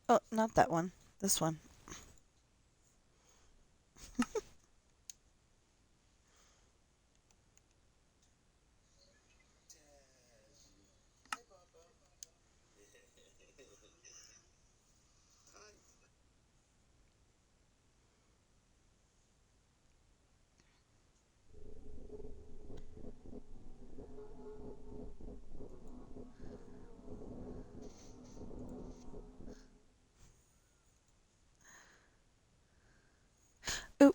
Oh, not that one. This one. Ooh,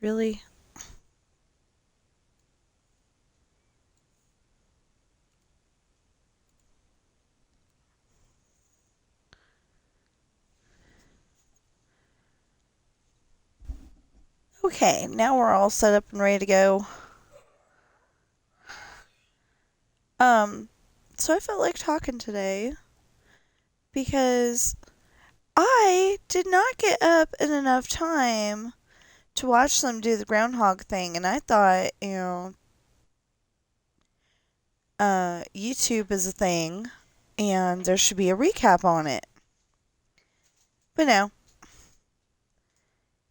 really? Okay, now we're all set up and ready to go. Um, so I felt like talking today because I did not get up in enough time to watch them do the groundhog thing, and I thought, YouTube is a thing, and there should be a recap on it. But no,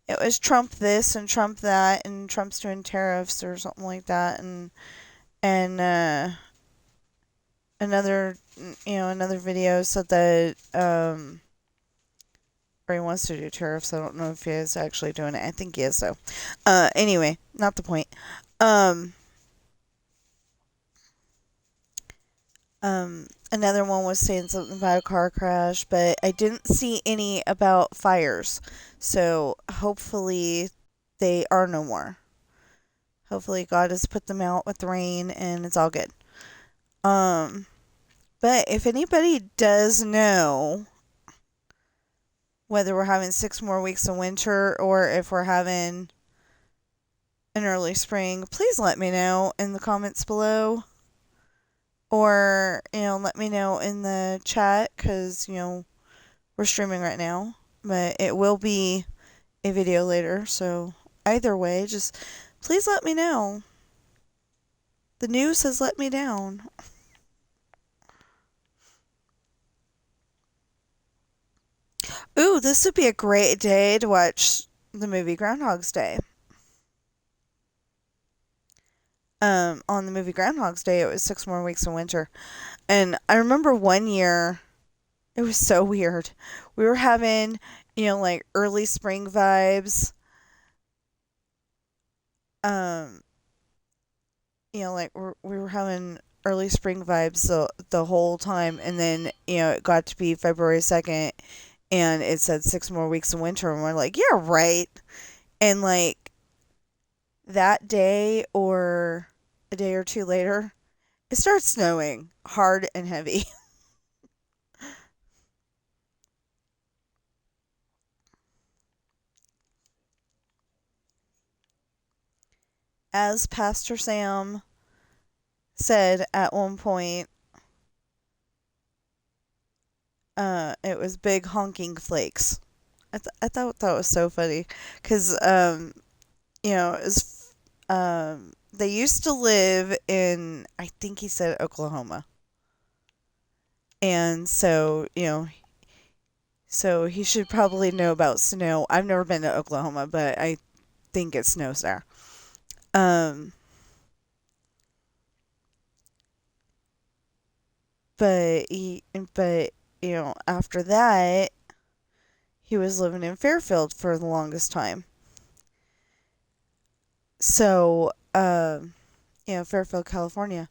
it was Trump this and Trump that, and Trump's doing tariffs or something like that, and another another video said that or he wants to do tariffs. I don't know if he is actually doing it. I think he is though. Anyway, not the point. Um, Another one was saying something about a car crash, but I didn't see any about fires. So hopefully they are no more. Hopefully God has put them out with the rain and it's all good. Um, but if anybody does know whether we're having 6 more weeks of winter or if we're having an early spring, please let me know in the comments below. Or, let me know in the chat because, we're streaming right now. But it will be a video later. So either way, just please let me know. The news has let me down. Ooh, this would be a great day to watch the movie Groundhog's Day. On the movie Groundhog's Day, it was 6 more weeks of winter. And I remember one year, it was so weird. We were having, like early spring vibes. Um, like we were having early spring vibes the whole time. And then, it got to be February 2nd and it said 6 more weeks of winter. And we're like, yeah, right. And like that day or a day or two later, it starts snowing hard and heavy. As Pastor Sam said at one point, it was big honking flakes. I thought that was so funny because, it was, they used to live in, I think he said Oklahoma. And so, so he should probably know about snow. I've never been to Oklahoma, but I think it snows there. Um, but after that, he was living in Fairfield for the longest time. So, Fairfield, California,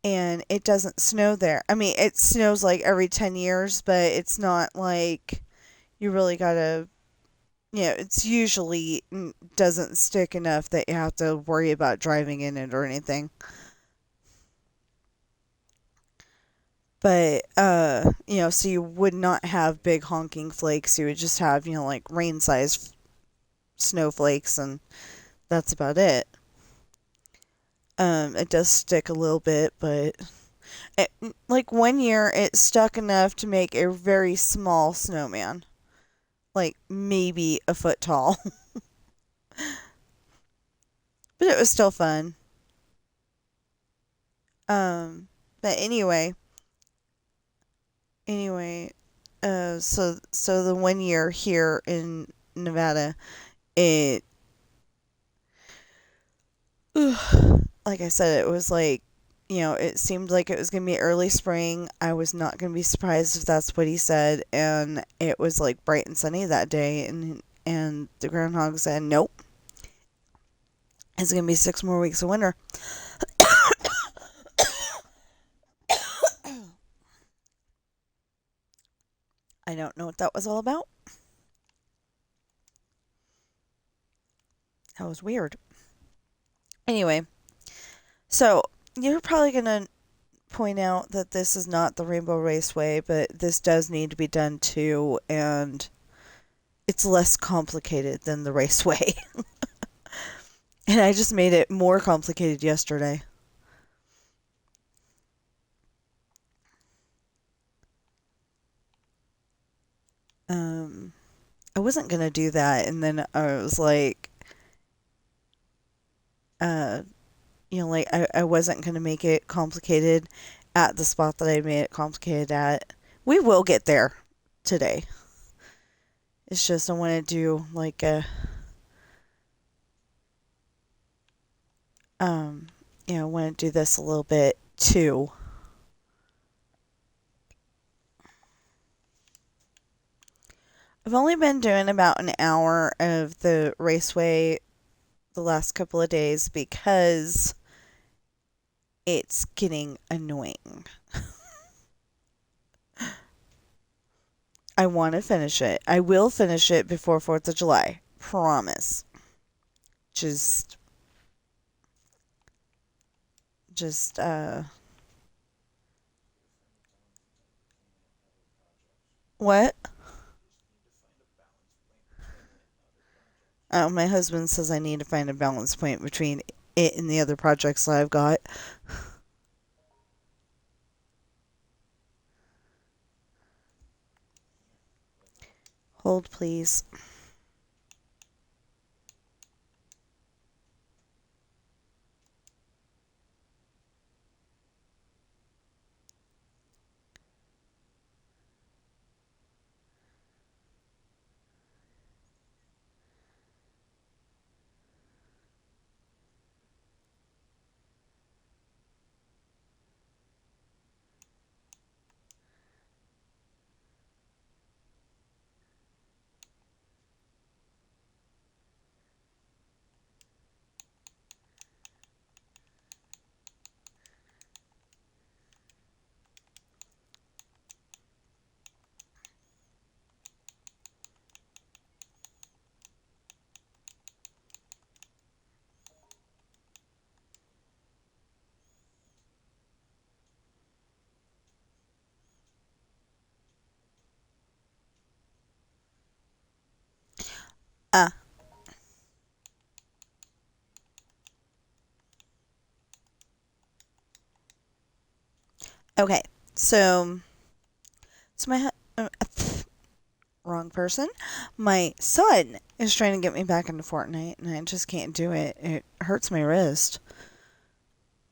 and it doesn't snow there. I mean, it snows like every 10 years, but it's not like you really gotta, it's usually doesn't stick enough that you have to worry about driving in it or anything. But, so you would not have big honking flakes. You would just have, like rain-sized snowflakes, and that's about it. It does stick a little bit, but Like one year, it stuck enough to make a very small snowman, like maybe a foot tall, but it was still fun. But anyway, so the one year here in Nevada, it, like I said, it was like, it seemed like it was going to be early spring. I was not going to be surprised if that's what he said. And it was like bright and sunny that day. And the groundhog said, nope, it's going to be 6 more weeks of winter. I don't know what that was all about. That was weird. Anyway, so you're probably going to point out that this is not the Rainbow Raceway, but this does need to be done too, and it's less complicated than the Raceway. And I just made it more complicated yesterday. I wasn't going to do that, and then I was like, uh, like I wasn't going to make it complicated at the spot that I made it complicated at. We will get there today. It's just I want to do like a, I want to do this a little bit too. I've only been doing about an hour of the Raceway the last couple of days because it's getting annoying. I want to finish it. I will finish it before 4th of July. Promise. Just, what? Oh, my husband says I need to find a balance point between it and the other projects that I've got. Hold, please. Ah, okay. So my wrong person. My son is trying to get me back into Fortnite, and I just can't do it. It hurts my wrist.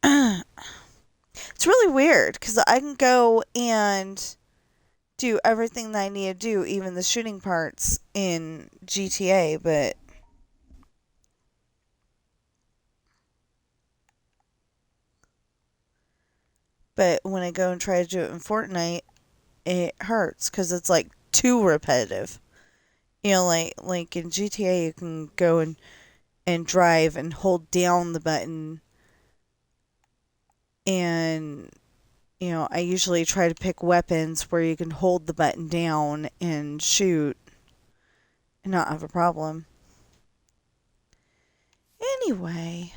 It's really weird because I can go and do everything that I need to do, even the shooting parts in GTA, but when I go and try to do it in Fortnite, it hurts because it's like too repetitive. Like in GTA, you can go and drive and hold down the button, and I usually try to pick weapons where you can hold the button down and shoot and not have a problem. Anyway,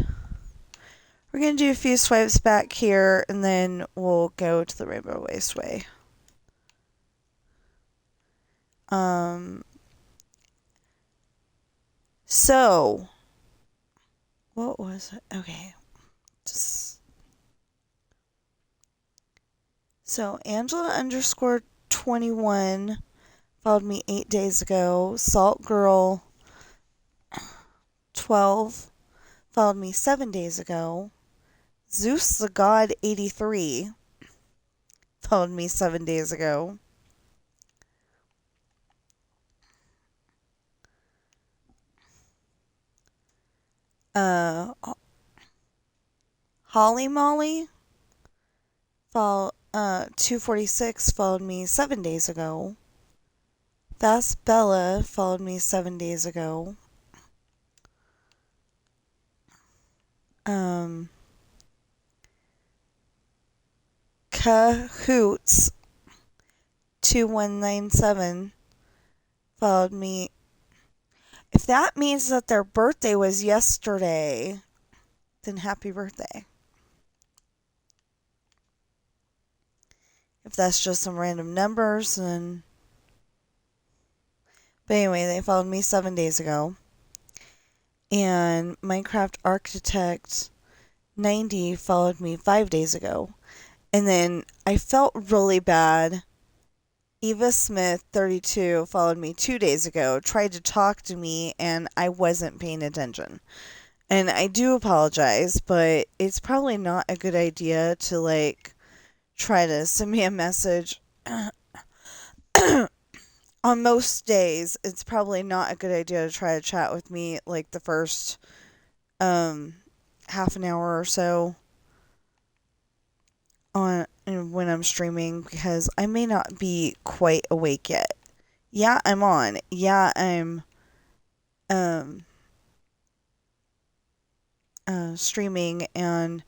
we're going to do a few swipes back here, and then we'll go to the Rainbow Raceway. So, what was it? Okay, just... So Angela underscore 21 followed me 8 days ago. Salt Girl 12 followed me 7 days ago. Zeus the God 83 followed me 7 days ago. Holly Molly 246 followed me 7 days ago. Fast Bella followed me 7 days ago. Cahoots 2197 followed me. If that means that their birthday was yesterday, then happy birthday. If that's just some random numbers, then... But anyway, they followed me 7 days ago. And Minecraft Architect 90 followed me 5 days ago. And then I felt really bad. Eva Smith 32 followed me 2 days ago, tried to talk to me, and I wasn't paying attention. And I do apologize, but it's probably not a good idea to, like, try to send me a message. On most days, it's probably not a good idea to try to chat with me, like, the first half an hour or so when I'm streaming, because I may not be quite awake yet. Yeah, I'm on. Yeah, I'm streaming and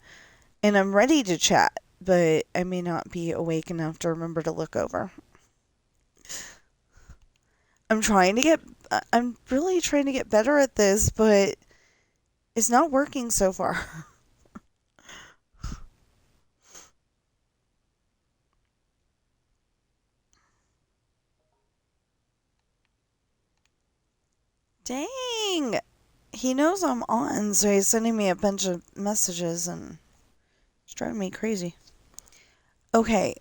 I'm ready to chat, but I may not be awake enough to remember to look over. I'm really trying to get better at this, but it's not working so far. Dang! He knows I'm on, so he's sending me a bunch of messages and it's driving me crazy. Okay.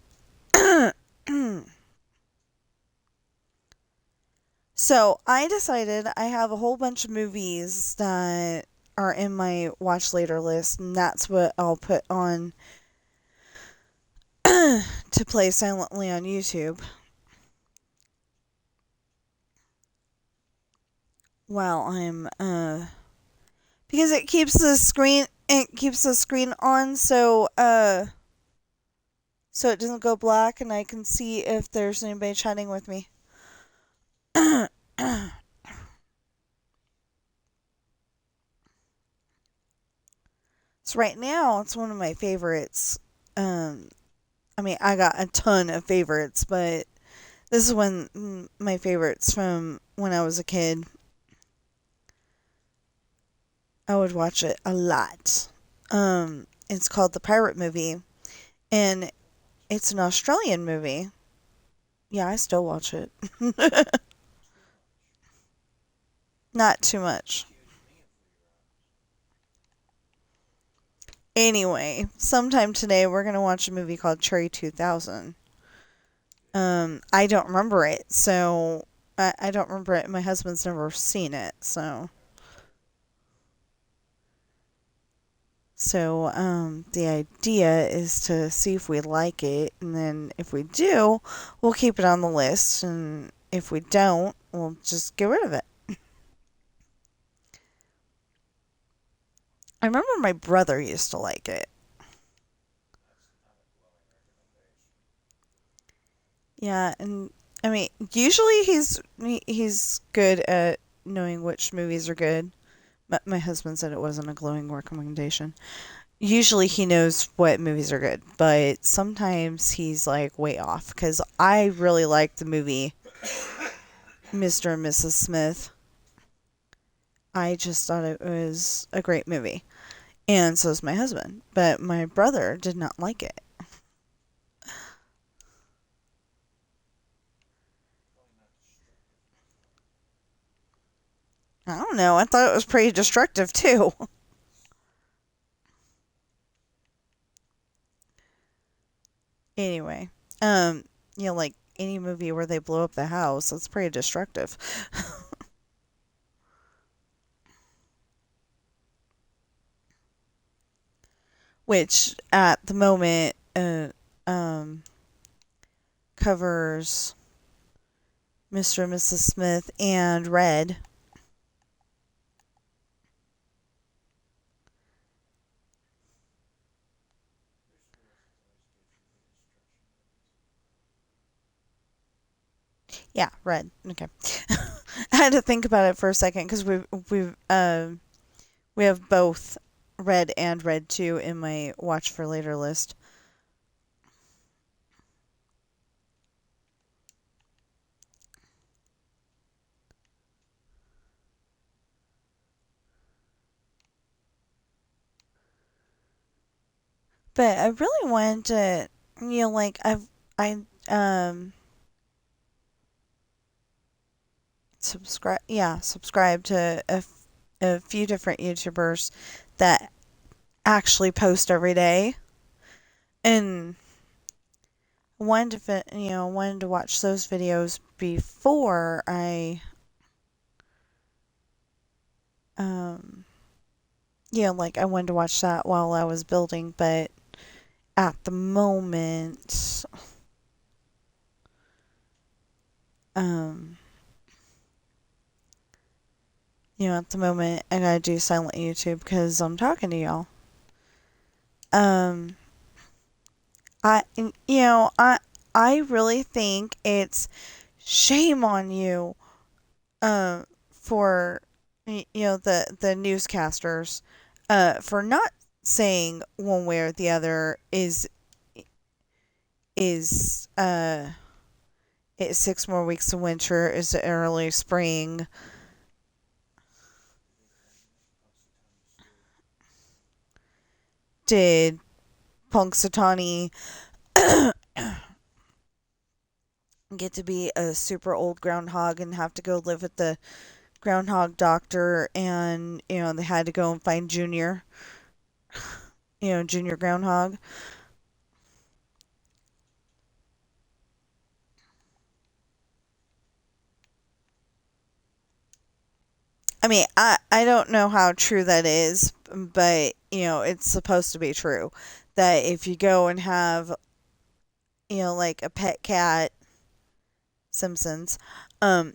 So, I decided I have a whole bunch of movies that are in my watch later list, and that's what I'll put on to play silently on YouTube. While I'm, because it keeps the screen on, so it doesn't go black, and I can see if there's anybody chatting with me. So right now, it's one of my favorites. I mean, I got a ton of favorites, but this is one my favorites from when I was a kid. I would watch it a lot. It's called The Pirate Movie, and it's an Australian movie. Yeah, I still watch it. Not too much. Anyway, sometime today we're going to watch a movie called Cherry 2000. I don't remember it, so... I don't remember it. My husband's never seen it, so... So, the idea is to see if we like it, and then if we do, we'll keep it on the list, and if we don't, we'll just get rid of it. I remember my brother used to like it. Yeah, and I mean, usually he's good at knowing which movies are good. My husband said it wasn't a glowing recommendation. Usually he knows what movies are good, but sometimes he's like way off, because I really liked the movie Mr. and Mrs. Smith. I just thought it was a great movie. And so is my husband. But my brother did not like it. I don't know. I thought it was pretty destructive, too. Anyway, like any movie where they blow up the house, that's pretty destructive. Which at the moment um, covers Mr. and Mrs. Smith and Red. Yeah, Red. Okay. I had to think about it for a second because we have both Red and Red 2 in my watch for later list. But I really wanted to, like I subscribe to a few different YouTubers that actually post every day, and wanted to watch those videos before I um like I wanted to watch that while I was building, but at the moment um at the moment I gotta do silent YouTube because I'm talking to y'all. um I you know I really think it's shame on you for the newscasters for not saying one way or the other is it's 6 more weeks of winter, is it early spring. Did Punxsutawney get to be a super old groundhog and have to go live with the groundhog doctor, and they had to go and find Junior Groundhog. I mean, I don't know how true that is, but it's supposed to be true that if you go and have like a pet cat, Simpsons,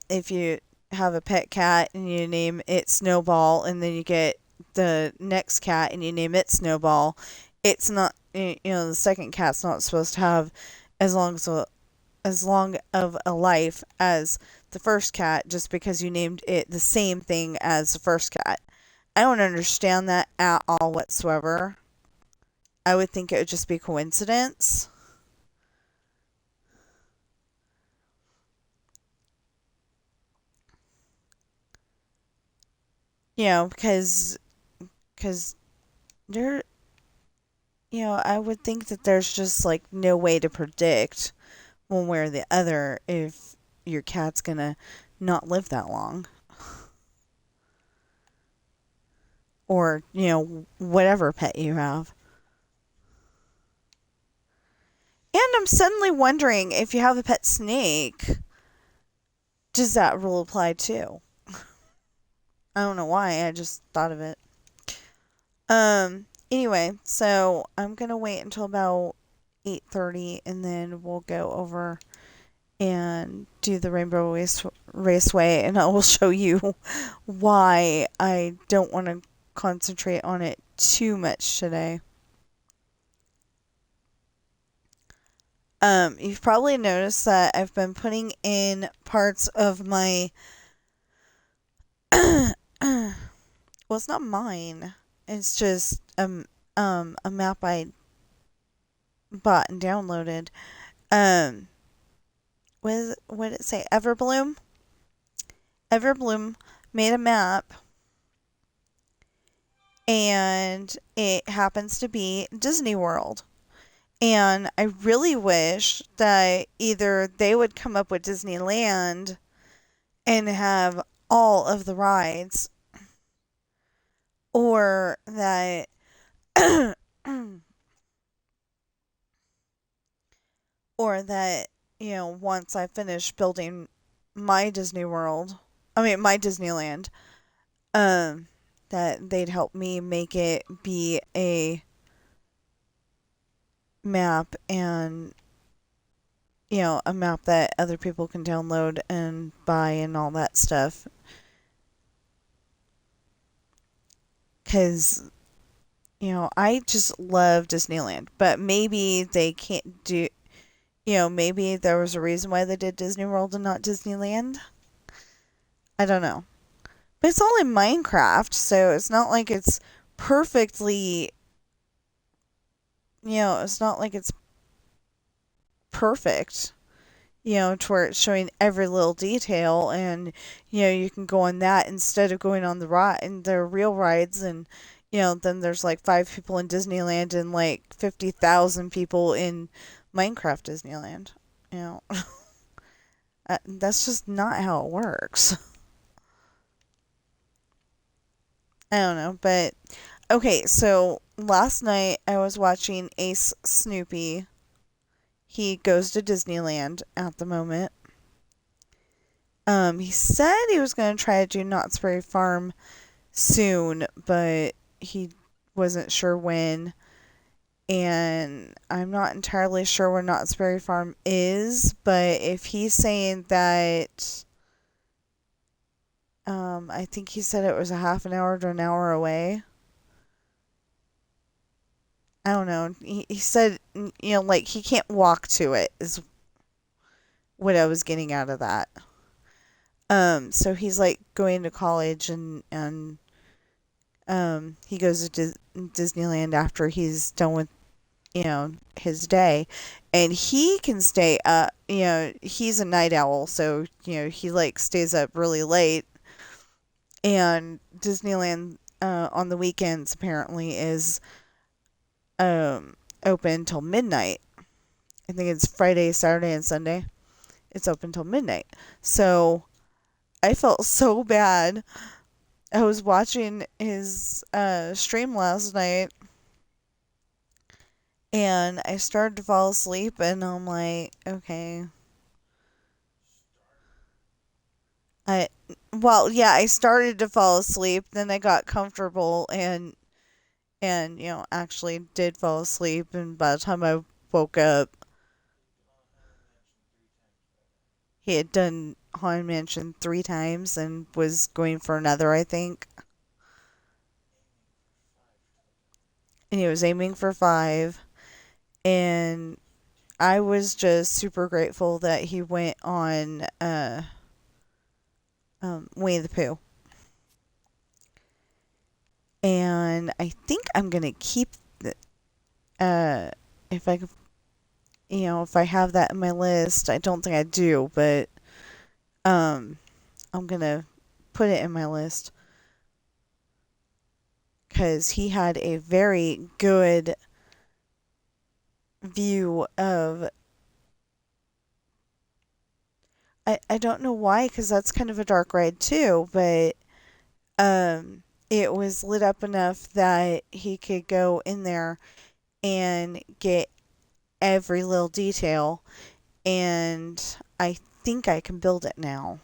if you have a pet cat and you name it Snowball, and then you get the next cat and you name it Snowball, it's not, the second cat's not supposed to have as long of a life as the first cat just because you named it the same thing as the first cat. I don't understand that at all whatsoever. I would think it would just be coincidence. Because there, I would think that there's just like no way to predict one way or the other if your cat's gonna not live that long, or whatever pet you have. And I'm suddenly wondering, if you have a pet snake, does that rule apply too? I don't know why, I just thought of it. Anyway, so I'm going to wait until about 8:30 and then we'll go over and do the Raceway, and I will show you why I don't want to concentrate on it too much today. You've probably noticed that I've been putting in parts of my well, it's not mine. It's just a map I bought and downloaded. Um, what did it say? Everbloom. Everbloom made a map, and it happens to be Disney World. And I really wish that either they would come up with Disneyland and have all of the rides, or that or that, once I finish building my Disney World, I mean, my Disneyland, um, that they'd help me make it be a map and, a map that other people can download and buy and all that stuff. Because, I just love Disneyland, but maybe they can't do, maybe there was a reason why they did Disney World and not Disneyland. I don't know. But it's only Minecraft, so it's not like it's perfectly, it's not like it's perfect, to where it's showing every little detail and, you can go on that instead of going on the ride and the real rides and, then there's like 5 people in Disneyland and like 50,000 people in Minecraft Disneyland. You know, that's just not how it works. I don't know, but okay, so last night I was watching Ace Snoopy. He goes to Disneyland at the moment. He said he was going to try to do Knott's Berry Farm soon, but he wasn't sure when. And I'm not entirely sure where Knott's Berry Farm is, but if he's saying that, I think he said it was a half an hour to an hour away. I don't know. He said, like he can't walk to it, is what I was getting out of that. So he's like going to college and he goes to Disneyland after he's done with, his day, and he can stay up. He's a night owl, so he like stays up really late. And Disneyland on the weekends apparently is open till midnight. I think it's Friday, Saturday, and Sunday. It's open till midnight. So I felt so bad. I was watching his stream last night and I started to fall asleep and I'm like, okay. I started to fall asleep, then I got comfortable and actually did fall asleep, and by the time I woke up, he had done Haunted Mansion 3 times and was going for another, I think. And he was aiming for 5. And I was just super grateful that he went on Winnie the Pooh. And I think I'm gonna keep the, if I if I have that in my list. I don't think I do, but I'm gonna put it in my list because he had a very good view of. I don't know why, because that's kind of a dark ride too, but it was lit up enough that he could go in there and get every little detail, and I think I can build it now.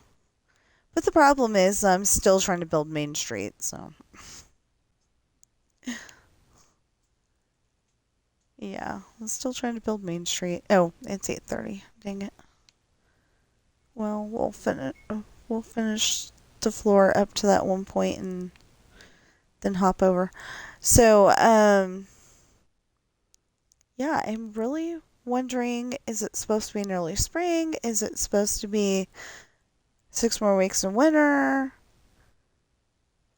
But the problem is I'm still trying to build Main Street, so yeah, I'm still trying to build Main Street. Oh, it's 8:30. Dang it. Well, we'll finish the floor up to that one point and then hop over. So, yeah, I'm really wondering, is it supposed to be an early spring? Is it supposed to be 6 more weeks in winter?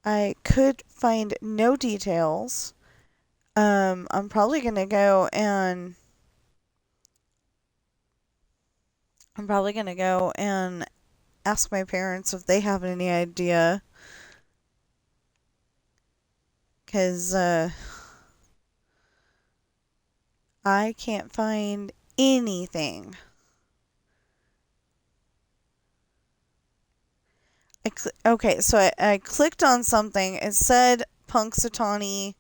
I could find no details. I'm probably gonna go and ask my parents if they have any idea, because I can't find anything. Okay, so I clicked on something. It said Punxsutawney,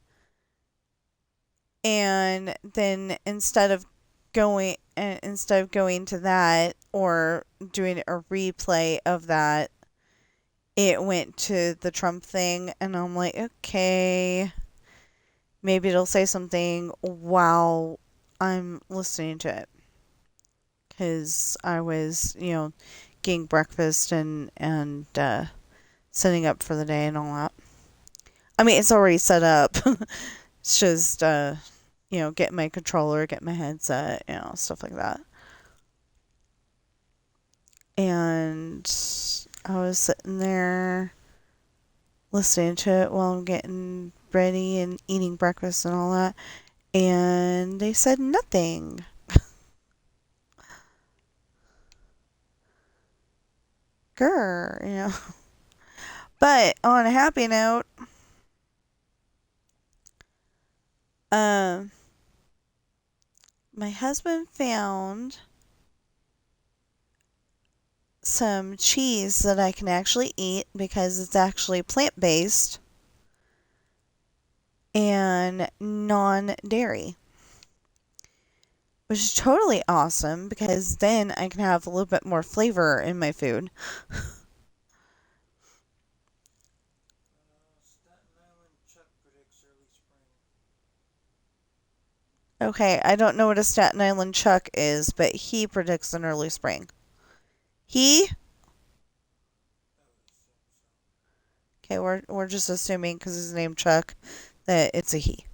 and then instead of going, and instead of going to that or doing a replay of that, it went to the Trump thing, and I'm like, okay, maybe it'll say something while I'm listening to it. Because I was, getting breakfast and setting up for the day and all that. I mean, it's already set up. It's just, getting my controller, getting my headset, stuff like that. And I was sitting there listening to it while I'm getting ready and eating breakfast and all that. And they said nothing. Grr. But on a happy note, um, my husband found some cheese that I can actually eat because it's actually plant-based and non-dairy, which is totally awesome because then I can have a little bit more flavor in my food. Okay, I don't know what a Staten Island Chuck is, but he predicts an early spring. He? Okay, we're just assuming because his name Chuck that it's a he.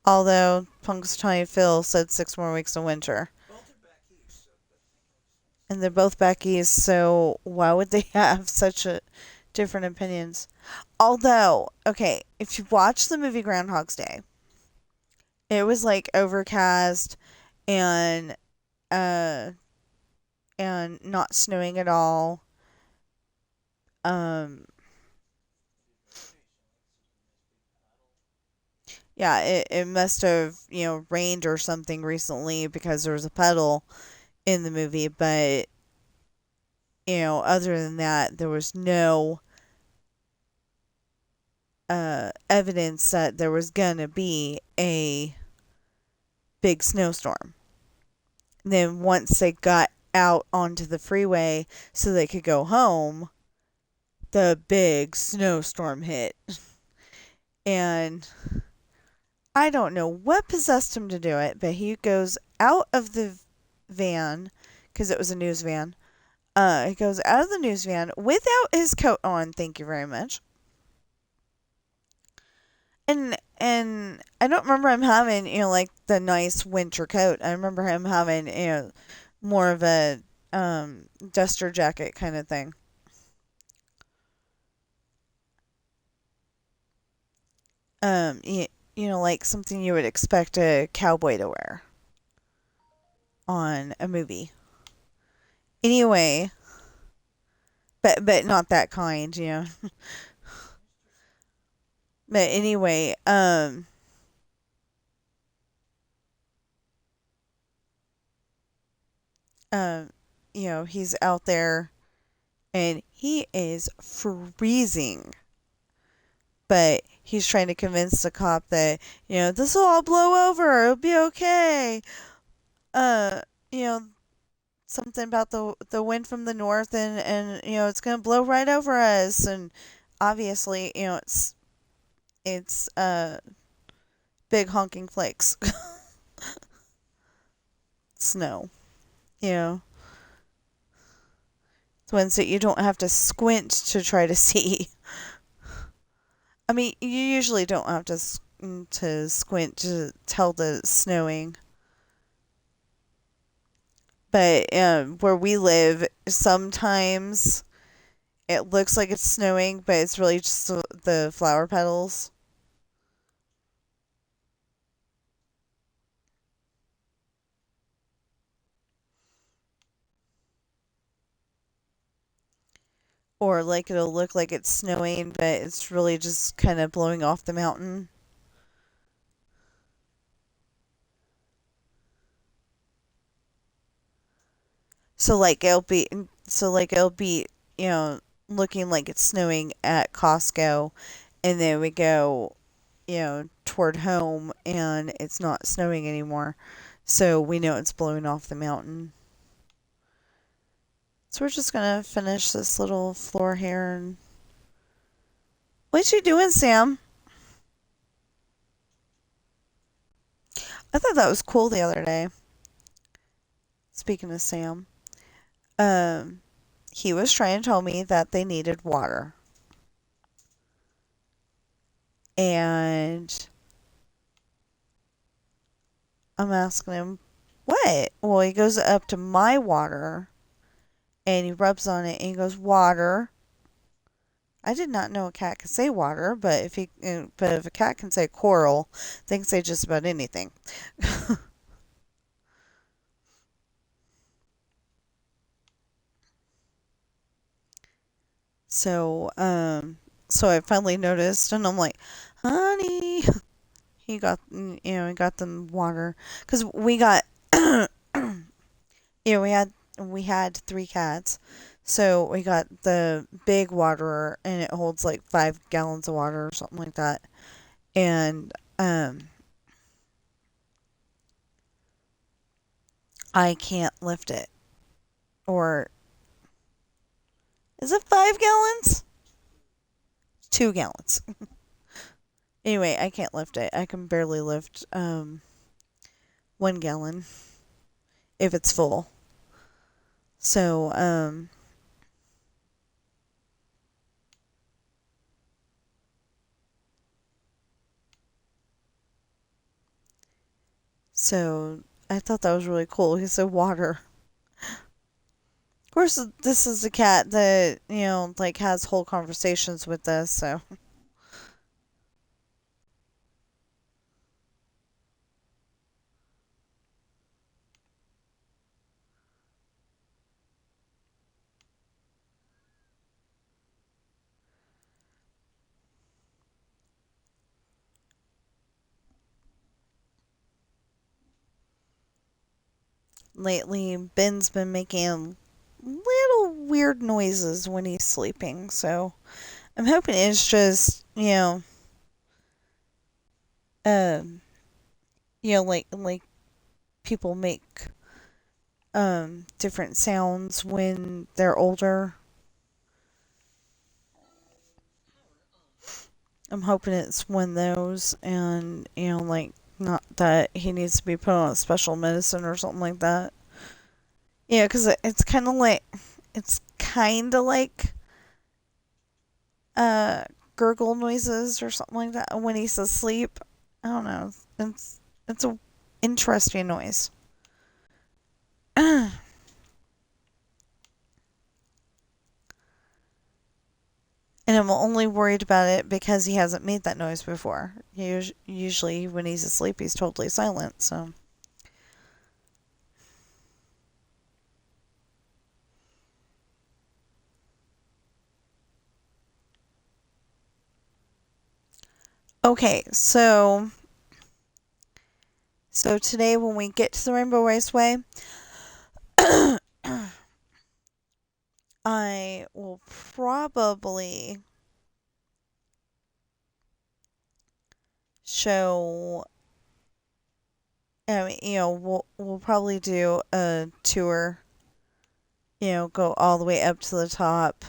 Although Punxsutawney Phil said 6 more weeks of winter. And they're both back east, so why would they have such a different opinions? Although, okay, if you watch the movie Groundhog's Day, it was like overcast and uh and not snowing at all. Um yeah, it must have, rained or something recently because there was a puddle in the movie, but other than that, there was no evidence that there was gonna be a big snowstorm. And then once they got out onto the freeway so they could go home, the big snowstorm hit. And I don't know what possessed him to do it, but he goes out of the van because it was a news van. He goes out of the news van without his coat on. Thank you very much. And I don't remember him having like the nice winter coat. I remember him having more of a duster jacket kind of thing. You, like something you would expect a cowboy to wear on a movie. Anyway, but not that kind. But anyway, um, he's out there and he is freezing. But he's trying to convince the cop that, this will all blow over. It'll be okay. Uh, you know, something about the wind from the north and it's going to blow right over us. And obviously, it's big honking flakes. Snow. You know, it's ones that you don't have to squint to try to see. I mean, you usually don't have to squint to tell that it's snowing. But where we live, sometimes it looks like it's snowing, but it's really just the flower petals. Or like it'll look like it's snowing, but it's really just kind of blowing off the mountain. So like it'll be, you know, looking like it's snowing at Costco, and then we go, toward home and it's not snowing anymore. So we know it's blowing off the mountain. So we're just gonna finish this little floor here. And what you doing, Sam? I thought that was cool the other day. Speaking of Sam, um, he was trying to tell me that they needed water. And I'm asking him, what? Well, he goes up to my water and he rubs on it and he goes, water. I did not know a cat could say water, but if a cat can say coral, they can say just about anything. So, so I finally noticed, and I'm like, honey, he got them water, cause we got, we had 3 cats, so we got the big waterer, and it holds like 5 gallons of water or something like that, and I can't lift it, or is it 5 gallons? 2 gallons. Anyway, I can't lift it. I can barely lift 1 gallon if it's full. So so I thought that was really cool. He said water. Of course, this is a cat that like has whole conversations with us. So lately, Ben's been making little weird noises when he's sleeping. So I'm hoping it's just um like people make different sounds when they're older. I'm hoping it's one of those, and like not that he needs to be put on special medicine or something like that. Yeah, because it's kind of like uh gurgle noises or something like that when he's asleep. I don't know. It's a interesting noise. And I'm only worried about it because he hasn't made that noise before. Usually, when he's asleep, he's totally silent. So, okay, so today when we get to the Rainbow Raceway, I will probably show. I mean, we'll probably do a tour. Go all the way up to the top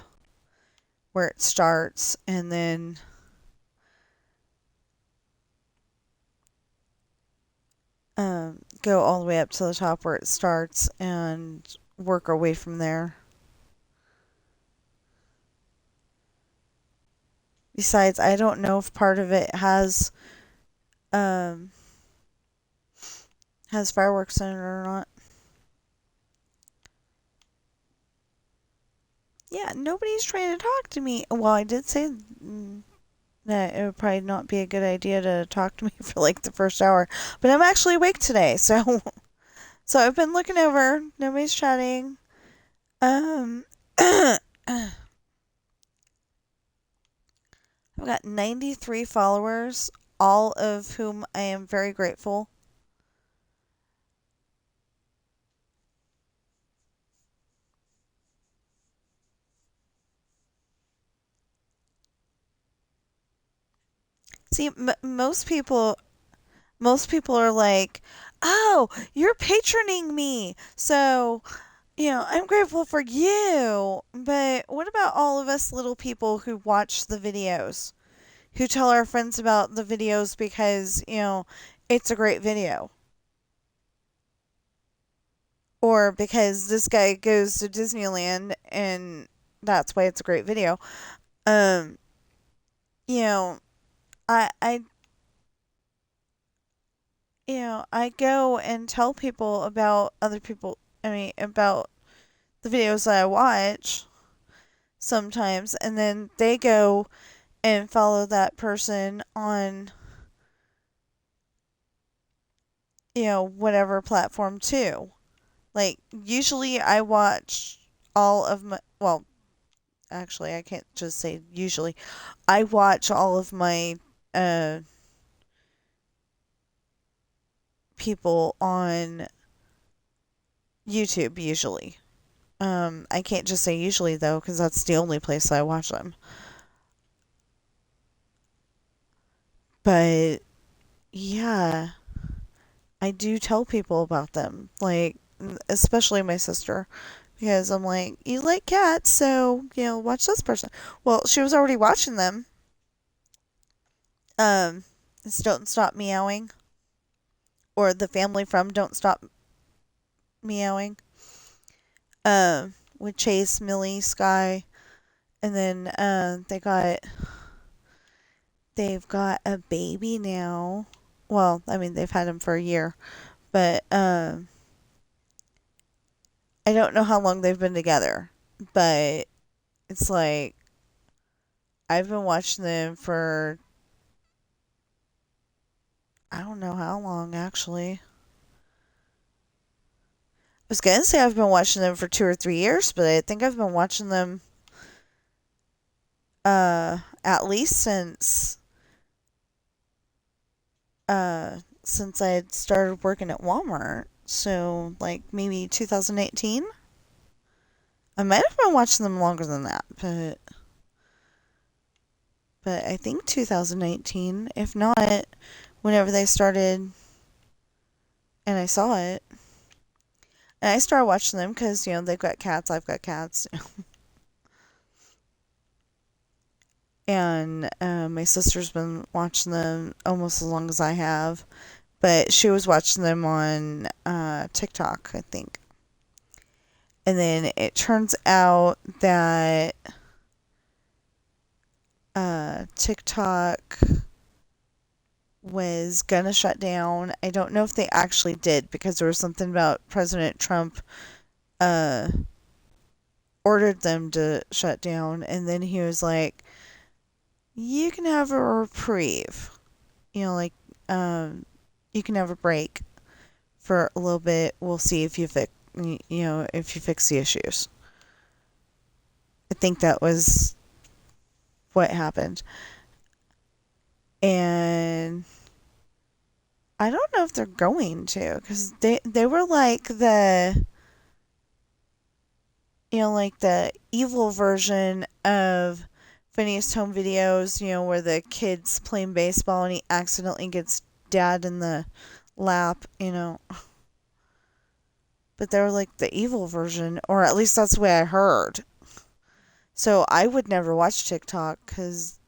where it starts, and then go all the way up to the top where it starts and work our way from there. Besides, I don't know if part of it um has fireworks in it or not. Yeah, nobody's trying to talk to me. Well, I did say that it would probably not be a good idea to talk to me for like the first hour, but I'm actually awake today, so so I've been looking over. Nobody's chatting. I've got 93 followers, all of whom I am very grateful. See, most people are like, "Oh, you're patroning me." So, I'm grateful for you. But what about all of us little people who watch the videos, who tell our friends about the videos because, it's a great video? Or because this guy goes to Disneyland and that's why it's a great video. Um, you know, I I go and tell people about other people, about the videos that I watch sometimes, and then they go and follow that person on, whatever platform too. Like, usually I watch all of my, well, actually, I can't just say usually. I watch all of my uh, people on YouTube usually. I can't just say usually though, because that's the only place I watch them. But yeah, I do tell people about them, like especially my sister, because I'm like, you like cats, so watch this person. Well, she was already watching them. It's Don't Stop Meowing, or the family from Don't Stop Meowing. With Chase, Millie, Sky, and then they've got a baby now. Well, they've had him for a year, but I don't know how long they've been together. But it's like I've been watching them for I don't know how long actually. I was gonna say I've been watching them for 2 or 3 years, but I think I've been watching them at least since I had started working at Walmart. So like maybe 2018. I might have been watching them longer than that, but I think 2018. If not, whenever they started and I saw it. And I started watching them because, they've got cats, I've got cats. And my sister's been watching them almost as long as I have. But she was watching them on TikTok, I think. And then it turns out that TikTok was gonna shut down. I don't know if they actually did because there was something about President Trump uh, ordered them to shut down, and then he was like, "You can have a reprieve, like you can have a break for a little bit. We'll see if if you fix the issues." I think that was what happened, and I don't know if they're going to because they were like the evil version of Funniest Home Videos, where the kid's playing baseball and he accidentally gets dad in the lap. But they were like the evil version, or at least that's the way I heard. So I would never watch TikTok because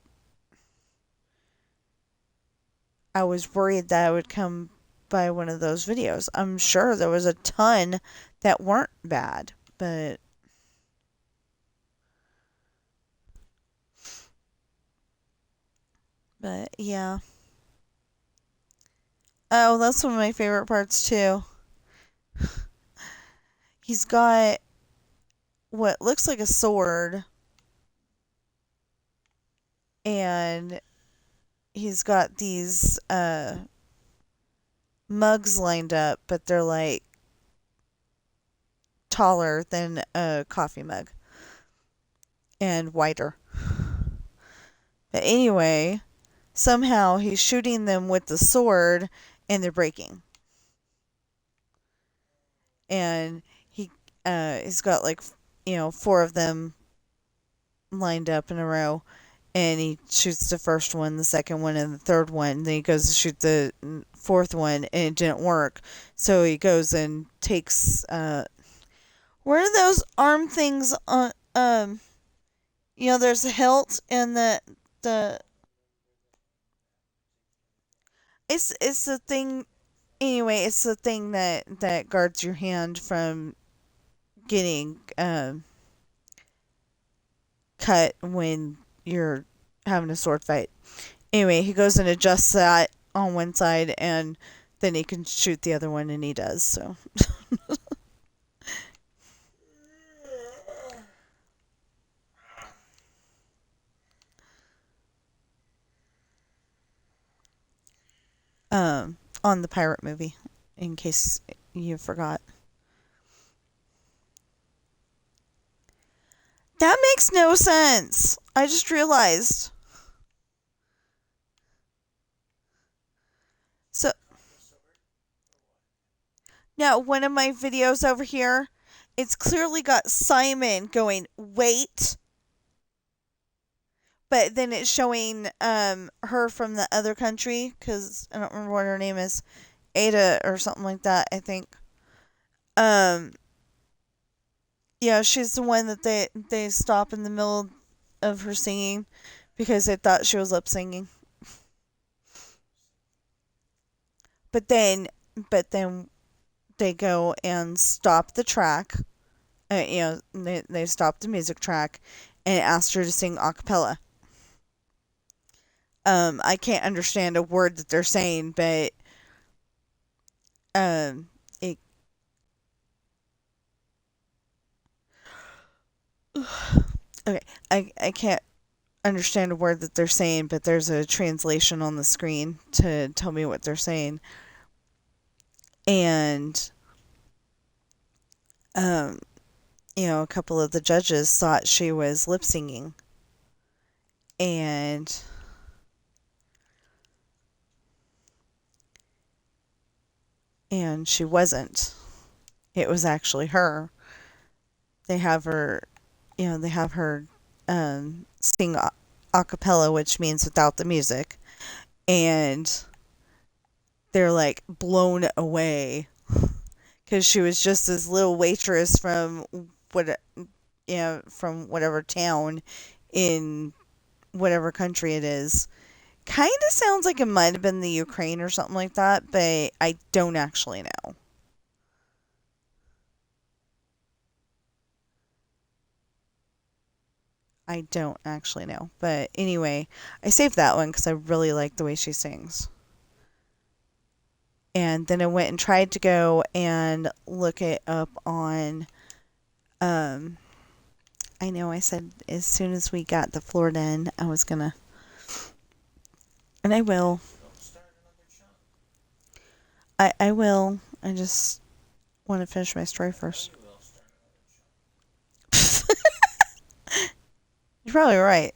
I was worried that I would come by one of those videos. I'm sure there was a ton that weren't bad, but yeah. Oh, that's one of my favorite parts too. He's got what looks like a sword, and he's got these mugs lined up, but they're like taller than a coffee mug and wider. But anyway, somehow he's shooting them with the sword and they're breaking. And he's got like four of them lined up in a row, and he shoots the first one, the second one, and the third one. Then he goes to shoot the fourth one, and it didn't work. So he goes and takes what are those arm things on there's a hilt and the it's the thing anyway, it's the thing that guards your hand from getting cut when you're having a sword fight. Anyway, he goes and adjusts that on one side, and then he can shoot the other one, and he does. So, on the pirate movie, in case you forgot. That makes no sense. I just realized. So, now one of my videos over here, it's clearly got Simon going, wait, but then it's showing her from the other country, because I don't remember what her name is, Ada or something like that, I think. Um, yeah, she's the one that they stop in the middle of her singing because they thought she was lip singing. But then they go and stop the track. They stop the music track and asked her to sing a cappella. I can't understand a word that they're saying, but it. Okay, I can't understand a word that they're saying, but there's a translation on the screen to tell me what they're saying. And um, a couple of the judges thought she was lip singing, and she wasn't. It was actually her. They have her, sing a cappella, which means without the music, and they're like blown away because she was just this little waitress from from whatever town in whatever country it is. Kind of sounds like it might have been the Ukraine or something like that, but I don't actually know. I don't actually know. But anyway, I saved that one because I really like the way she sings. And then I went and tried to go and look it up on. I know I said as soon as we got the Florida in, I was gonna. And I will. I will. I just want to finish my story first. You're probably right.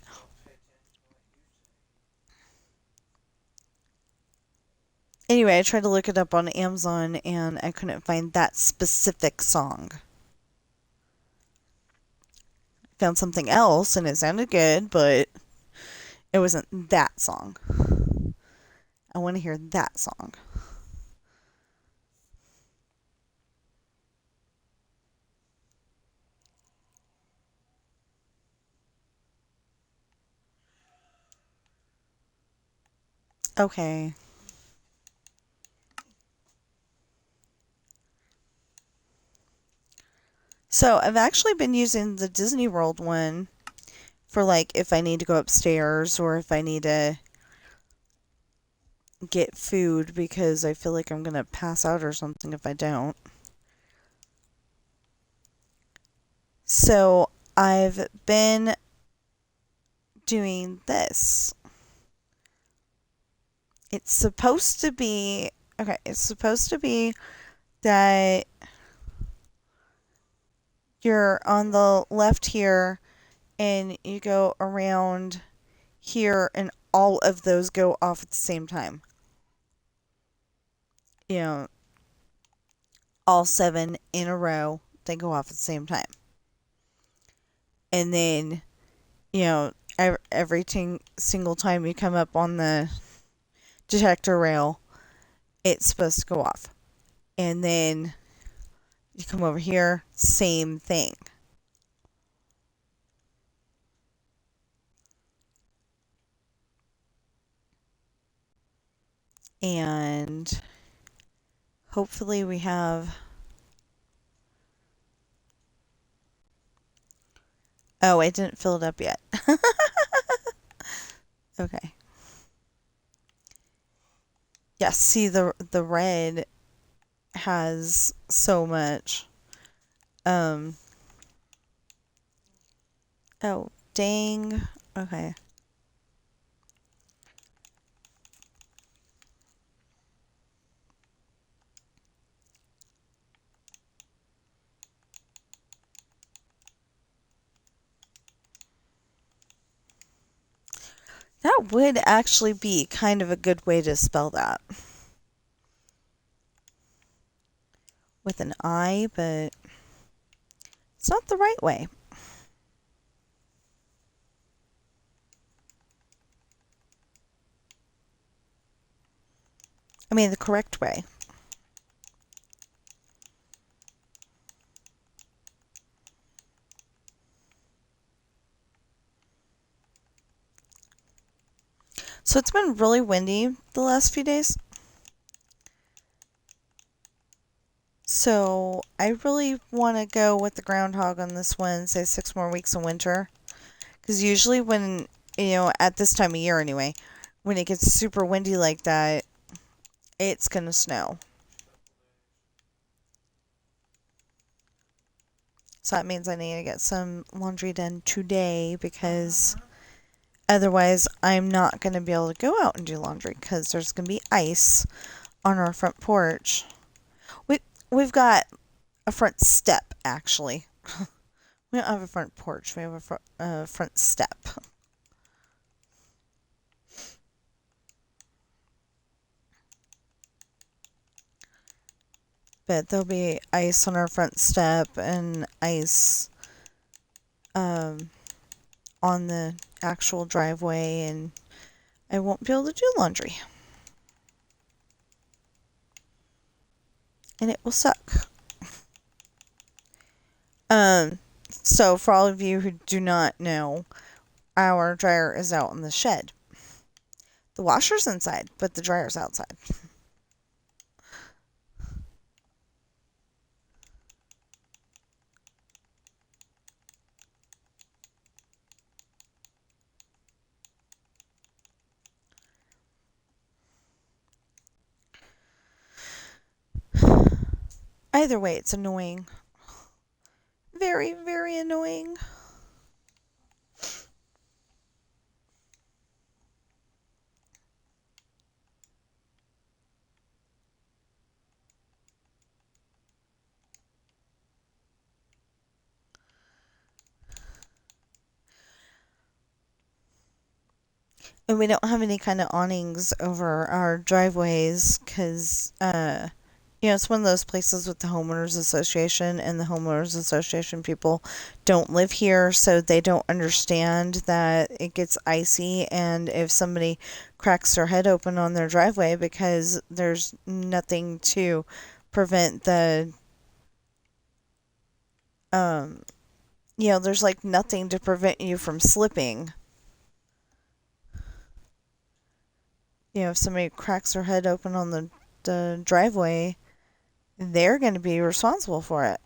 Anyway, I tried to look it up on Amazon and I couldn't find that specific song. Found something else and it sounded good, but it wasn't that song. I want to hear that song. Okay. So I've actually been using the Disney World one for like if I need to go upstairs or if I need to get food because I feel like I'm going to pass out or something if I don't. So I've been doing this. It's supposed to be that you're on the left here and you go around here and all of those go off at the same time. All 7 in a row, they go off at the same time. And then, every single time you come up on the detector rail, it's supposed to go off. And then you come over here, same thing. And hopefully we have... Oh, I didn't fill it up yet. Okay. Yes, see the red has so much. Oh, dang. Okay. That would actually be kind of a good way to spell that. With an I, but it's not the right way. I mean, the correct way. So it's been really windy the last few days. So I really want to go with the groundhog on this one, say 6 more weeks of winter. Because usually when, at this time of year anyway, when it gets super windy like that, it's going to snow. So that means I need to get some laundry done today because otherwise I'm not going to be able to go out and do laundry because there's going to be ice on our front porch. We've got a front step, actually. We don't have a front porch. We have a front step. But there'll be ice on our front step and ice on the actual driveway, and I won't be able to do laundry. And it will suck. So for all of you who do not know, our dryer is out in the shed. The washer's inside, but the dryer's outside. Either way, it's annoying. Very, very annoying. And we don't have any kind of awnings over our driveways because, it's one of those places with the homeowners association, and the homeowners association people don't live here, so they don't understand that it gets icy, and if somebody cracks their head open on their driveway because there's nothing to prevent there's like nothing to prevent you from slipping. If somebody cracks their head open on the driveway, they're going to be responsible for it.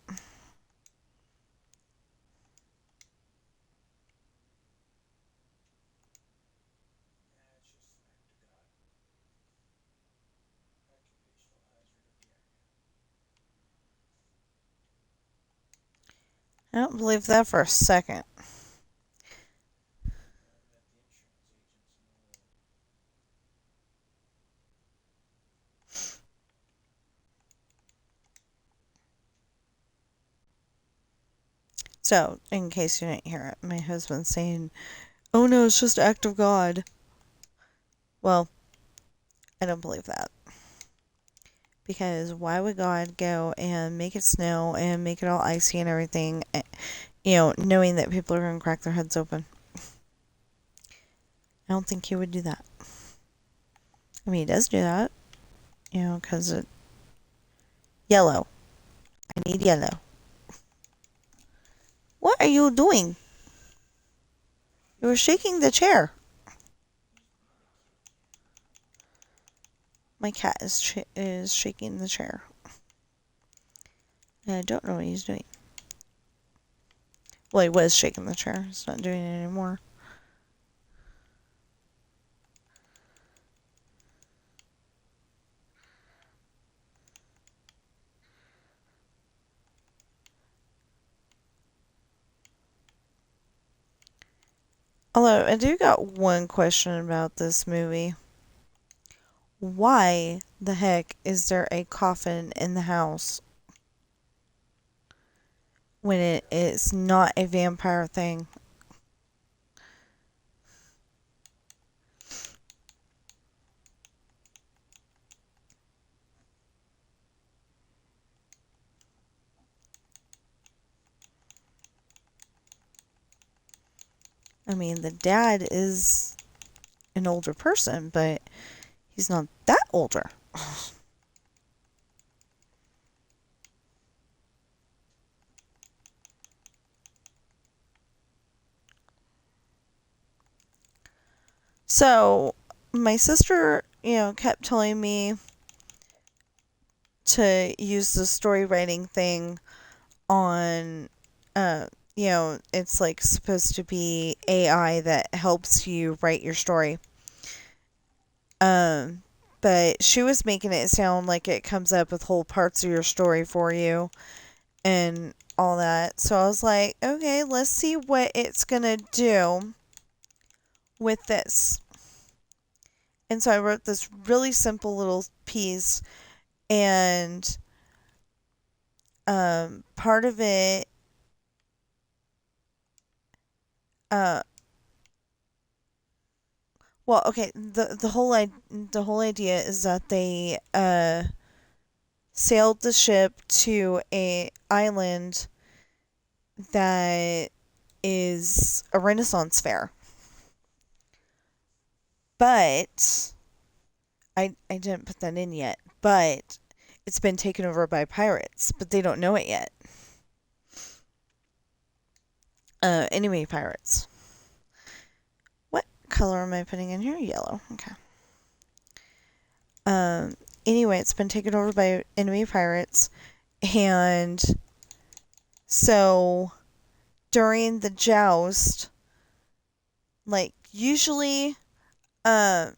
I don't believe that for a second. So, in case you didn't hear it, my husband's saying, "Oh no, it's just act of God." Well, I don't believe that. Because why would God go and make it snow and make it all icy and everything, knowing that people are going to crack their heads open? I don't think he would do that. I mean, he does do that, because it yellow. I need yellow. What are you doing? You were shaking the chair. My cat is shaking the chair. And I don't know what he's doing. Well, he was shaking the chair. He's not doing it anymore. Although, I do got one question about this movie. Why the heck is there a coffin in the house when it is not a vampire thing? I mean, the dad is an older person, but he's not that older. So, my sister, kept telling me to use the story writing thing on, it's like supposed to be AI that helps you write your story. But she was making it sound like it comes up with whole parts of your story for you and all that. So I was like, okay, let's see what it's gonna do with this. And so I wrote this really simple little piece, and part of it, uh, well, okay, the whole idea is that they sailed the ship to a island that is a Renaissance fair. But I didn't put that in yet. But it's been taken over by pirates, but they don't know it yet. Enemy pirates. What color am I putting in here? Yellow. Okay. Anyway, it's been taken over by enemy pirates, and so during the joust, like usually, not.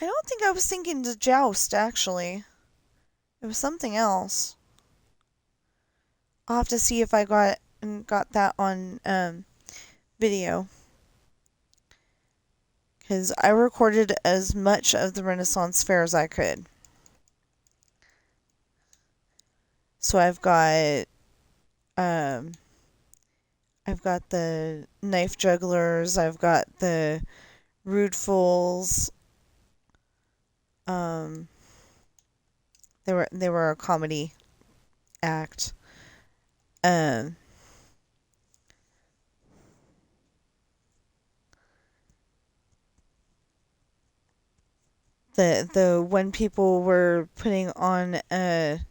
I don't think I was thinking the joust actually. It was something else. I'll have to see if I got that on video. Because I recorded as much of the Renaissance Fair as I could. So I've got the knife jugglers, I've got the rude fools. They were a comedy act. Um, the when people were putting on I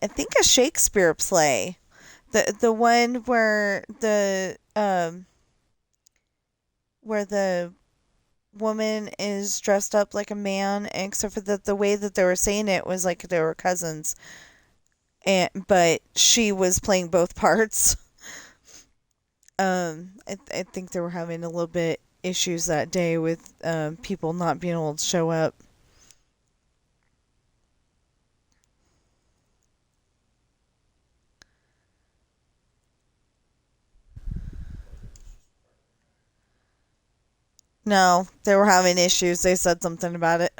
think a Shakespeare play, the one where the woman is dressed up like a man, except for the way that they were saying it was like they were cousins, but she was playing both parts. I think they were having a little bit issues that day with people not being able to show up. No, they were having issues. They said something about it.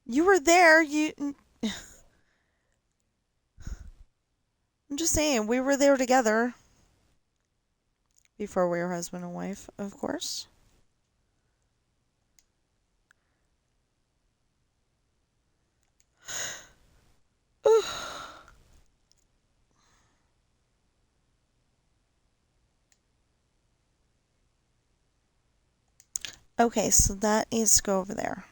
You were there. I'm just saying, we were there together. Before we were husband and wife, of course. Okay, so that needs to go over there.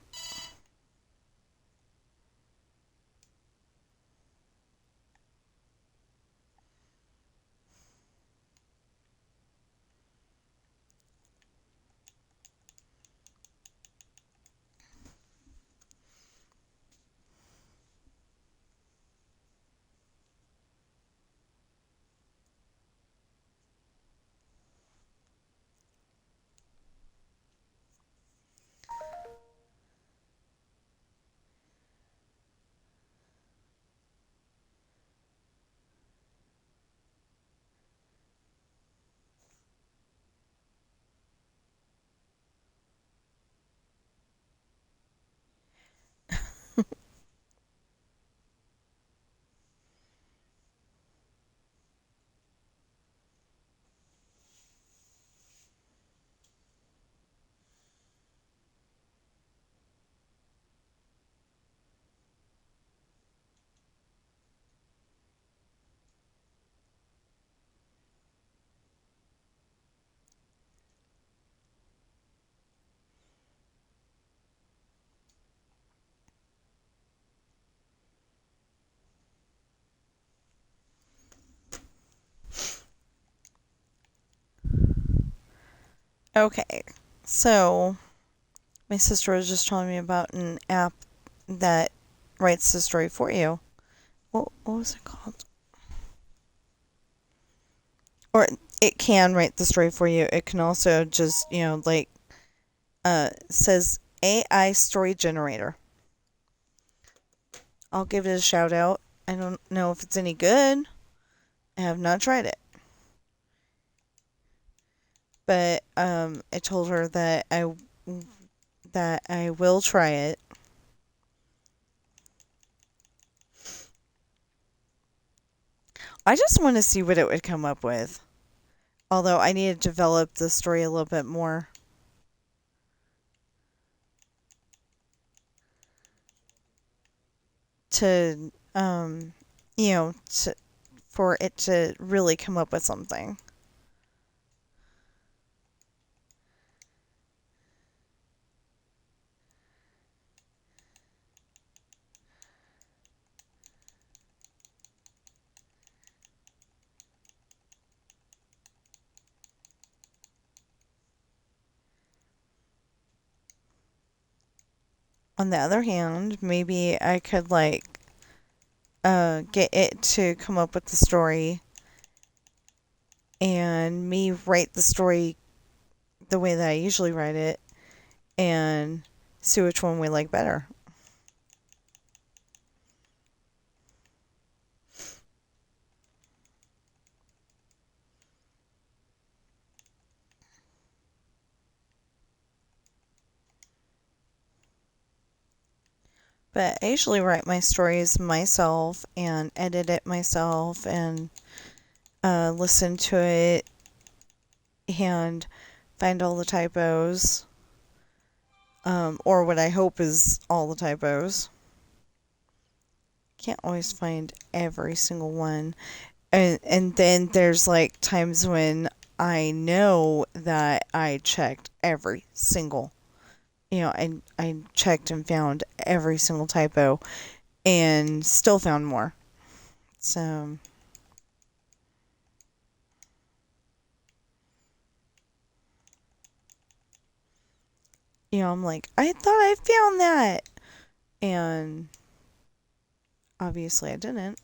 Okay, so my sister was just telling me about an app that writes the story for you. What was it called? Or it can write the story for you. It can also just, like, says AI story generator. I'll give it a shout out. I don't know if it's any good. I have not tried it. But I told her that I will try it. I just want to see what it would come up with. Although I need to develop the story a little bit more. To for it to really come up with something. On the other hand, maybe I could get it to come up with the story and me write the story the way that I usually write it and see which one we like better. But I usually write my stories myself and edit it myself and listen to it and find all the typos. Or what I hope is all the typos. Can't always find every single one. And then there's like times when I know that I checked every single, I checked and found every single typo and still found more. So, I'm like, I thought I found that. And obviously I didn't.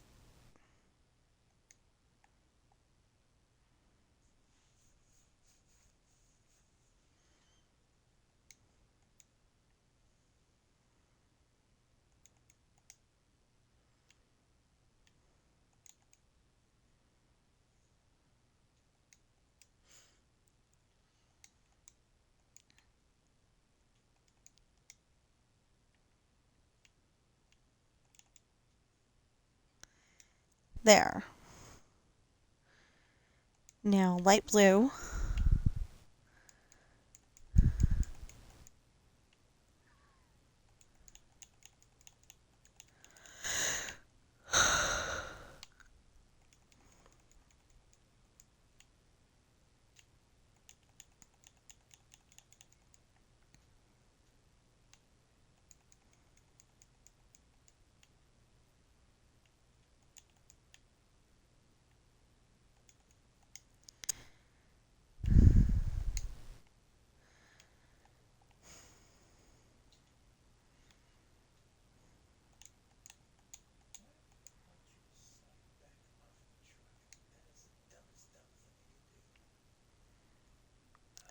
There. Now, light blue.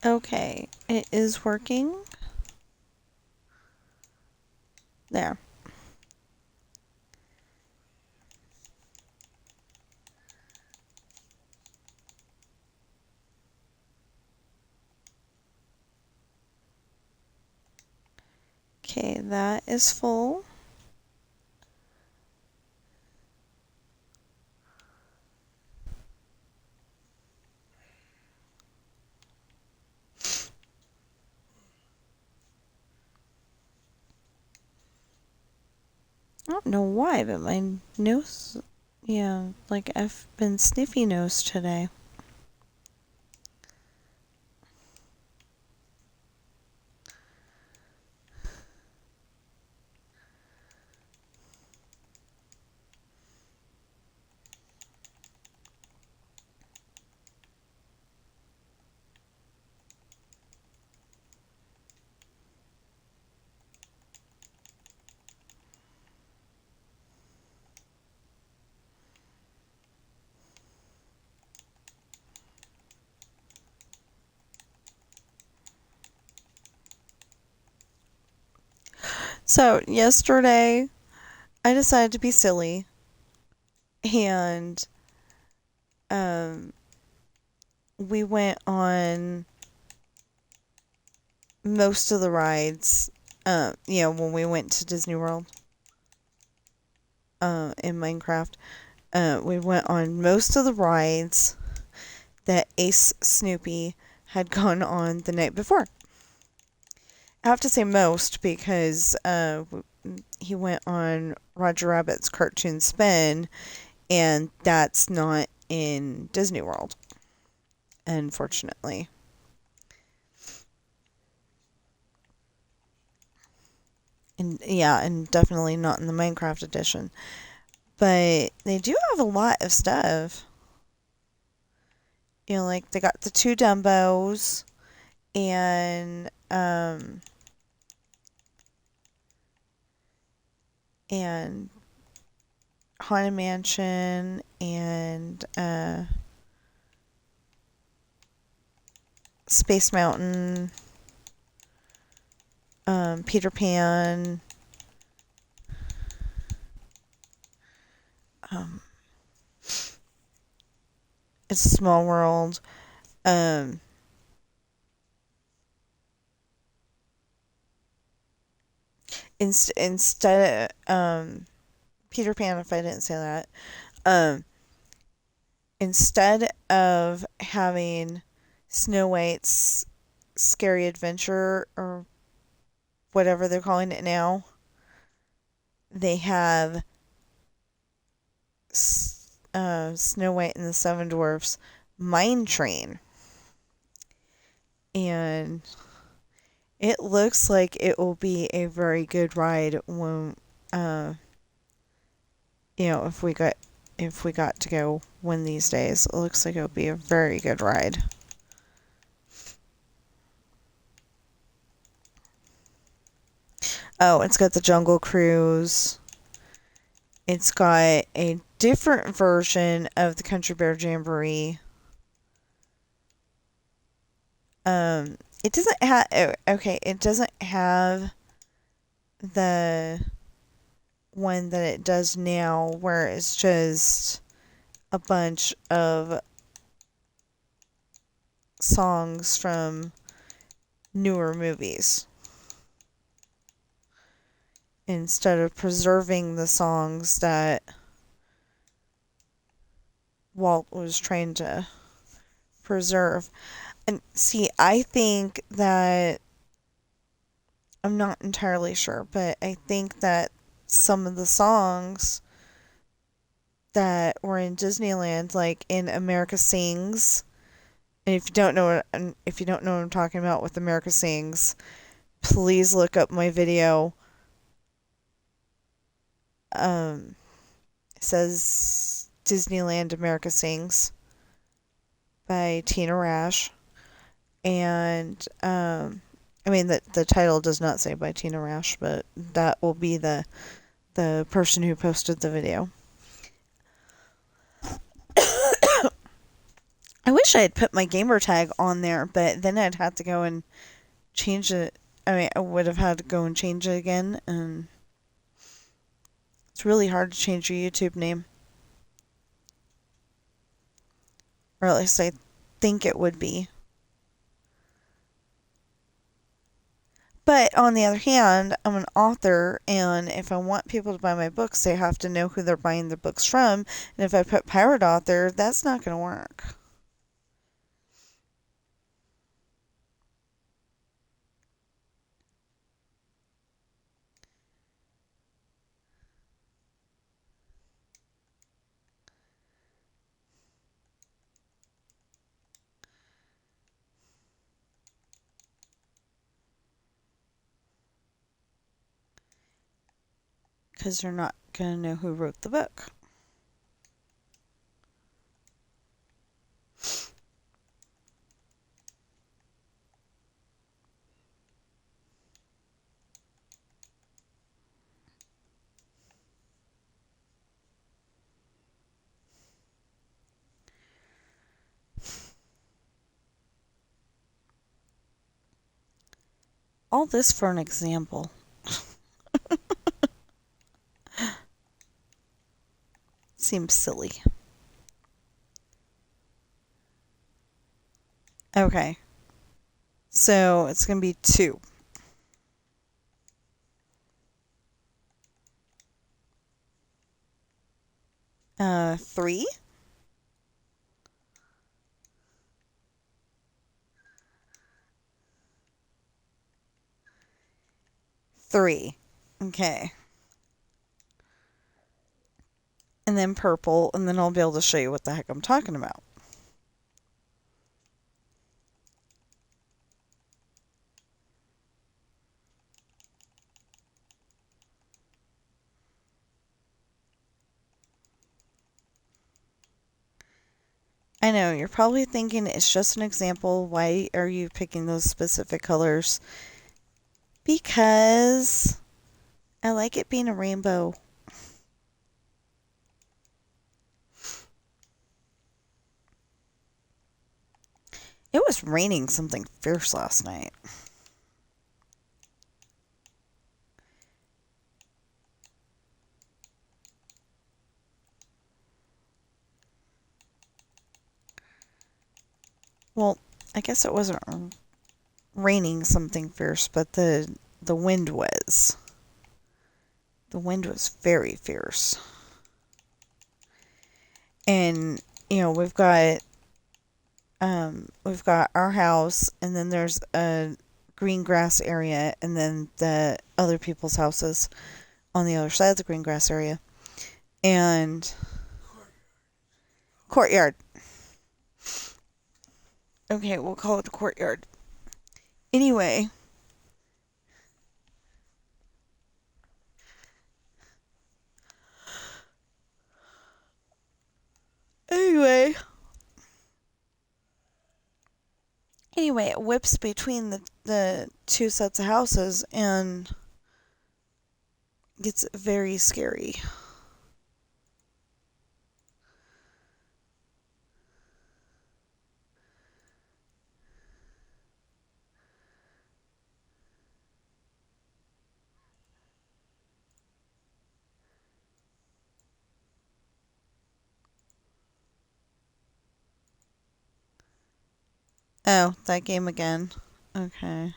Okay, it is working. There. Okay, that is full. I don't know why, but my nose, yeah, like I've been sniffy nose today. So, yesterday, I decided to be silly and um, we went on most of the rides, when we went to Disney World in Minecraft. We went on most of the rides that Ace Snoopy had gone on the night before. I have to say most because he went on Roger Rabbit's Cartoon Spin, and that's not in Disney World, unfortunately. And definitely not in the Minecraft edition. But they do have a lot of stuff. Like they got the two Dumbos and Haunted Mansion and Space Mountain, Peter Pan, It's a Small World. Instead of Peter Pan, if I didn't say that, instead of having Snow White's Scary Adventure or whatever they're calling it now, they have Snow White and the Seven Dwarfs Mine Train. And it looks like it will be a very good ride when, if we got to go one of these days. It looks like it will be a very good ride. Oh, it's got the Jungle Cruise. It's got a different version of the Country Bear Jamboree. It doesn't have it doesn't have the one that it does now where it's just a bunch of songs from newer movies instead of preserving the songs that Walt was trying to preserve. And see, I think that I'm not entirely sure, but I think that some of the songs that were in Disneyland, like in America Sings, and if you don't know what I'm talking about with America Sings, please look up my video. It says Disneyland America Sings by Tina Rash, and the title does not say by Tina Rash, but that will be the person who posted the video. I wish I had put my gamer tag on there, but then I'd have to go and change it. I mean, I would have had to go and change it again, and it's really hard to change your YouTube name. Or at least I think it would be. But on the other hand, I'm an author, and if I want people to buy my books, they have to know who they're buying their books from. And if I put pirate author, that's not going to work. Because they're not going to know who wrote the book. All this for an example. Seems silly. Okay. So it's going to be 2. 3. 3. Okay. And then purple, and then I'll be able to show you what the heck I'm talking about. I know, you're probably thinking it's just an example. Why are you picking those specific colors? Because I like it being a rainbow. It was raining something fierce last night. Well, I guess it wasn't raining something fierce, but the wind was. The wind was very fierce. And, we've got our house, and then there's a green grass area, and then the other people's houses on the other side of the green grass area. And courtyard. Okay, we'll call it the courtyard. Anyway. Anyway, it whips between the 2 sets of houses and gets very scary. Oh, that game again. Okay.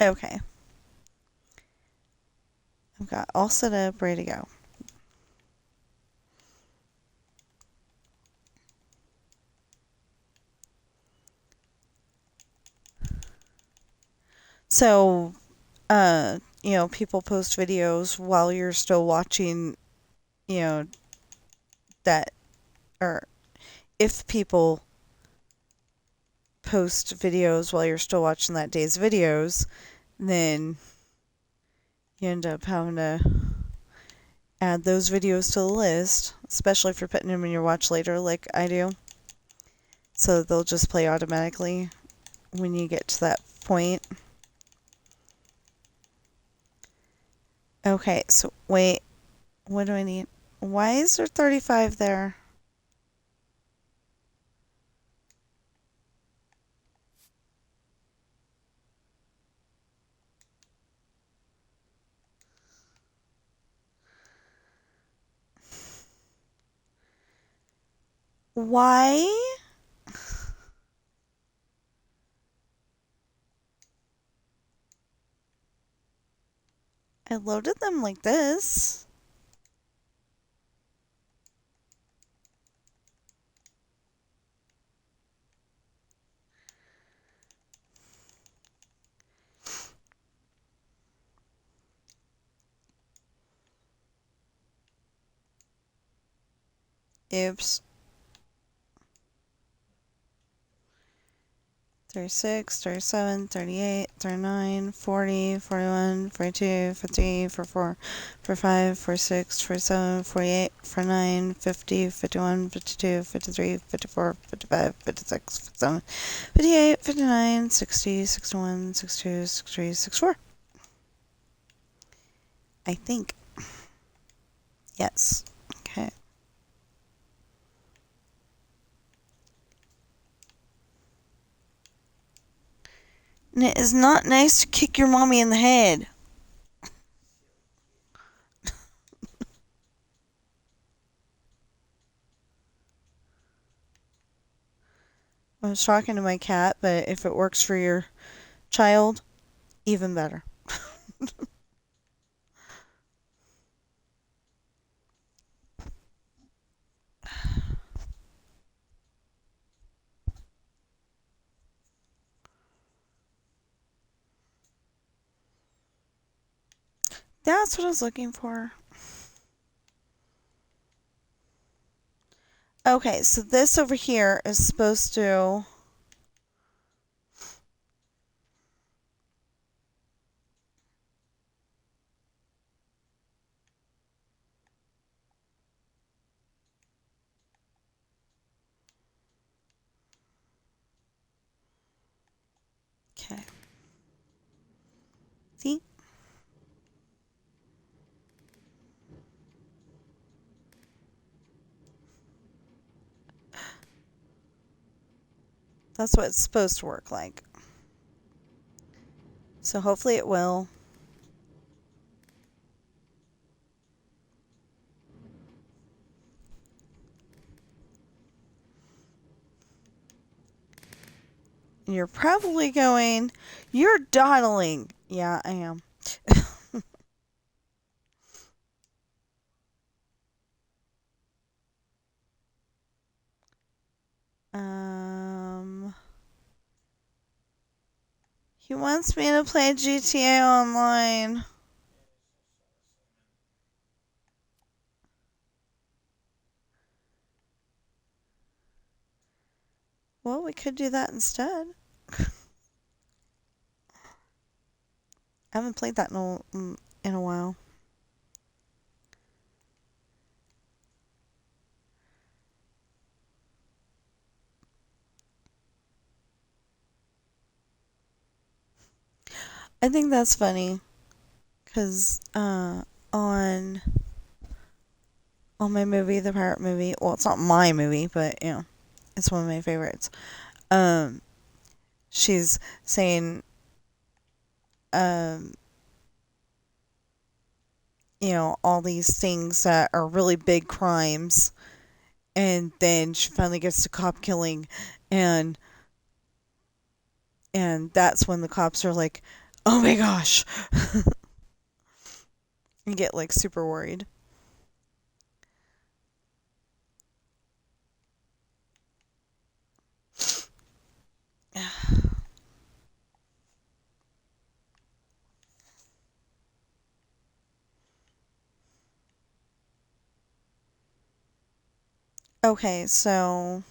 Okay. I've got all set up, ready to go. So, people post videos while you're still watching, that, or if people post videos while you're still watching that day's videos, then you end up having to add those videos to the list, especially if you're putting them in your watch later like I do. So they'll just play automatically when you get to that point. Okay, so wait, what do I need? Why is there 35 there? Why? I loaded them like this. Oops. 36, 37, 38, 39, 40, 41, 42, 43, 44, 45, 46, 47, 48, 49, 50, 51, 52, 53, 54, 55, 56, 57, 58, 59, 60, 61, 62, 63, 64. I think. Yes. Okay. And it is not nice to kick your mommy in the head. I was talking to my cat, but if it works for your child, even better. That's what I was looking for. Okay, so this over here is supposed to... Okay. See? That's what it's supposed to work like. So hopefully it will. And you're probably going, you're dawdling. Yeah, I am. He wants me to play GTA Online. Well, we could do that instead. I haven't played that in a while. I think that's funny. Because on my movie, the pirate movie, well, it's not my movie, but, you know, it's one of my favorites. She's saying, you know, all these things that are really big crimes, and then she finally gets to cop killing, and that's when the cops are like, oh my gosh, and get like super worried. Okay, so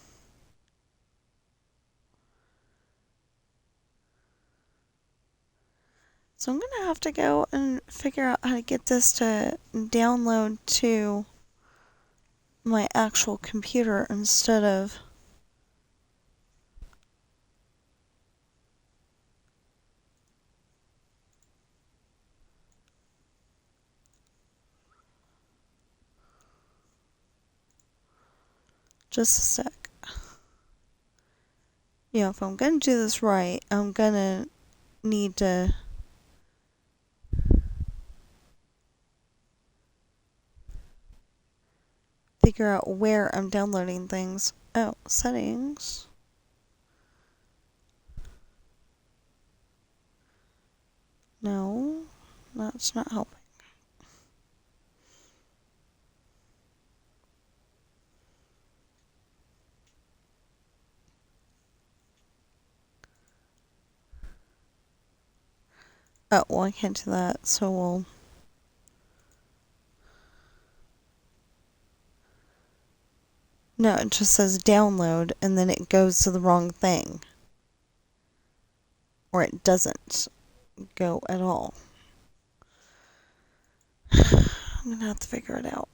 So I'm gonna have to go and figure out how to get this to download to my actual computer instead of just a sec. Yeah, if I'm gonna do this right, I'm gonna need to figure out where I'm downloading things. Oh, settings. No, that's not helping. Oh, well, I can't do that, so we'll... No, it just says download, and then it goes to the wrong thing. Or it doesn't go at all. I'm gonna have to figure it out.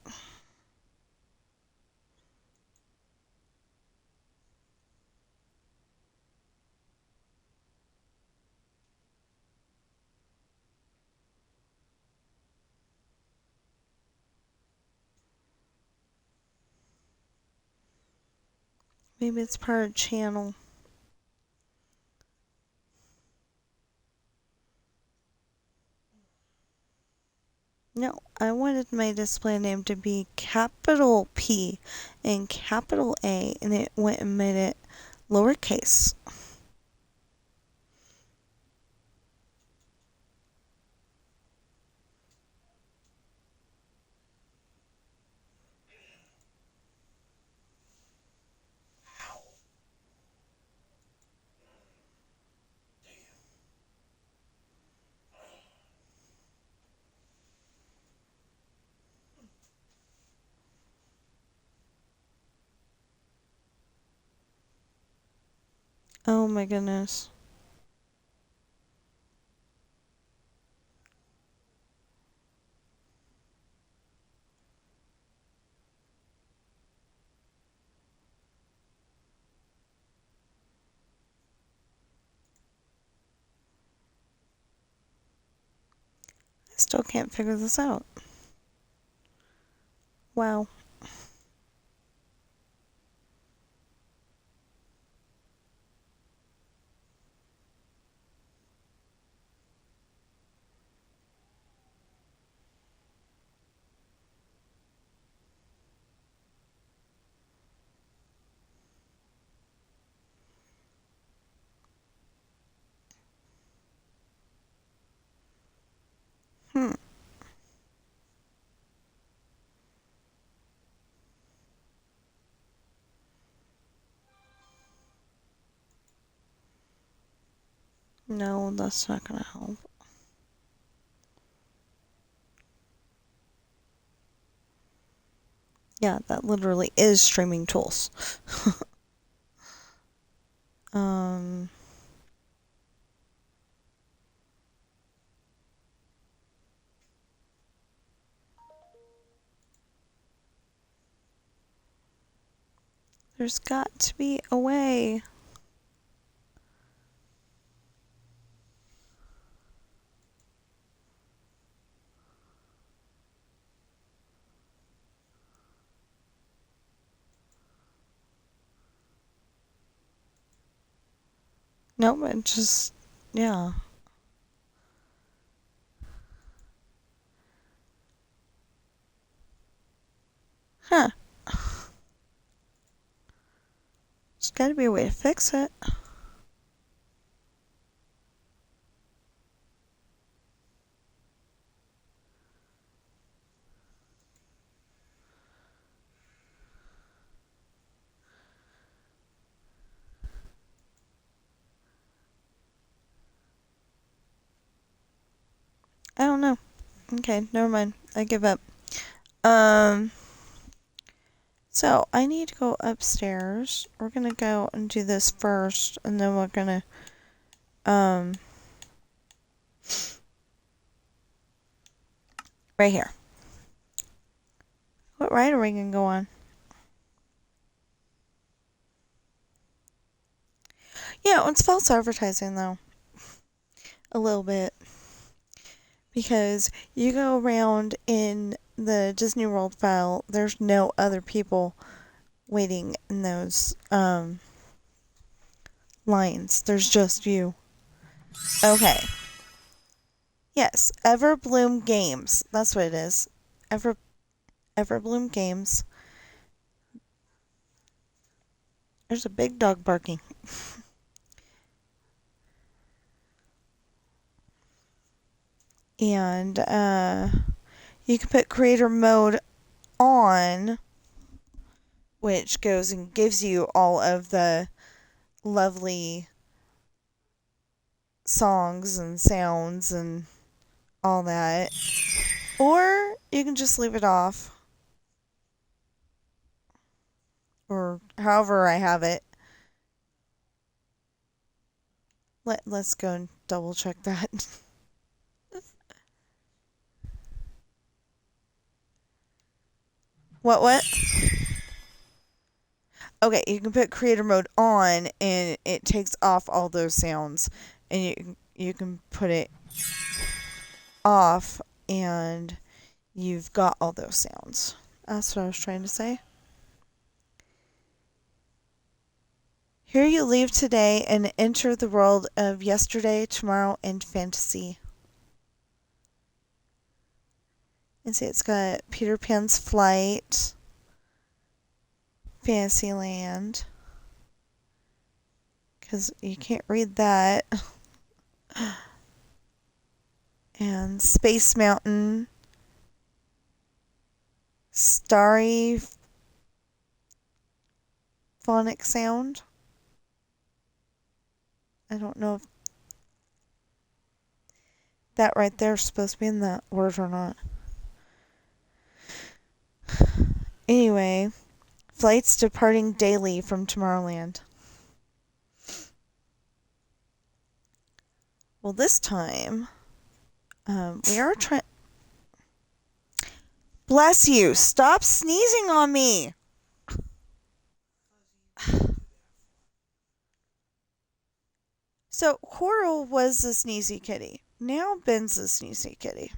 Maybe it's part of channel. No, I wanted my display name to be capital P and capital A, and it went and made it lowercase. Oh my goodness. I still can't figure this out. Wow. Hmm. No, that's not gonna help. Yeah, that literally is streaming tools. um... There's got to be a way. Nope, it just... yeah. Huh. There's gotta be a way to fix it. I don't know. Okay, never mind. I give up. So I need to go upstairs. We're gonna go and do this first, and then we're gonna, Right here. What ride are we going to go on? Yeah, it's false advertising, though. A little bit. Because you go around in the Disney World file, there's no other people waiting in those lines. There's just you. Okay. Yes, Everbloom Games. That's what it is. Everbloom Games. There's a big dog barking. And you can put creator mode on, which goes and gives you all of the lovely songs and sounds and all that. Or you can just leave it off. Or however I have it. Let's go and double check that. What? Okay, you can put creator mode on and it takes off all those sounds. And you can put it off and you've got all those sounds. That's what I was trying to say. Here you leave today and enter the world of yesterday, tomorrow, and fantasy. And see, it's got Peter Pan's Flight, Fantasyland, because you can't read that, and Space Mountain, Starry Phonic Sound. I don't know if that right there is supposed to be in that word or not. Anyway, flights departing daily from Tomorrowland. Well, this time, we are trying... Bless you! Stop sneezing on me! So, Coral was the sneezy kitty. Now Ben's the sneezy kitty.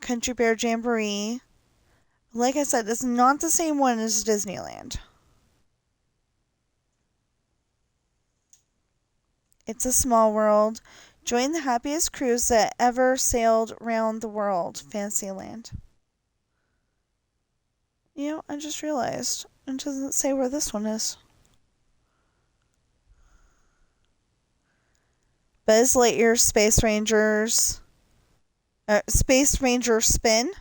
Country Bear Jamboree. Like I said, it's not the same one as Disneyland. It's a small world. Join the happiest cruise that ever sailed round the world. Fantasyland. You know, I just realized it doesn't say where this one is. Buzz Lightyear Space Rangers. Space Ranger Spin.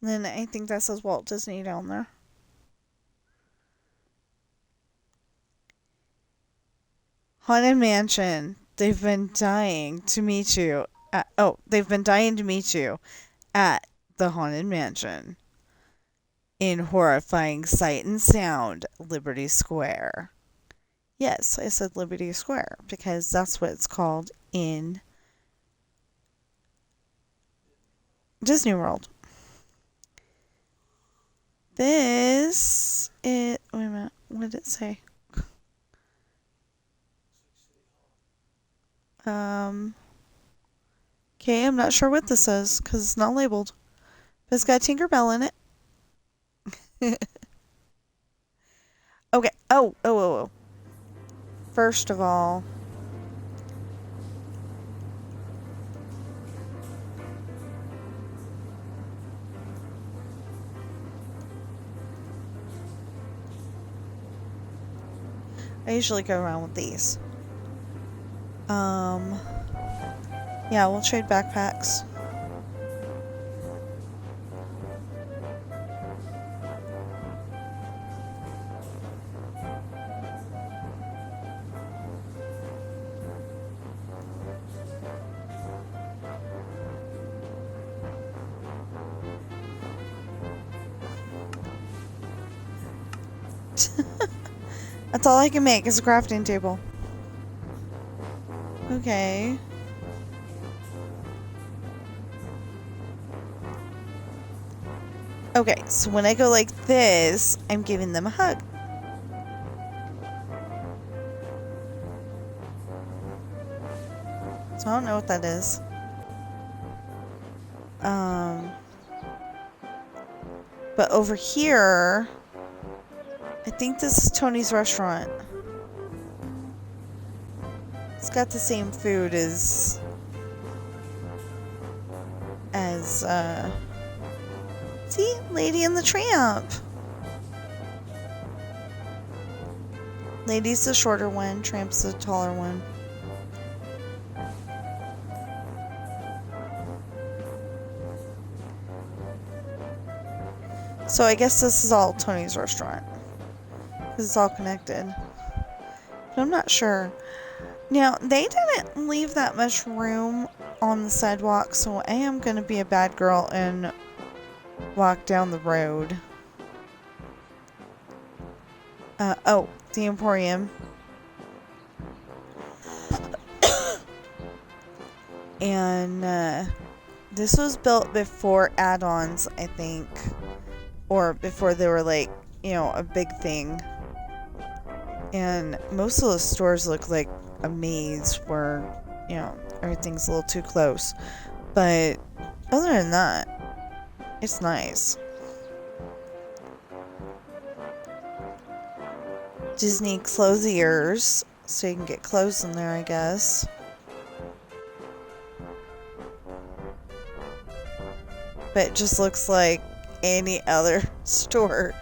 And then I think that says Walt Disney down there. Haunted Mansion. They've been dying to meet you. They've been dying to meet you at the Haunted Mansion. In horrifying sight and sound, Liberty Square. Yes, I said Liberty Square because that's what it's called in Disney World. Wait a minute, what did it say? Okay, I'm not sure what this is because it's not labeled. But it's got Tinkerbell in it. Okay. Oh. First of all, I usually go around with these. Yeah, we'll trade backpacks. That's all I can make is a crafting table. Okay. Okay, so when I go like this, I'm giving them a hug. So I don't know what that is. But over here, I think this is Tony's restaurant. It's got the same food as see? Lady and the Tramp. Lady's the shorter one, Tramp's the taller one. So I guess this is all Tony's restaurant. Because it's all connected. But I'm not sure. Now, they didn't leave that much room on the sidewalk, so I am going to be a bad girl and walk down the road. Oh, the Emporium. And this was built before add-ons, I think. Or before they were like, you know, a big thing. And most of the stores look like a maze where, you know, everything's a little too close. But other than that, it's nice. Disney clothiers, so you can get clothes in there, I guess. But it just looks like any other store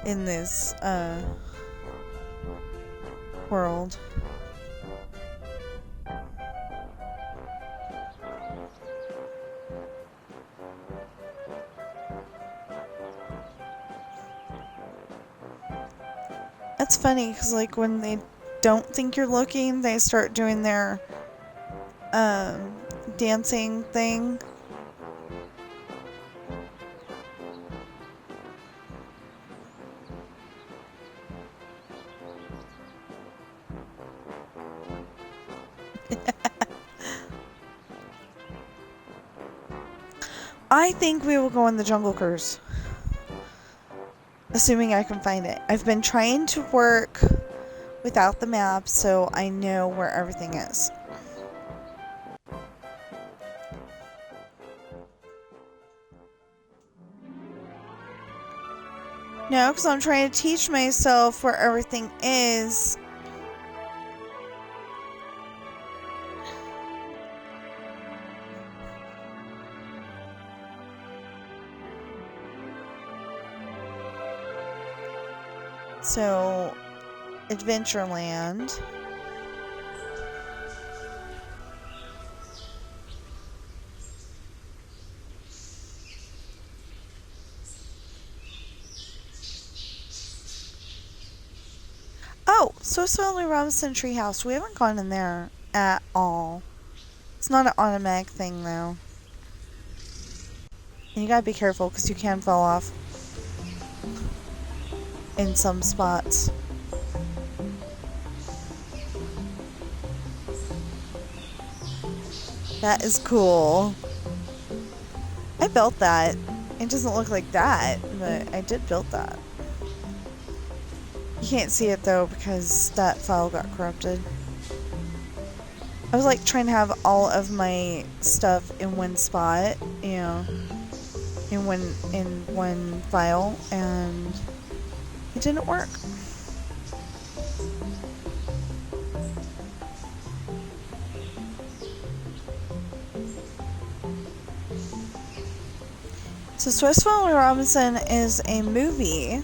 in this world. That's funny, because like when they don't think you're looking, they start doing their dancing thing. I think we will go on the Jungle Cruise. Assuming I can find it. I've been trying to work without the map, so I know where everything is. No, because I'm trying to teach myself where everything is. So, Adventureland. Oh, so Smiley Robinson Treehouse. We haven't gone in there at all. It's not an automatic thing, though. And you gotta be careful, because you can fall off in some spots. That is cool. I built that. It doesn't look like that, but I did build that. You can't see it though because that file got corrupted. I was like trying to have all of my stuff in one spot, you know, in one file, and it didn't work. So Swiss Family Robinson is a movie.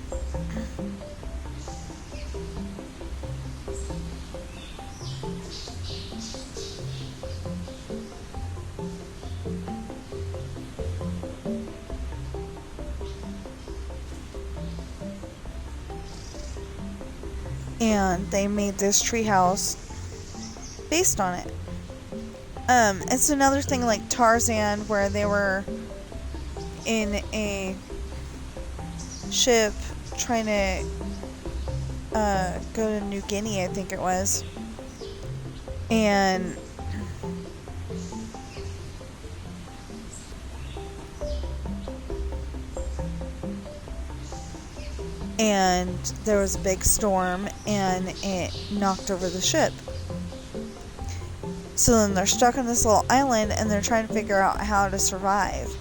And they made this treehouse based on it. It's another thing like Tarzan, where they were in a ship trying to go to New Guinea, I think it was. And there was a big storm and it knocked over the ship. So then they're stuck on this little island and they're trying to figure out how to survive.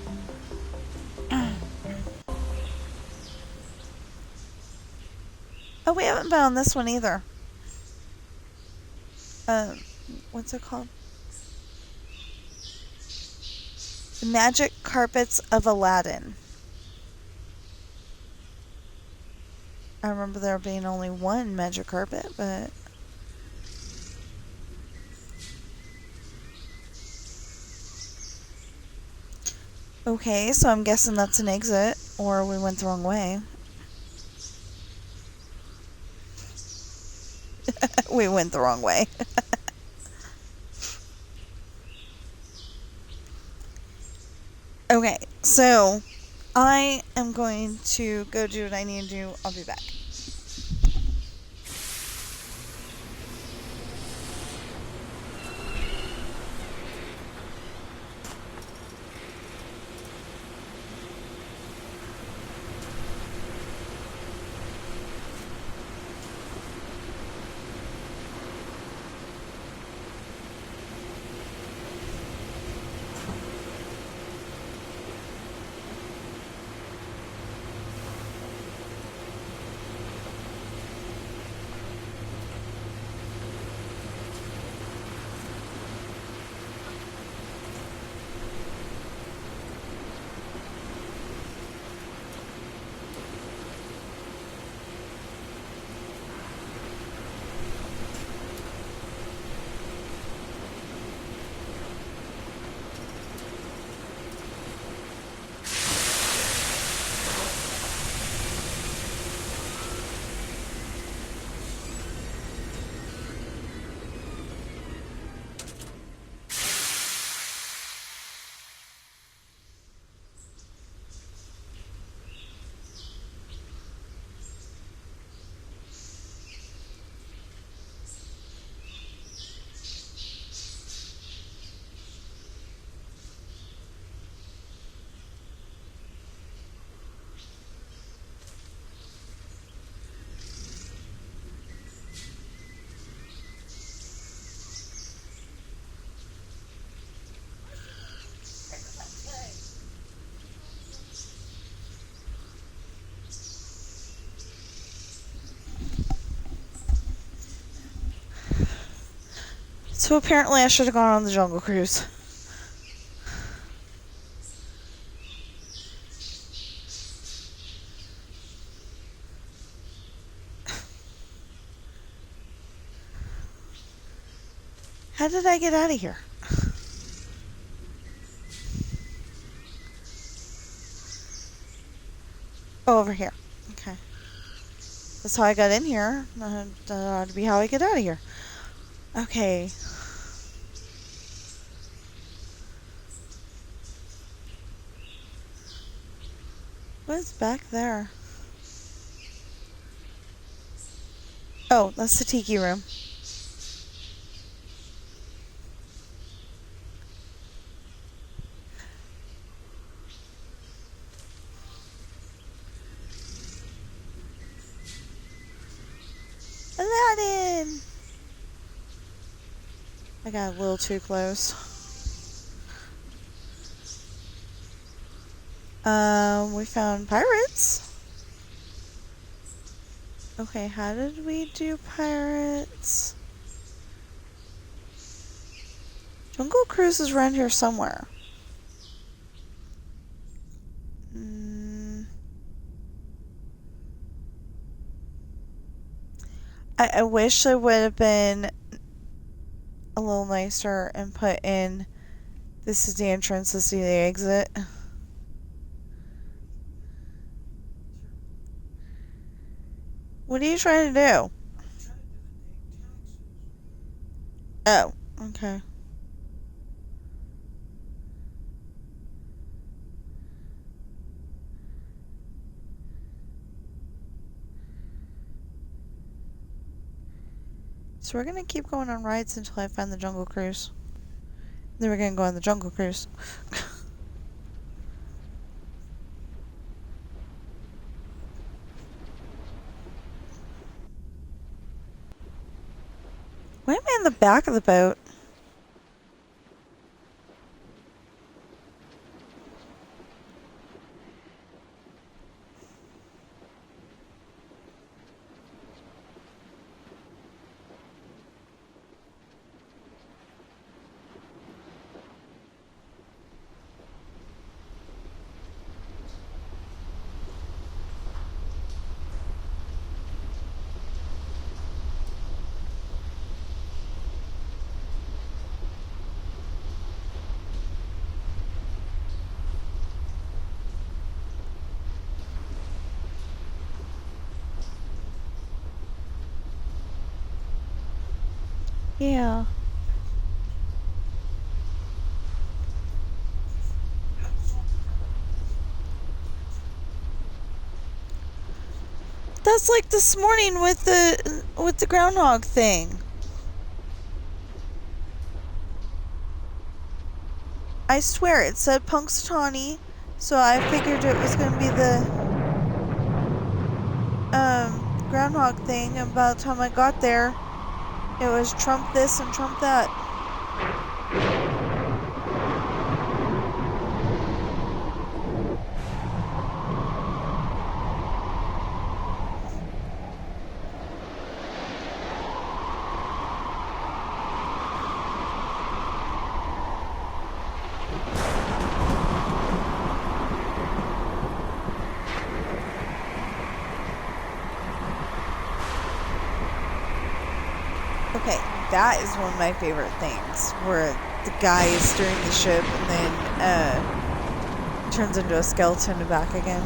Oh, we haven't been on this one either. What's it called? The Magic Carpets of Aladdin. I remember there being only one magic carpet, but... Okay, so I'm guessing that's an exit, or we went the wrong way. We went the wrong way. Okay, so I am going to go do what I need to do. I'll be back. So apparently I should have gone on the Jungle Cruise. How did I get out of here? Oh, over here. Okay. That's how I got in here. That ought to be how I get out of here. Okay. What's back there? Oh, that's the tiki room. Aladdin! I got a little too close. We found pirates. Okay, how did we do pirates? Jungle Cruise is around here somewhere. I wish I would have been a little nicer and put in this is the entrance, this is the exit. What are you trying to do? Oh, okay. So we're gonna keep going on rides until I find the Jungle Cruise. Then we're gonna go on the Jungle Cruise. Why am I in the back of the boat? Yeah. That's like this morning with the groundhog thing. I swear it said Punxsutawney, so I figured it was gonna be the groundhog thing, and by the time I got there, it was Trump this and Trump that. Okay, that is one of my favorite things, where the guy is steering the ship and then turns into a skeleton and back again.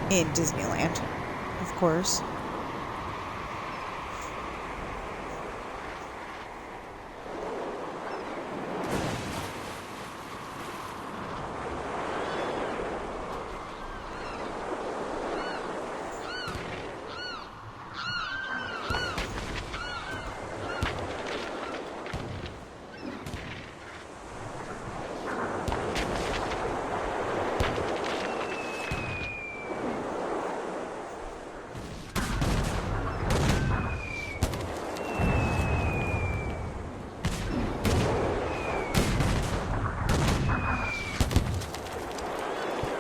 In Disneyland, of course.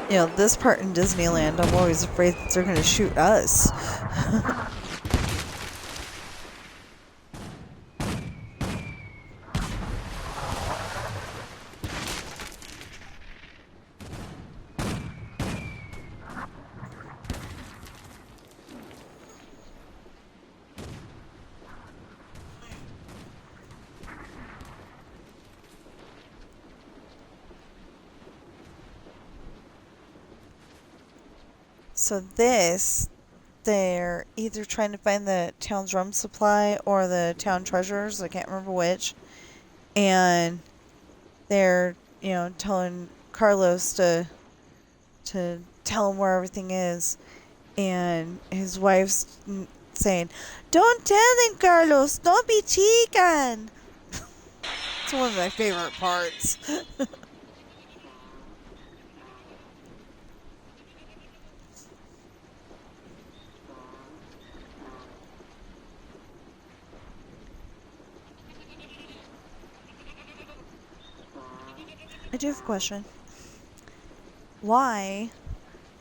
You know, this part in Disneyland, I'm always afraid that they're going to shoot us. So this, they're either trying to find the town drum supply or the town treasures, I can't remember which, and they're, you know, telling Carlos to tell him where everything is, and his wife's saying, "Don't tell him, Carlos, don't be chican." It's one of my favorite parts. I do have a question. Why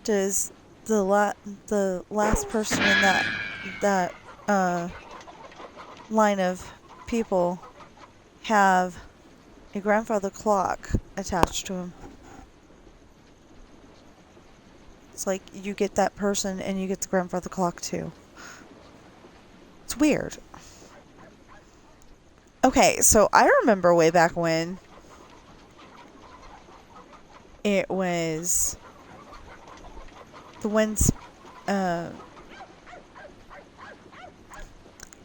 does the last person in that line of people have a grandfather clock attached to him? It's like you get that person and you get the grandfather clock too. It's weird. Okay, so I remember way back when it was the ones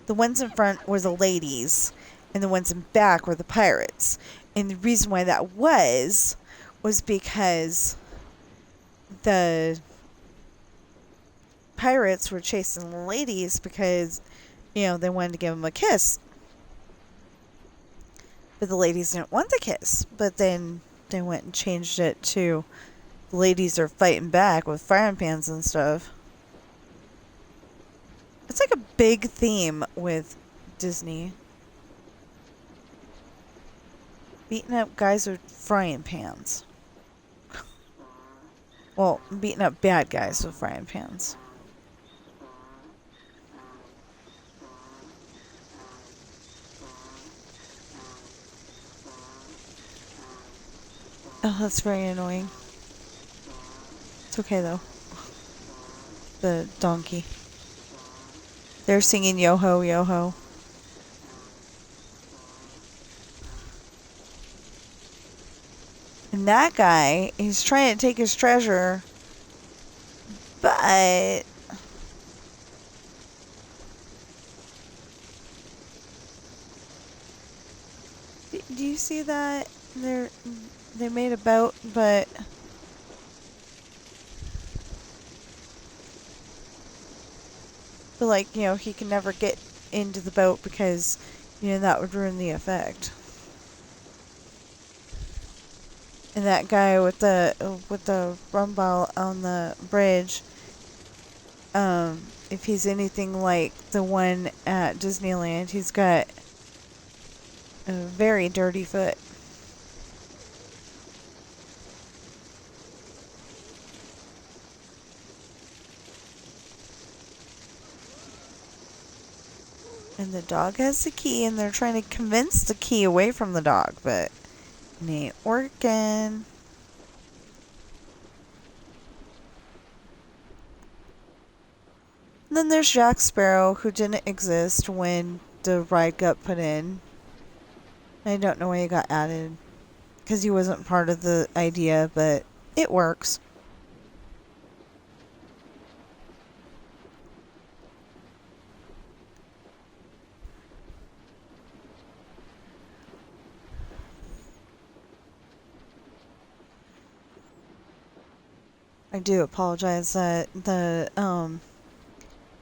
in front were the ladies and the ones in back were the pirates. And the reason why that was because the pirates were chasing ladies because, they wanted to give them a kiss. But the ladies didn't want the kiss. But then they went and changed it to the ladies are fighting back with frying pans and stuff. It's like a big theme with Disney. Beating up guys with frying pans. Well, beating up bad guys with frying pans. Oh, that's very annoying. It's okay, though. The donkey. They're singing Yo-Ho, Yo-Ho. And that guy, he's trying to take his treasure, but... Do you see that? They made a boat, but... But, like, he can never get into the boat because, that would ruin the effect. And that guy with the rum bottle on the bridge, if he's anything like the one at Disneyland, he's got a very dirty foot. And the dog has the key, and they're trying to convince the key away from the dog, but it ain't working. And then there's Jack Sparrow, who didn't exist when the ride got put in. I don't know why he got added, because he wasn't part of the idea, but it works. I do apologize that the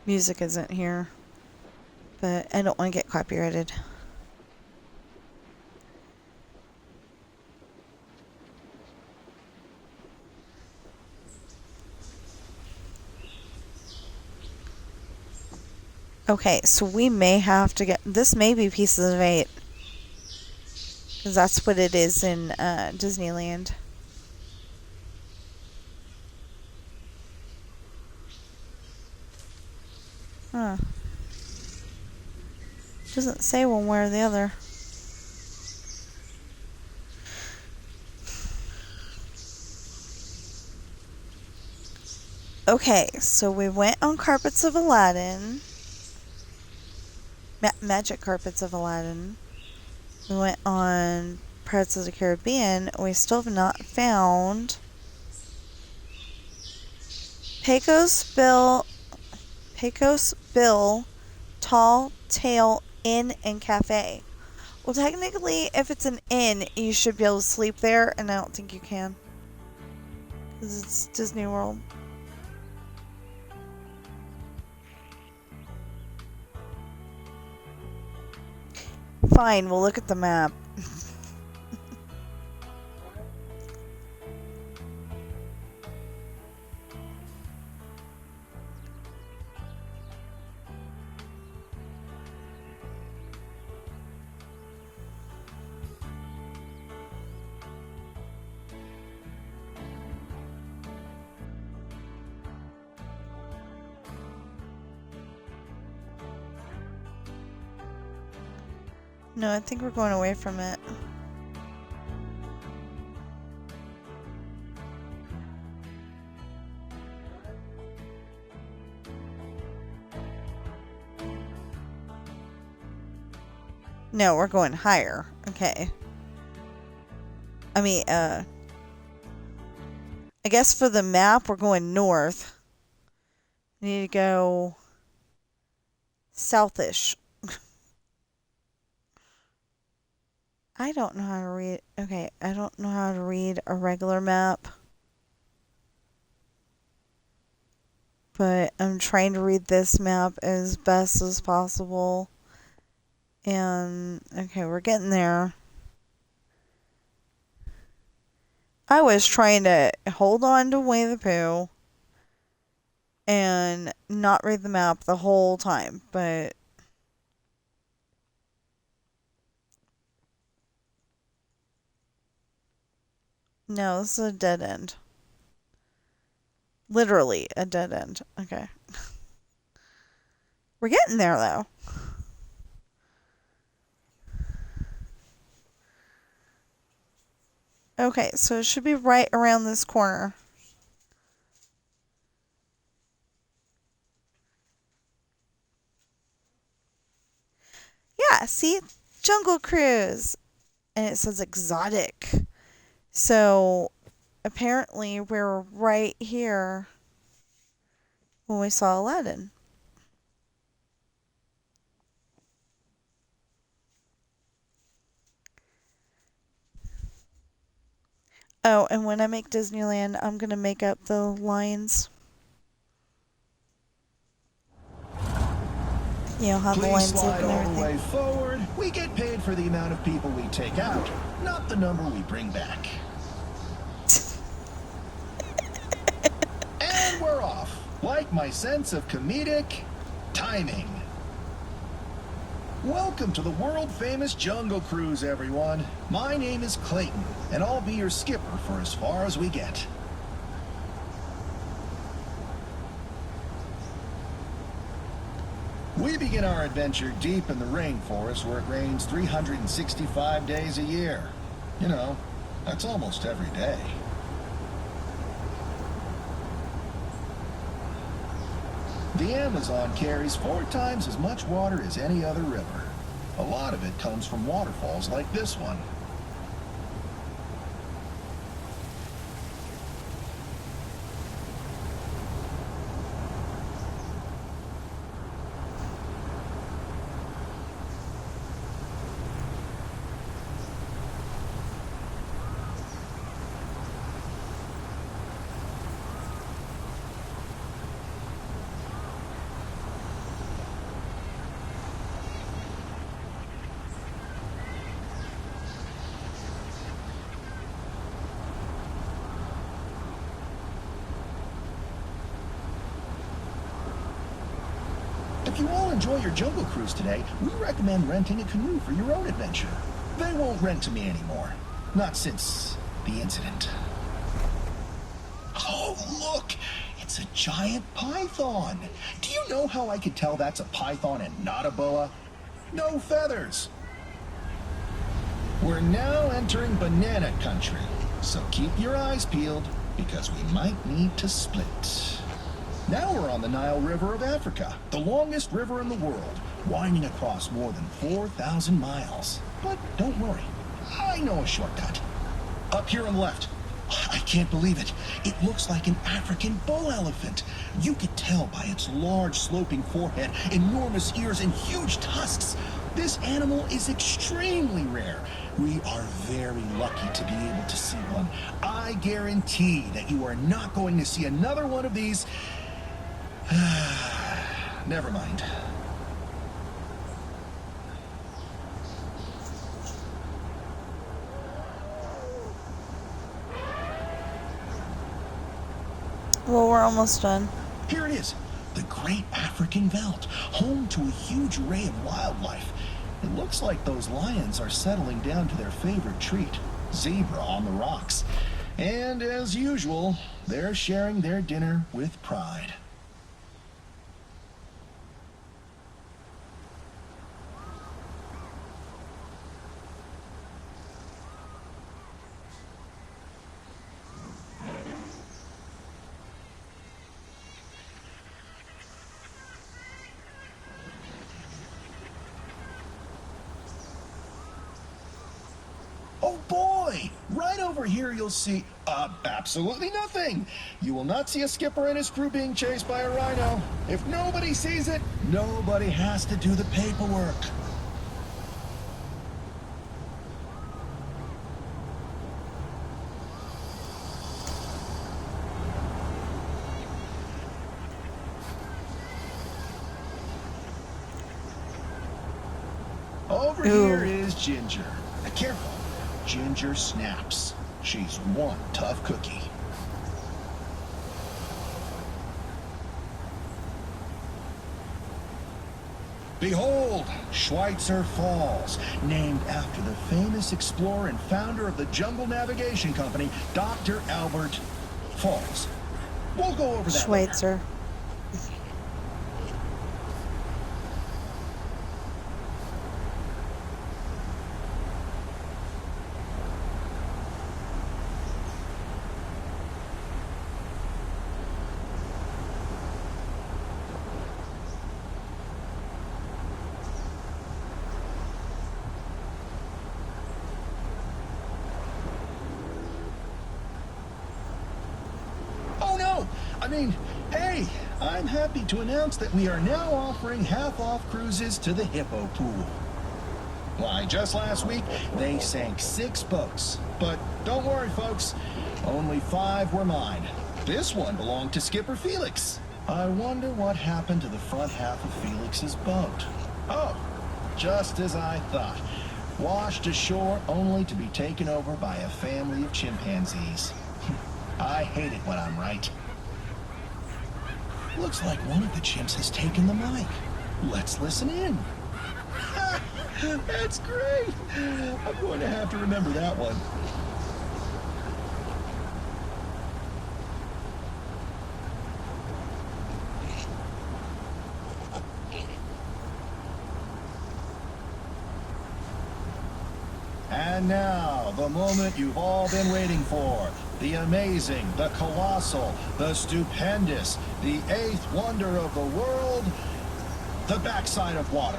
music isn't here, but I don't want to get copyrighted. Okay, so we may have to get... This may be Pieces of 8. Because that's what it is in Disneyland. Huh. Doesn't say one way or the other. Okay, so we went on Carpets of Aladdin. Magic Carpets of Aladdin. We went on Pirates of the Caribbean. We still have not found Pecos Bill Tall Tale Inn and Cafe. Well, technically, if it's an inn, you should be able to sleep there, and I don't think you can. Because it's Disney World. Fine, we'll look at the map. No, I think we're going away from it. No, we're going higher. Okay. I mean, I guess for the map, we're going north. We need to go southish. I don't know how to read... Okay, I don't know how to read a regular map. But I'm trying to read this map as best as possible. And, okay, we're getting there. I was trying to hold on to Winnie the Pooh and not read the map the whole time, but no, this is a dead end. Literally a dead end. Okay. We're getting there, though. Okay, so it should be right around this corner. Yeah, see? Jungle Cruise. And it says exotic. So apparently we're right here when we saw Aladdin. Oh, and when I make Disneyland, I'm going to make up the lines. You know, how the lines look and everything. All the way forward. We get paid for the amount of people we take out, not the number we bring back. And we're off. Like my sense of comedic timing. Welcome to the world-famous Jungle Cruise, everyone. My name is Clayton, and I'll be your skipper for as far as we get. We begin our adventure deep in the rainforest where it rains 365 days a year. You know, that's almost every day. The Amazon carries 4 times as much water as any other river. A lot of it comes from waterfalls like this one. If you all enjoy your Jungle Cruise today, we recommend renting a canoe for your own adventure. They won't rent to me anymore. Not since the incident. Oh, look! It's a giant python. Do you know how I could tell that's a python and not a boa? No feathers. We're now entering banana country, so keep your eyes peeled because we might need to split. Now we're on the Nile River of Africa, the longest river in the world, winding across more than 4,000 miles. But don't worry, I know a shortcut. Up here on the left. I can't believe it. It looks like an African bull elephant. You could tell by its large sloping forehead, enormous ears, and huge tusks. This animal is extremely rare. We are very lucky to be able to see one. I guarantee that you are not going to see another one of these. Never mind. Well, we're almost done. Here it is, the Great African Veldt, home to a huge array of wildlife. It looks like those lions are settling down to their favorite treat, zebra on the rocks. And as usual, they're sharing their dinner with pride. Oh boy! Right over here you'll see, absolutely nothing! You will not see a skipper and his crew being chased by a rhino. If nobody sees it, nobody has to do the paperwork. Over here is Ginger. Careful, Ginger snaps. She's one tough cookie. Behold, Schweitzer Falls, named after the famous explorer and founder of the Jungle Navigation Company, Dr. Albert Falls. We'll go over that Schweitzer. later. Hey, I'm happy to announce that we are now offering half-off cruises to the Hippo Pool. Why, just last week, they sank 6 boats. But don't worry, folks, only 5 were mine. This one belonged to Skipper Felix. I wonder what happened to the front half of Felix's boat. Oh, just as I thought. Washed ashore only to be taken over by a family of chimpanzees. I hate it when I'm right. Looks like one of the chimps has taken the mic. Let's listen in. That's great. I'm going to have to remember that one. And now, the moment you've all been waiting for. The amazing, the colossal, the stupendous, the 8th wonder of the world, the backside of water.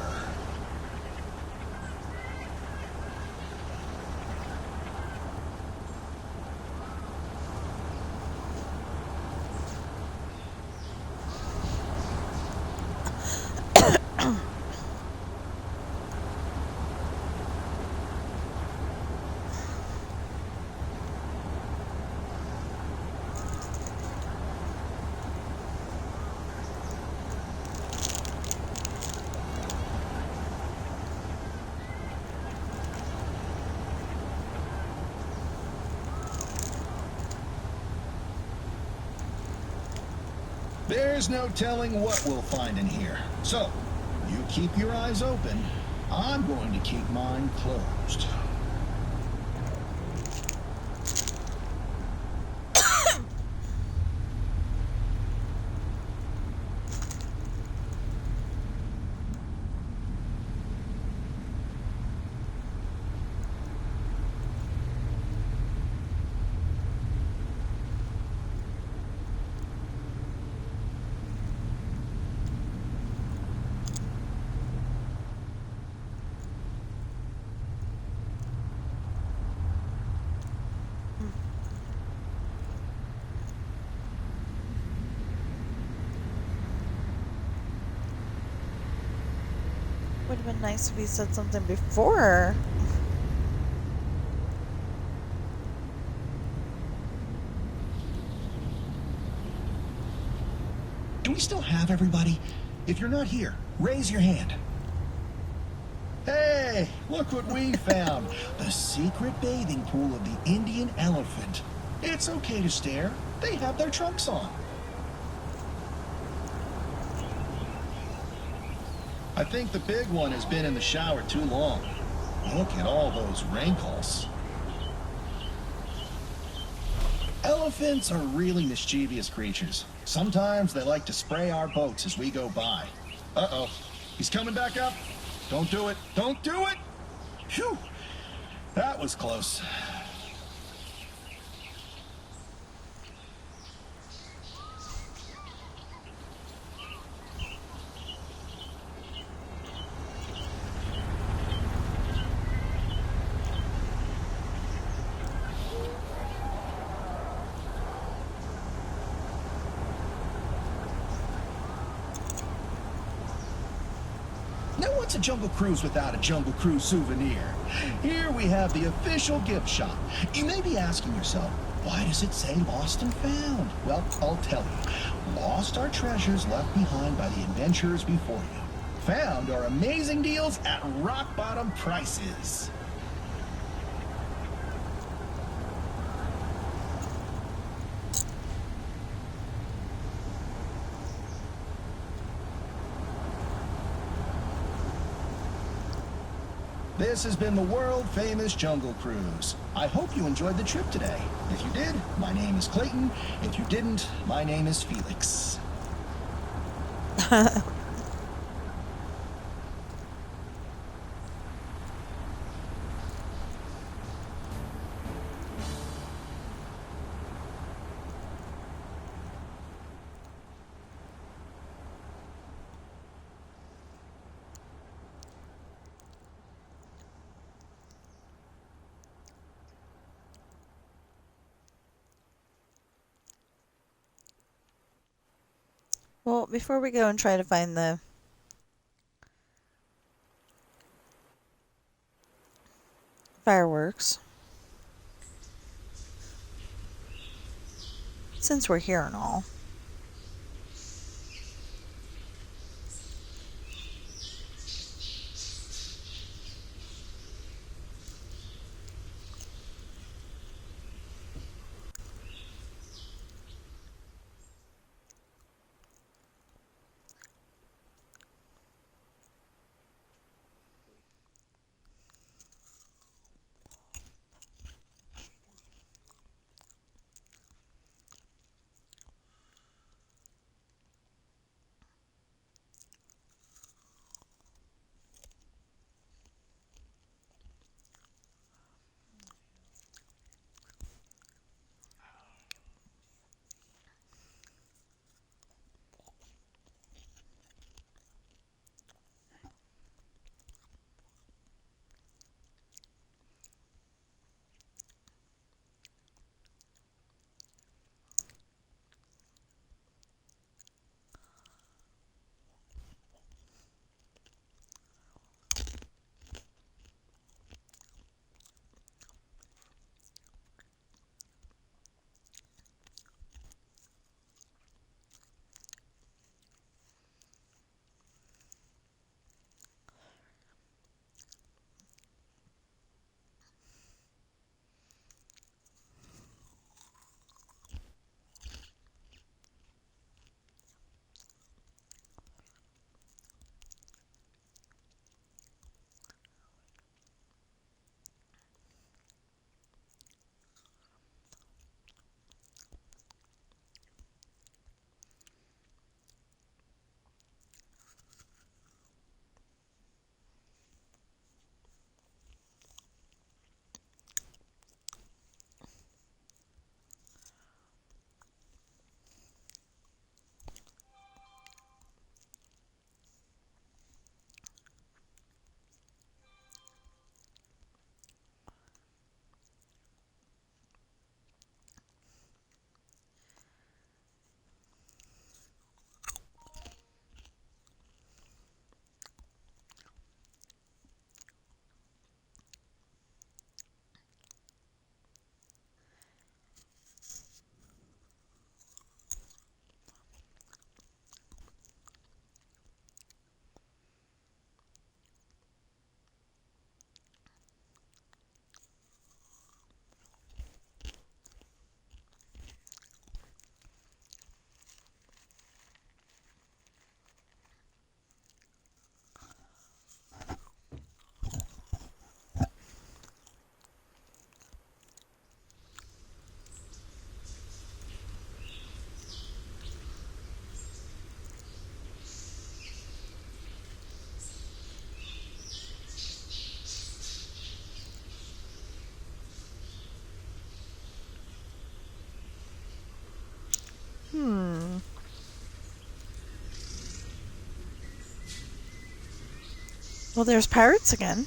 There's no telling what we'll find in here. So, you keep your eyes open. I'm going to keep mine closed. Would have been nice if he said something before. Do we still have everybody? If you're not here, raise your hand. Hey, look what we found. The secret bathing pool of the Indian elephant. It's okay to stare. They have their trunks on. I think the big one has been in the shower too long. Look at all those wrinkles. Elephants are really mischievous creatures. Sometimes they like to spray our boats as we go by. Uh-oh, he's coming back up. Don't do it, don't do it! Phew, that was close. Now what's a Jungle Cruise without a Jungle Cruise souvenir? Here we have the official gift shop. You may be asking yourself, why does it say lost and found? Well, I'll tell you. Lost are treasures left behind by the adventurers before you. Found are amazing deals at rock bottom prices. This has been the world-famous Jungle Cruise. I hope you enjoyed the trip today. If you did, my name is Clayton. If you didn't, my name is Felix. Well, before we go and try to find the fireworks, since we're here and all, well, there's pirates again.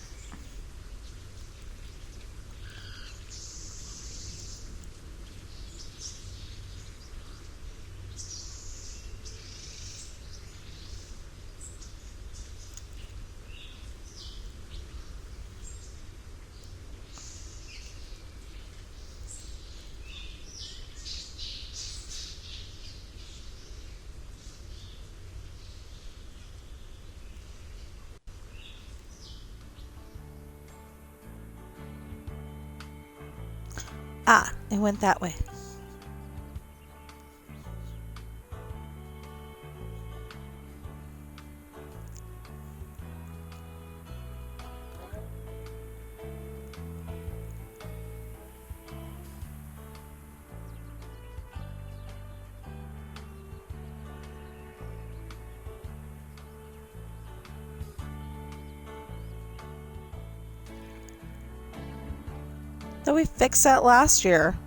Ah, it went that way. Though we fixed that last year.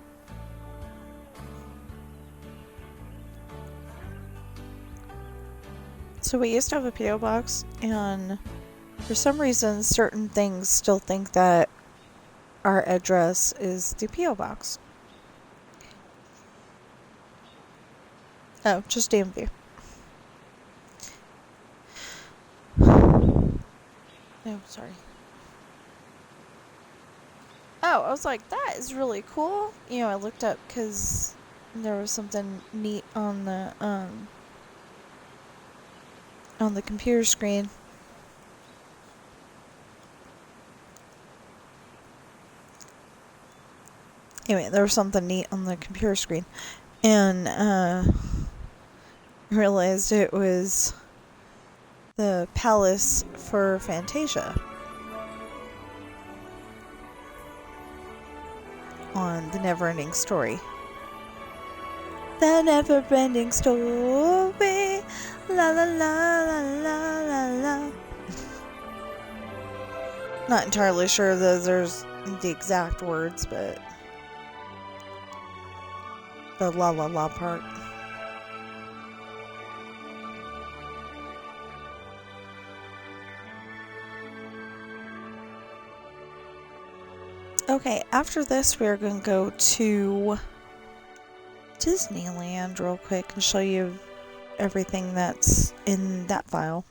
So we used to have a P.O. box, and for some reason, certain things still think that our address is the P.O. box. Oh, just DMV. Oh, sorry. Oh, I was like, that is really cool. You know, I looked up because there was something neat on the computer screen. Anyway, there was something neat on the computer screen, and realized it was the palace for Fantasia on the Neverending Story. The Neverending Story, la la la la la la la. Not entirely sure that there's the exact words, but the la la la part. Okay, after this we're going to go to Disneyland real quick and show you everything that's in that file.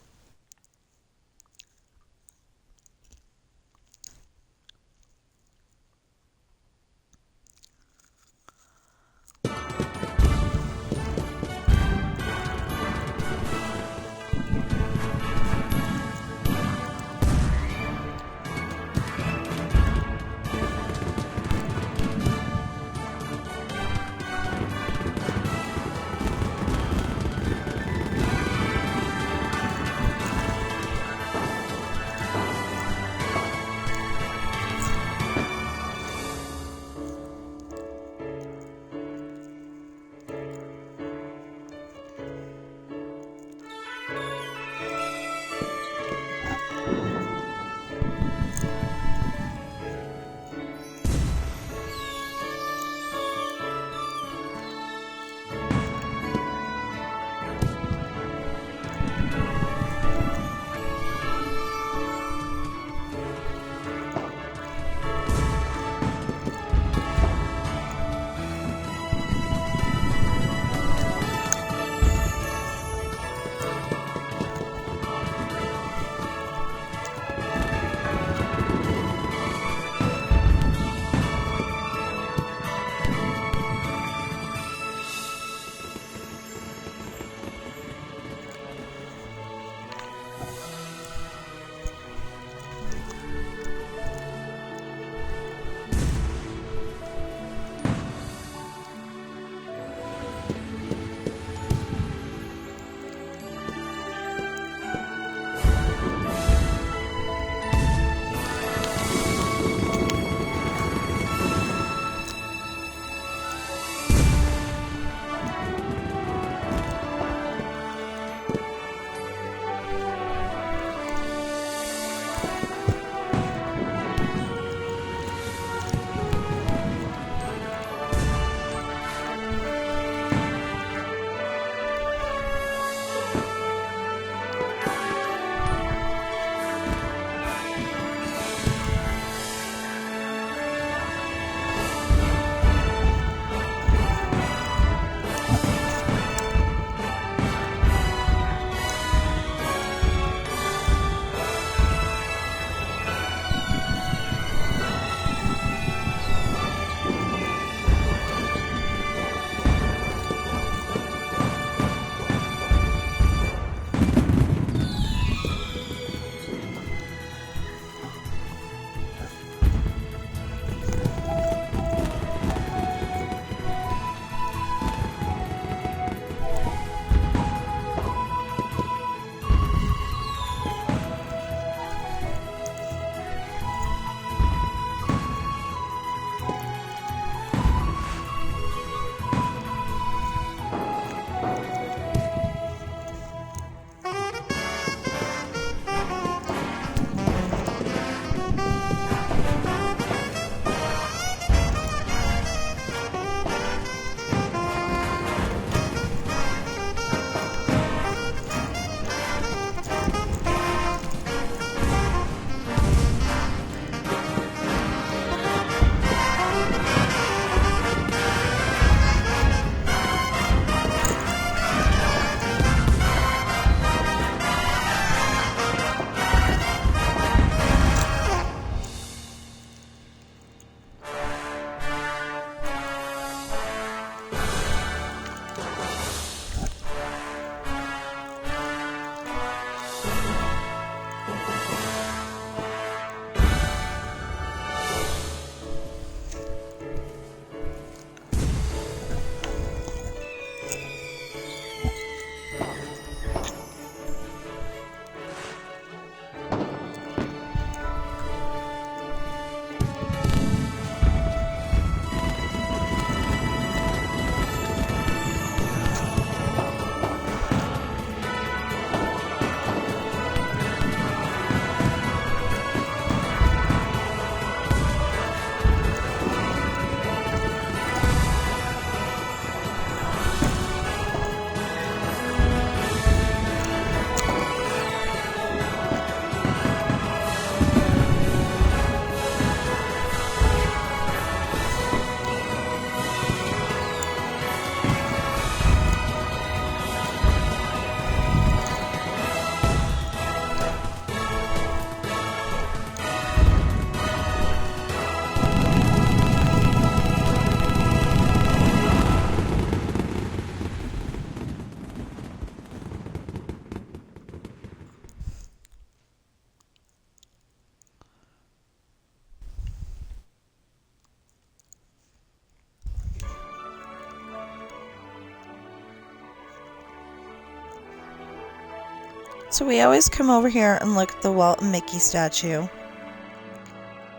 So we always come over here and look at the Walt and Mickey statue.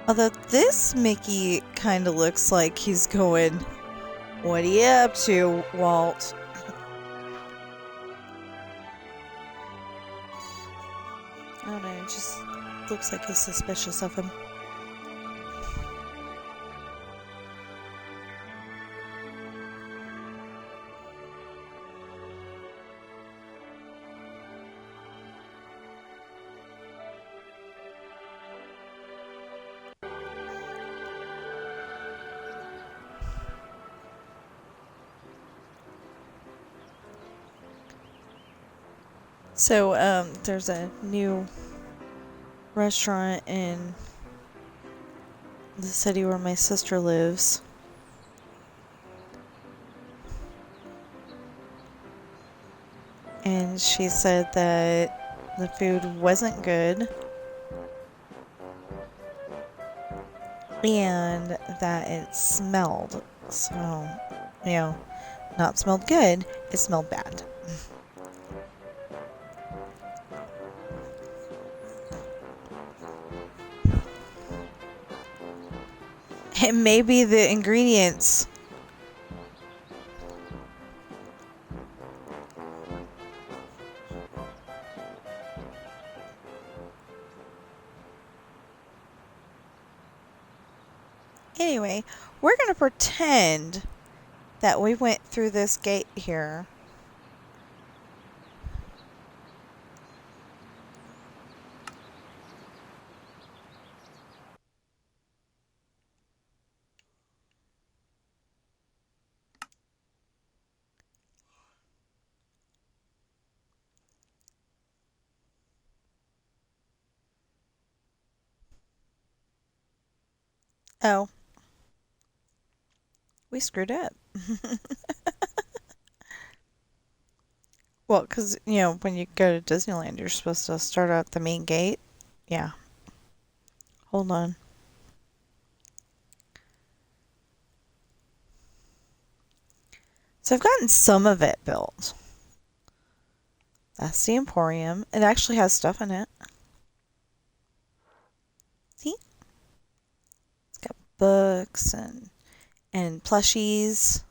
Although this Mickey kind of looks like he's going, "What are you up to, Walt?" I don't know, it just looks like he's suspicious of him. So, there's a new restaurant in the city where my sister lives. And she said that the food wasn't good. And that it smelled. So, you know, not smelled good, it smelled bad. It may be the ingredients. Anyway, we're going to pretend that we went through this gate here. Oh. We screwed up. Well, because, you know, when you go to Disneyland, you're supposed to start out the main gate. Yeah. Hold on. So I've gotten some of it built. That's the Emporium. It actually has stuff in it. See? It's got books and plushies.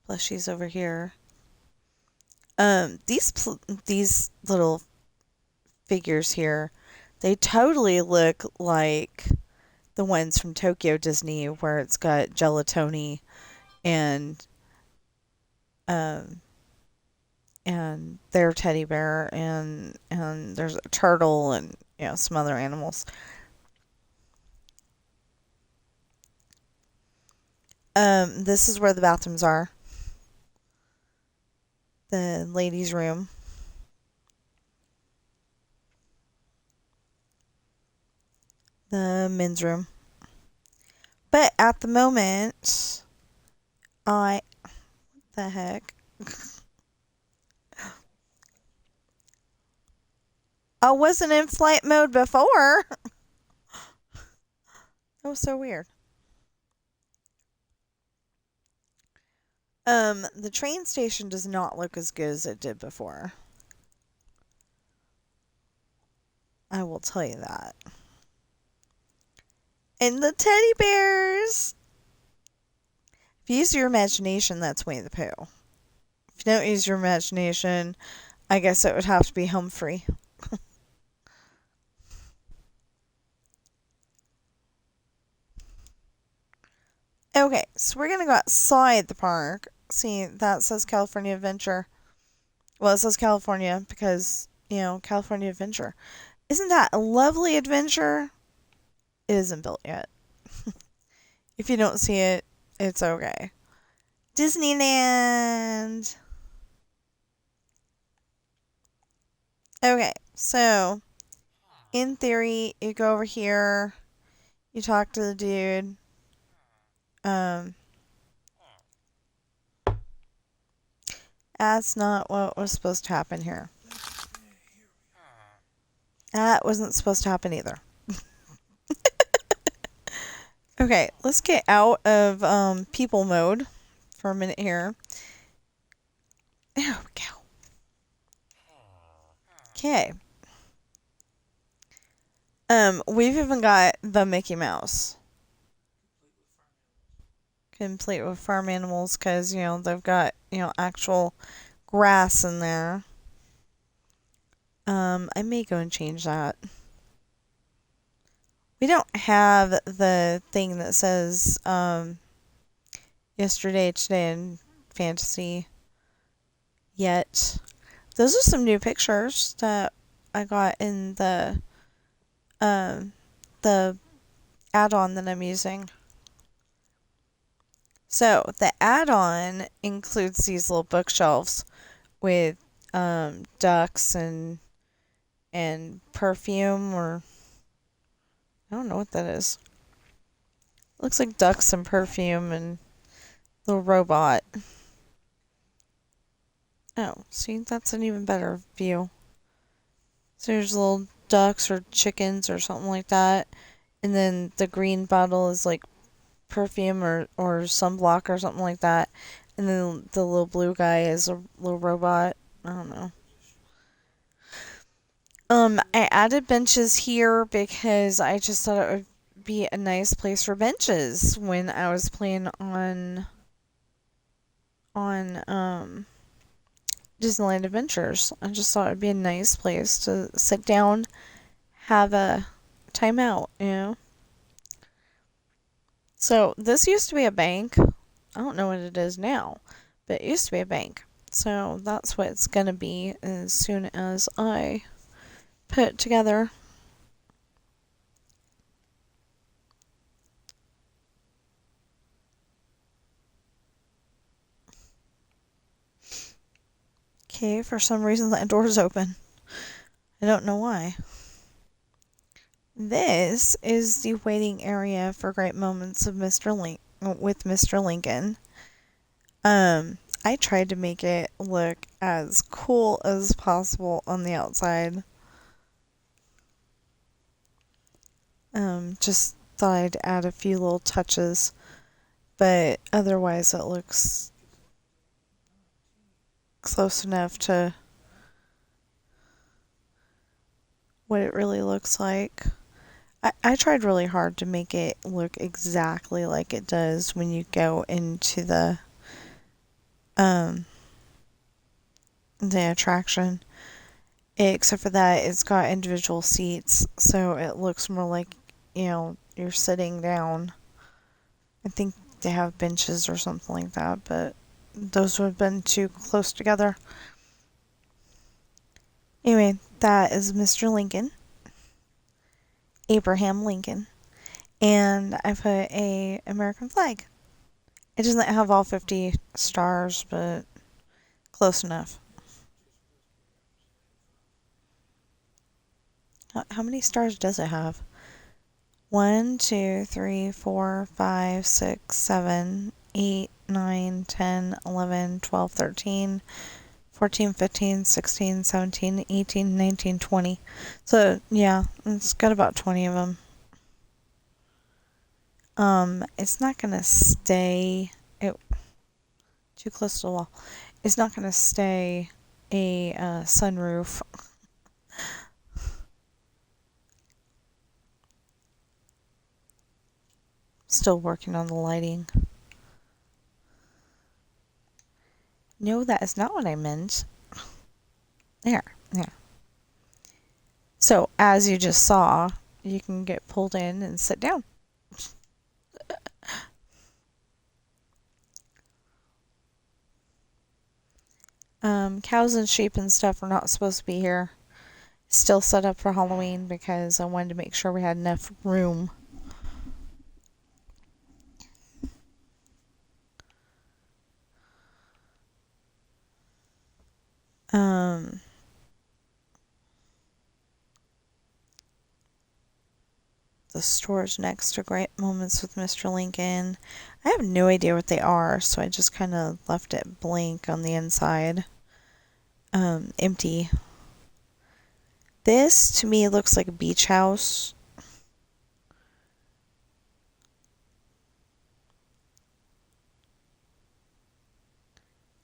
Plushies over here. These little figures here, they totally look like the ones from Tokyo Disney, where it's got gelatoni and their teddy bear and there's a turtle and, you know, some other animals. This is where the bathrooms are. The ladies' room. The men's room. But at the moment, what the heck? I wasn't in flight mode before. That was so weird. The train station does not look as good as it did before. I will tell you that. And the teddy bears! If you use your imagination, that's Winnie the Pooh. If you don't use your imagination, I guess it would have to be Humphrey. Okay, so we're going to go outside the park. See, that says California Adventure. Well, it says California because, you know, California Adventure. Isn't that a lovely adventure? It isn't built yet. If you don't see it, it's okay. Disneyland! Okay, so, in theory, you go over here, you talk to the dude. That's not what was supposed to happen here. That wasn't supposed to happen either. Okay, let's get out of people mode for a minute here. There we go. Okay. We've even got the Mickey Mouse, complete with farm animals, because, they've got, actual grass in there. I may go and change that. We don't have the thing that says, yesterday, today, and fantasy yet. Those are some new pictures that I got in um, the add-on that I'm using. So the add-on includes these little bookshelves with ducks and perfume, or I don't know what that is. Looks like ducks and perfume and little robot. Oh, see, that's an even better view. So there's little ducks or chickens or something like that. And then the green bottle is like perfume or sunblock or something like that. And then the little blue guy is a little robot. I don't know. I added benches here because I just thought it would be a nice place for benches when I was playing on Disneyland Adventures. I just thought it'd be a nice place to sit down, have a time out. So this used to be a bank. I don't know what it is now, but it used to be a bank. So that's what it's gonna be as soon as I put it together. Okay, for some reason that door's open. I don't know why. This is the waiting area for great moments of with Mr. Lincoln. I tried to make it look as cool as possible on the outside. Just thought I'd add a few little touches, but otherwise it looks close enough to what it really looks like. I tried really hard to make it look exactly like it does when you go into the attraction. Except for that, it's got individual seats, so it looks more like, you're sitting down. I think they have benches or something like that, but those would have been too close together. Anyway, that is Mr. Lincoln, Abraham Lincoln, and I put a American flag. It doesn't have all 50 stars, but close enough. How many stars does it have? 1, 2, 3, 4, 5, 6, 7, 8, 9, 10, 11, 12, 13, 14, 15, 16, 17, 18, 19, 20. So, yeah, it's got about 20 of them. It's not going to stay too close to the wall. It's not going to stay a sunroof. Still working on the lighting. No, that is not what I meant. There. So, as you just saw, you can get pulled in and sit down. Cows and sheep and stuff are not supposed to be here. Still set up for Halloween because I wanted to make sure we had enough room. The stores next to Great Moments with Mr. Lincoln. I have no idea what they are, so I just kind of left it blank on the inside. Empty. This, to me, looks like a beach house.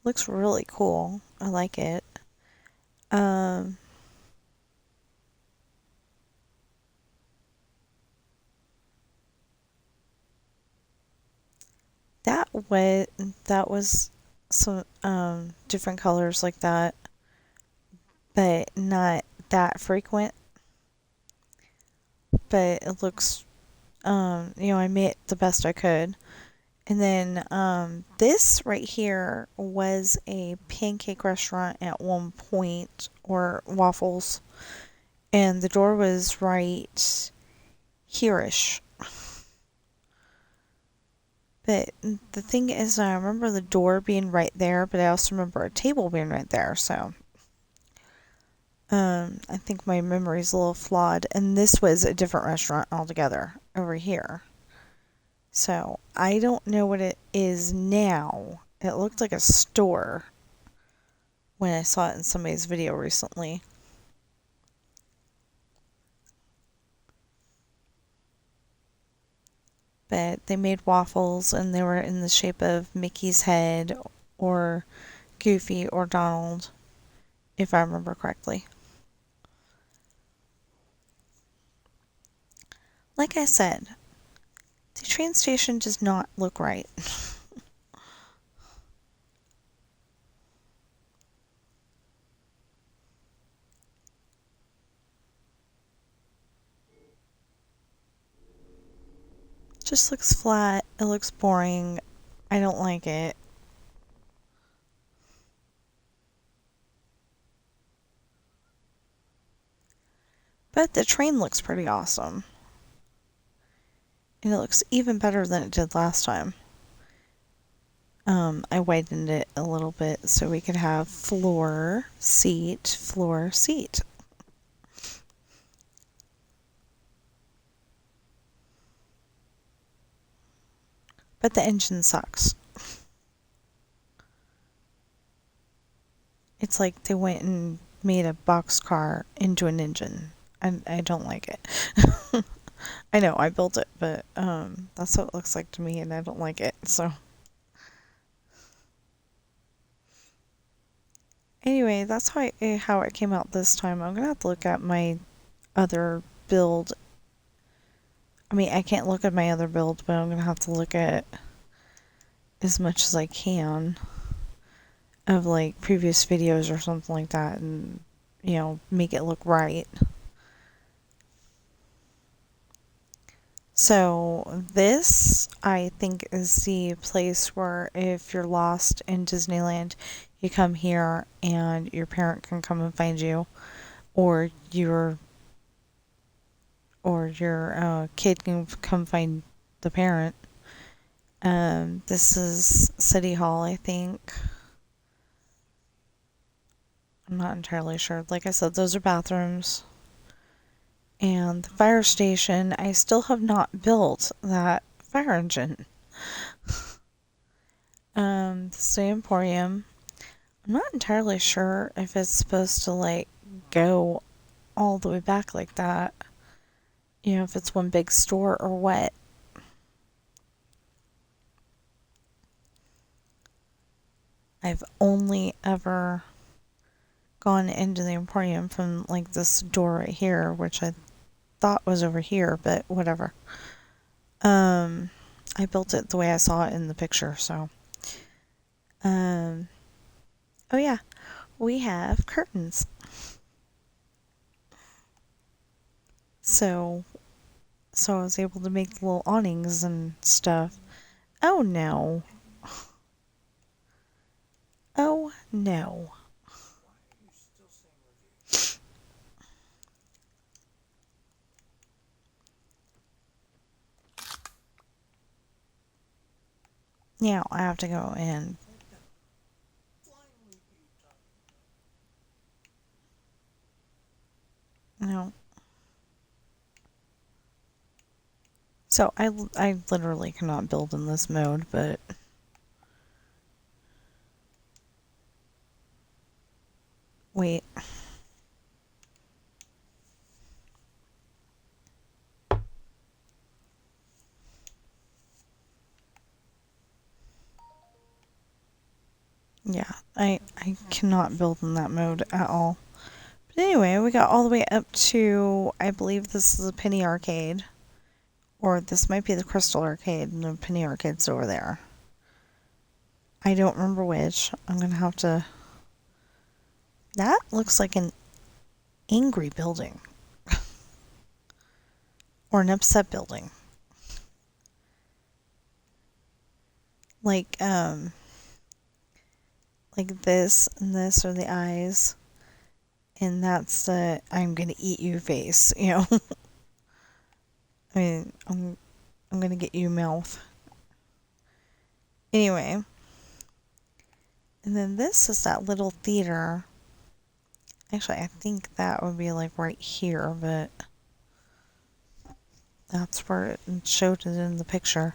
Looks really cool. I like it. What that was some different colors like that, but not that frequent. But it looks I made it the best I could. And then this right here was a pancake restaurant at one point, or waffles, and the door was right here-ish. But the thing is, I remember the door being right there, but I also remember a table being right there, so I think my memory's a little flawed. And this was a different restaurant altogether over here. So I don't know what it is now. It looked like a store when I saw it in somebody's video recently. But they made waffles and they were in the shape of Mickey's head or Goofy or Donald, if I remember correctly. Like I said, the train station does not look right. Just looks flat. It looks boring. I don't like it. But the train looks pretty awesome. And it looks even better than it did last time. I widened it a little bit so we could have floor, seat, floor, seat. But the engine sucks. It's like they went and made a boxcar into an engine. I don't like it. I know, I built it, but that's what it looks like to me, and I don't like it, so. Anyway, that's how it came out this time. I'm gonna have to look at my other build. I mean, I can't look at my other build, but I'm gonna have to look at as much as I can of like previous videos or something like that, and make it look right. So this, I think, is the place where if you're lost in Disneyland, you come here and your parent can come and find you, or your kid can come find the parent. This is City Hall, I think. I'm not entirely sure. Like I said, those are bathrooms. And the fire station, I still have not built that fire engine. The Emporium, I'm not entirely sure if it's supposed to like go all the way back like that. If it's one big store or what. I've only ever gone into the Emporium from like this door right here, which I thought was over here, but whatever. I built it the way I saw it in the picture, so. Oh yeah, we have curtains. So I was able to make little awnings and stuff. Oh no. Oh no. Now I have to go and no. So I literally cannot build in this mode, but wait. Yeah, I cannot build in that mode at all. But anyway, we got all the way up to, I believe this is a Penny Arcade. Or this might be the Crystal Arcade, and the Penny Arcade's over there. I don't remember which. I'm gonna have to. That looks like an angry building or an upset building. Like like this and this are the eyes, and that's the I'm gonna eat you face. You know, I mean, I'm gonna get you mouth. Anyway, and then this is that little theater. Actually, I think that would be like right here, but that's where it showed it in the picture.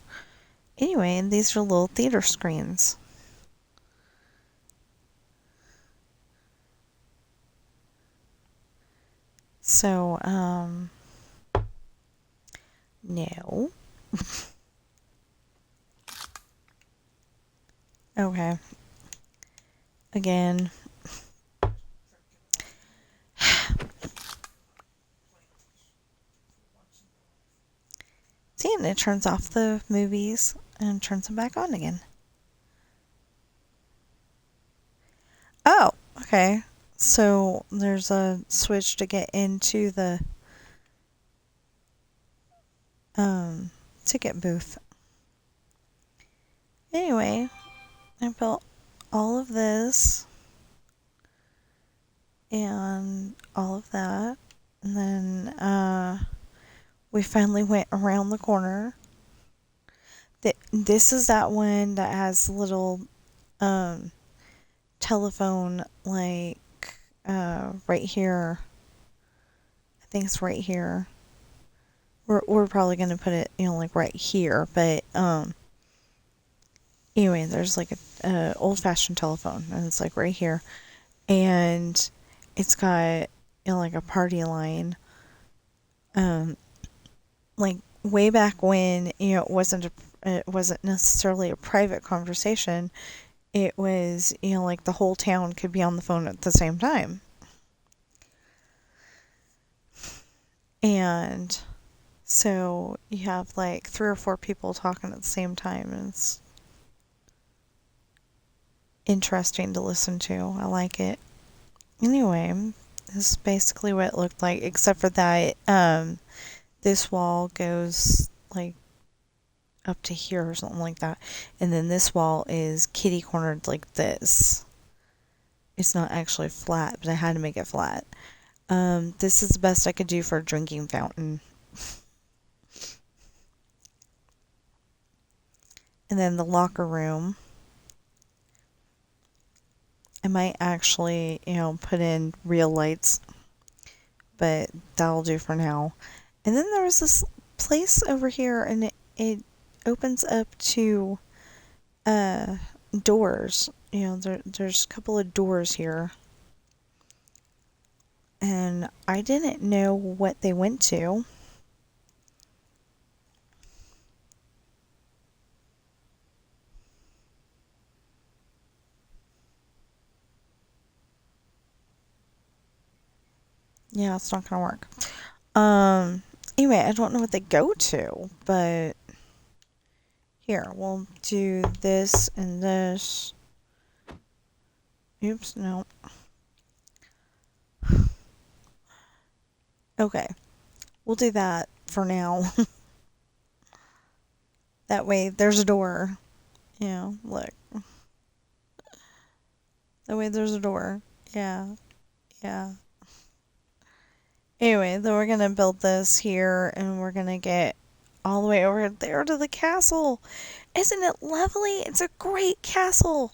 Anyway, and these are little theater screens. So, no. Okay. Again. See, and it turns off the movies and turns them back on again. Oh, okay. So there's a switch to get into the ticket booth. Anyway, I built all of this and all of that. And then we finally went around the corner. This is that one that has little telephone, like right here. I think it's right here. We're probably gonna put it, like right here, but anyway, there's like a old fashioned telephone, and it's like right here, and it's got like a party line, like way back when it wasn't necessarily a private conversation. It was like the whole town could be on the phone at the same time, and so you have like 3 or 4 people talking at the same time, and it's interesting to listen to. I like it. Anyway, this is basically what it looked like, except for that this wall goes like up to here or something like that, and then this wall is kitty cornered like this. It's not actually flat, but I had to make it flat. This is the best I could do for a drinking fountain. And then the locker room, I might actually, put in real lights, but that'll do for now. And then there was this place over here, and it opens up to doors. There's a couple of doors here. And I didn't know what they went to. Yeah, it's not gonna work. Anyway, I don't know what they go to, but here, we'll do this and this. Oops, no. Okay, we'll do that for now. That way, there's a door. Look. That way, there's a door. Yeah, yeah. Anyway, then we're gonna build this here, and we're gonna get all the way over there to the castle. Isn't it lovely? It's a great castle.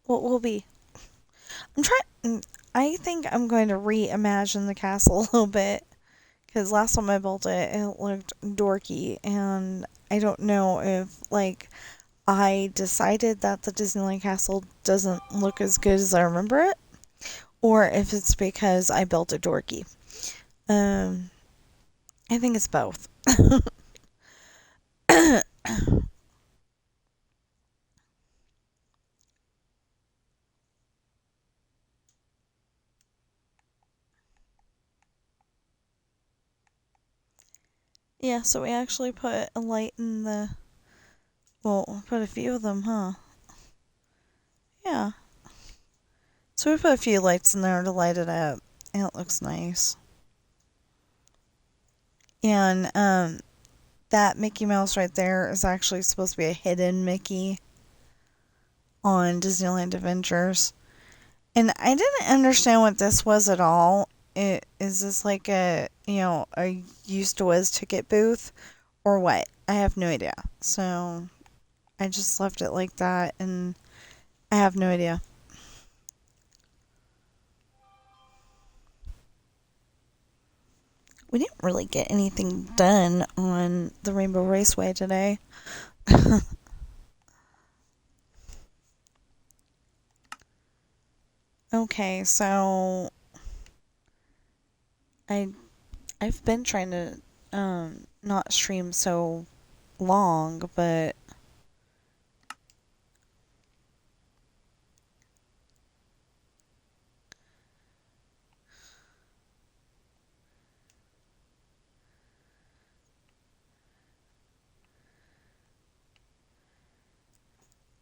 What will be? I think I'm going to reimagine the castle a little bit, because last time I built it, it looked dorky, and I don't know if like I decided that the Disneyland castle doesn't look as good as I remember it, or if it's because I built it dorky. I think it's both. Yeah, so we actually put a light in the. Well, put a few of them, huh? Yeah. So we put a few lights in there to light it up, and it looks nice. And that Mickey Mouse right there is actually supposed to be a hidden Mickey on Disneyland Adventures. And I didn't understand what this was at all. Is this like a used to was ticket booth or what? I have no idea. So I just left it like that, and I have no idea. We didn't really get anything done on the Rainbow Raceway today. Okay, so I I've been trying to not stream so long, but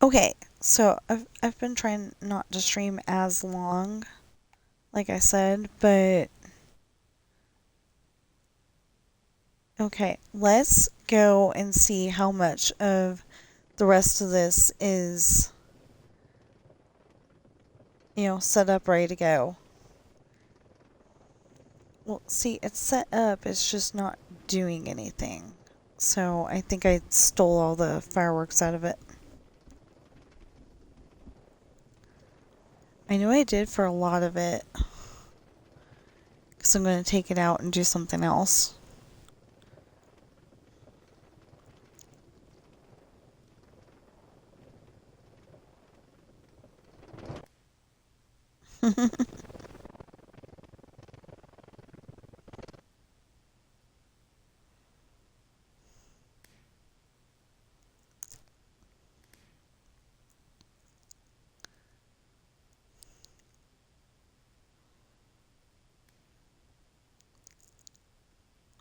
okay. So I've been trying not to stream as long, like I said, but okay, let's go and see how much of the rest of this is, set up, ready to go. Well, see, it's set up, it's just not doing anything. So I think I stole all the fireworks out of it. I know I did for a lot of it, because I'm going to take it out and do something else.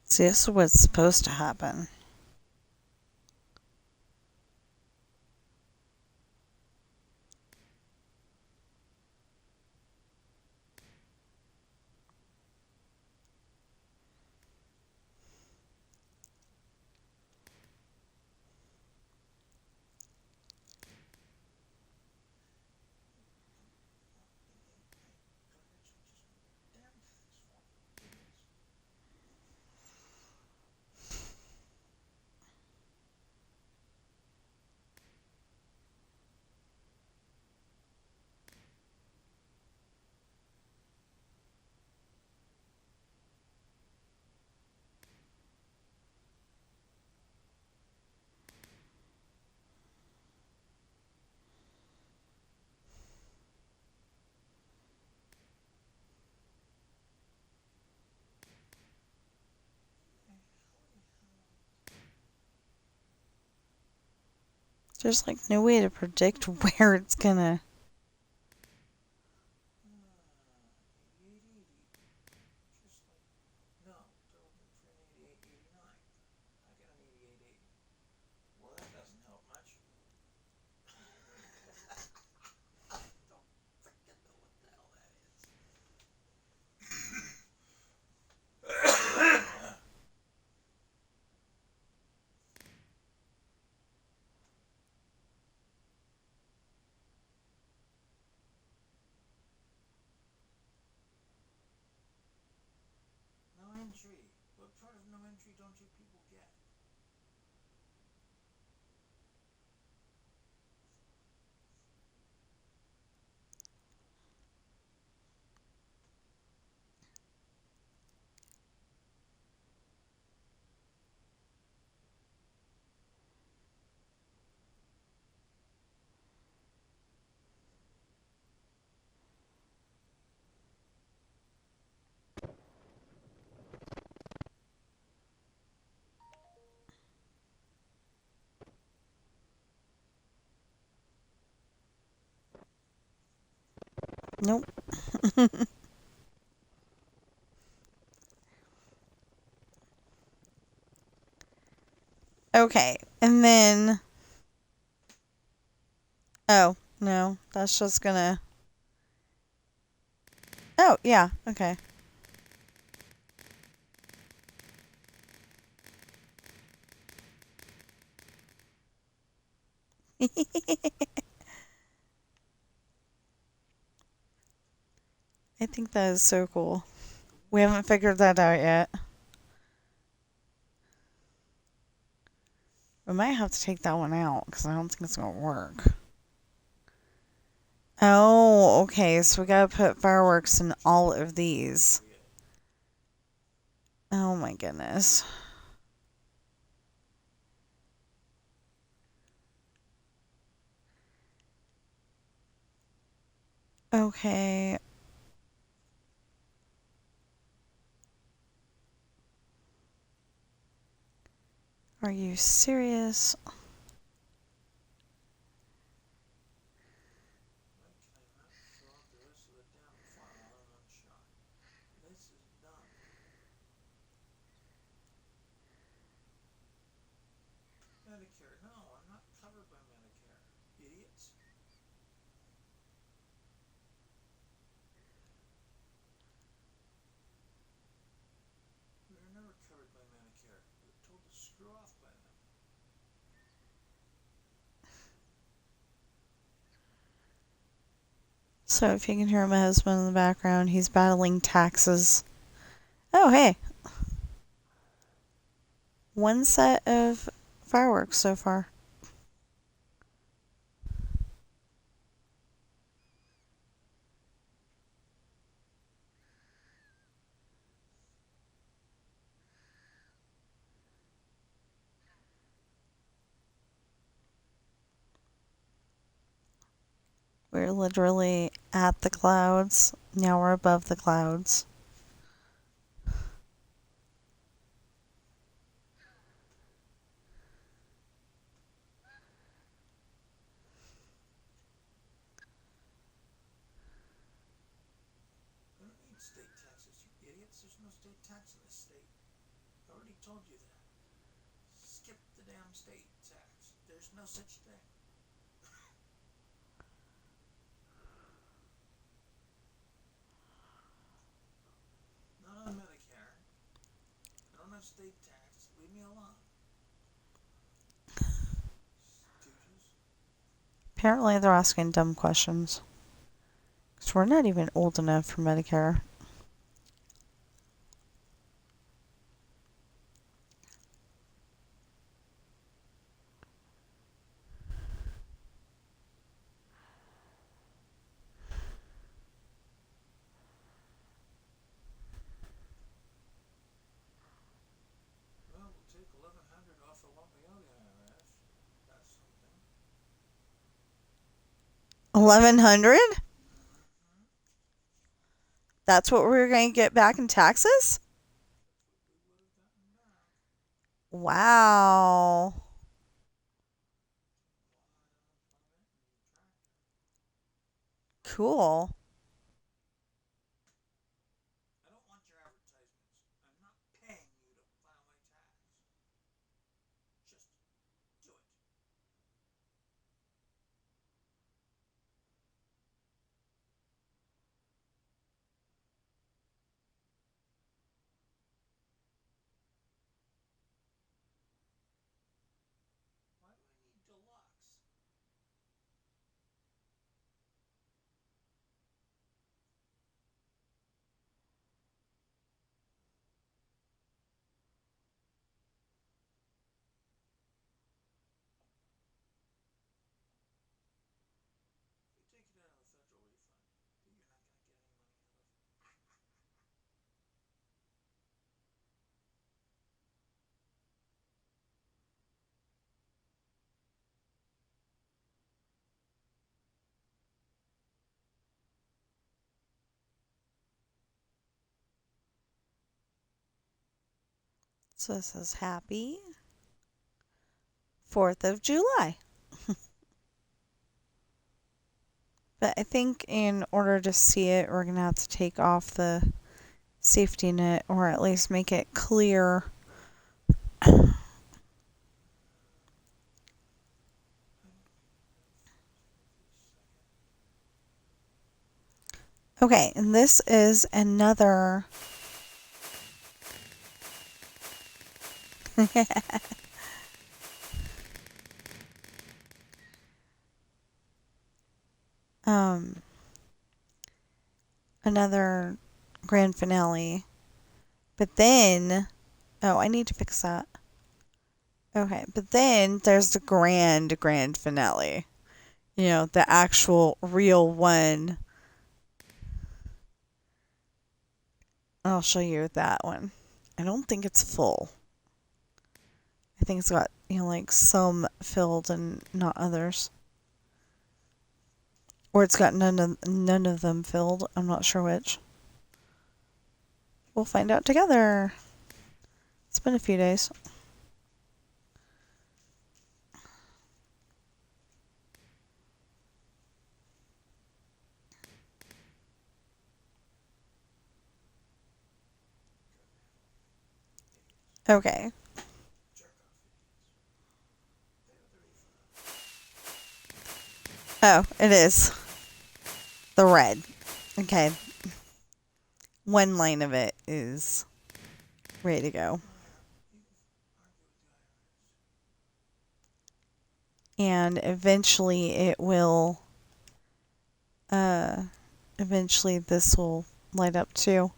See, this is what's supposed to happen. There's like no way to predict where it's gonna. No entry. What part of no entry don't you people get? Nope. Okay, and then. Oh, No, that's just gonna... Oh, yeah, okay. I think that is so cool. We haven't figured that out yet. We might have to take that one out because I don't think it's going to work. Oh, okay. So we got to put fireworks in all of these. Oh my goodness. Okay. Are you serious? When can I not show off the rest of the damn farm all in one shot? This is done. Medicare. No, I'm not covered by Medicare. Idiots. We were never covered by Medicare. We were told to screw off by them. So if you can hear my husband in the background, he's battling taxes. Oh, hey. One set of fireworks so far. We're literally at the clouds. Now we're above the clouds. We don't need state taxes, you idiots. There's no state tax in this state. I already told you that. Skip the damn state tax. There's no such thing. Not on Medicare. I don't have state tax. Leave me alone. Stooges. Apparently they're asking dumb questions. Because we're not even old enough for Medicare. 1100 off of what we owe the IRS. That's something. 1,100? Mm-hmm. That's what we're going to get back in taxes? That's what we would have gotten back. Wow. Cool. I don't want your advertisements. I'm not paying you to file my tax. Just do it. Why do I need deluxe? We take it out of the federal refund that you're not going to get any money out of. So this is happy 4th of July. But I think in order to see it, we're going to have to take off the safety net or at least make it clear. Okay, and this is another um another grand finale. But then oh, I need to fix that. Okay, but then there's the grand finale. You know, the actual real one. I'll show you that one. I don't think it's full. I think it's got, you know, like some filled and not others. Or it's got none of them filled. I'm not sure which. We'll find out together. It's been a few days. Okay. Oh, it is. The red. Okay. One line of it is ready to go. And eventually it will, eventually this will light up too.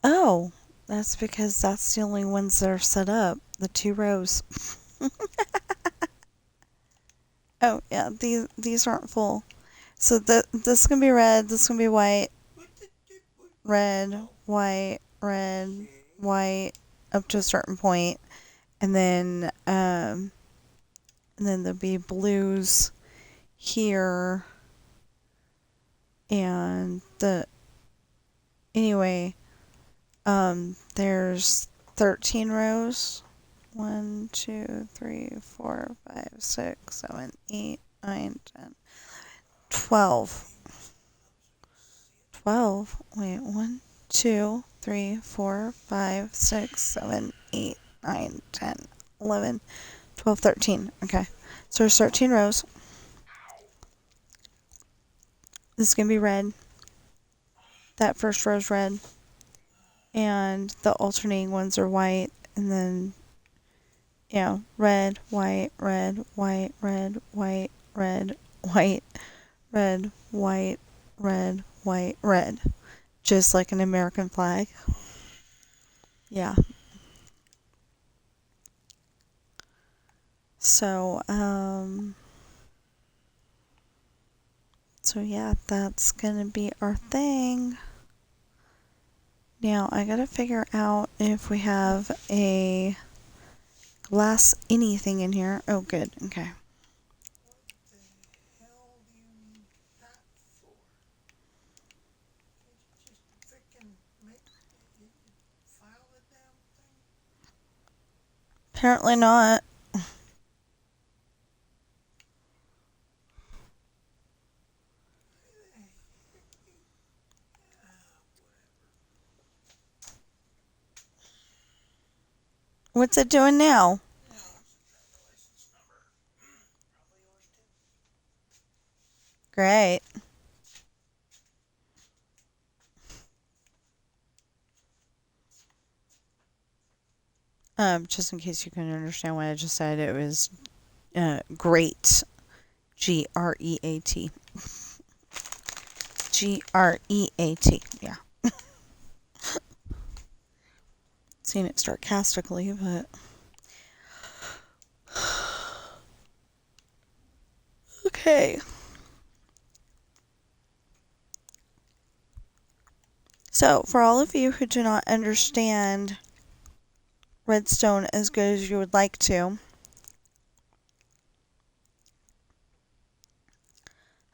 Oh, that's because that's the only ones that are set up. The 2 rows. Oh, yeah, these aren't full. So this can be red, this can be white, red, white, red, white, up to a certain point, and then there'll be blues here, and there's 13 rows. 1, 2, 3, 4, 5, 6, 7, 8, 9, 10, 12. 12. Wait, 1, 2, 3, 4, 5, 6, 7, 8, 9, 10, 11, 12, 13. Okay. So there's 13 rows. This is going to be red. That first row is red. And the alternating ones are white. And then, you know, red, white, red, white, red, white, red, white, red, white, red, white, red. Just like an American flag. Yeah. So, so yeah, that's gonna be our thing. Now, I gotta figure out if we have a glass anything in here. Oh, good. Okay. What the hell do you need that for? Can't you just frickin' file the damn thing? Apparently not. What's it doing now? Great. Just in case you couldn't understand what I just said, it was great. Great. Great. Yeah. Seen it sarcastically, but okay. So, for all of you who do not understand redstone as good as you would like to,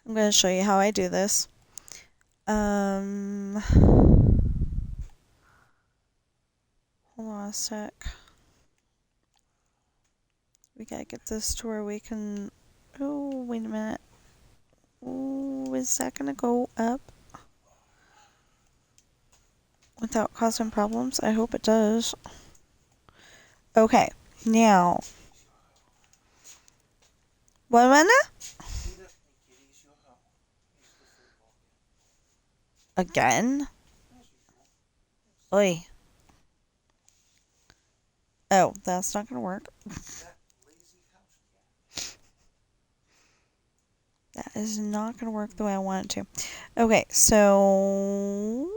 I'm going to show you how I do this. Hold on a sec. We gotta get this to where we can... Oh, wait a minute. Oh, is that gonna go up without causing problems? I hope it does. Okay, now... What, Amanda? Again? Oi. Oh, that's not gonna work. That is not gonna work the way I want it to. Okay, so...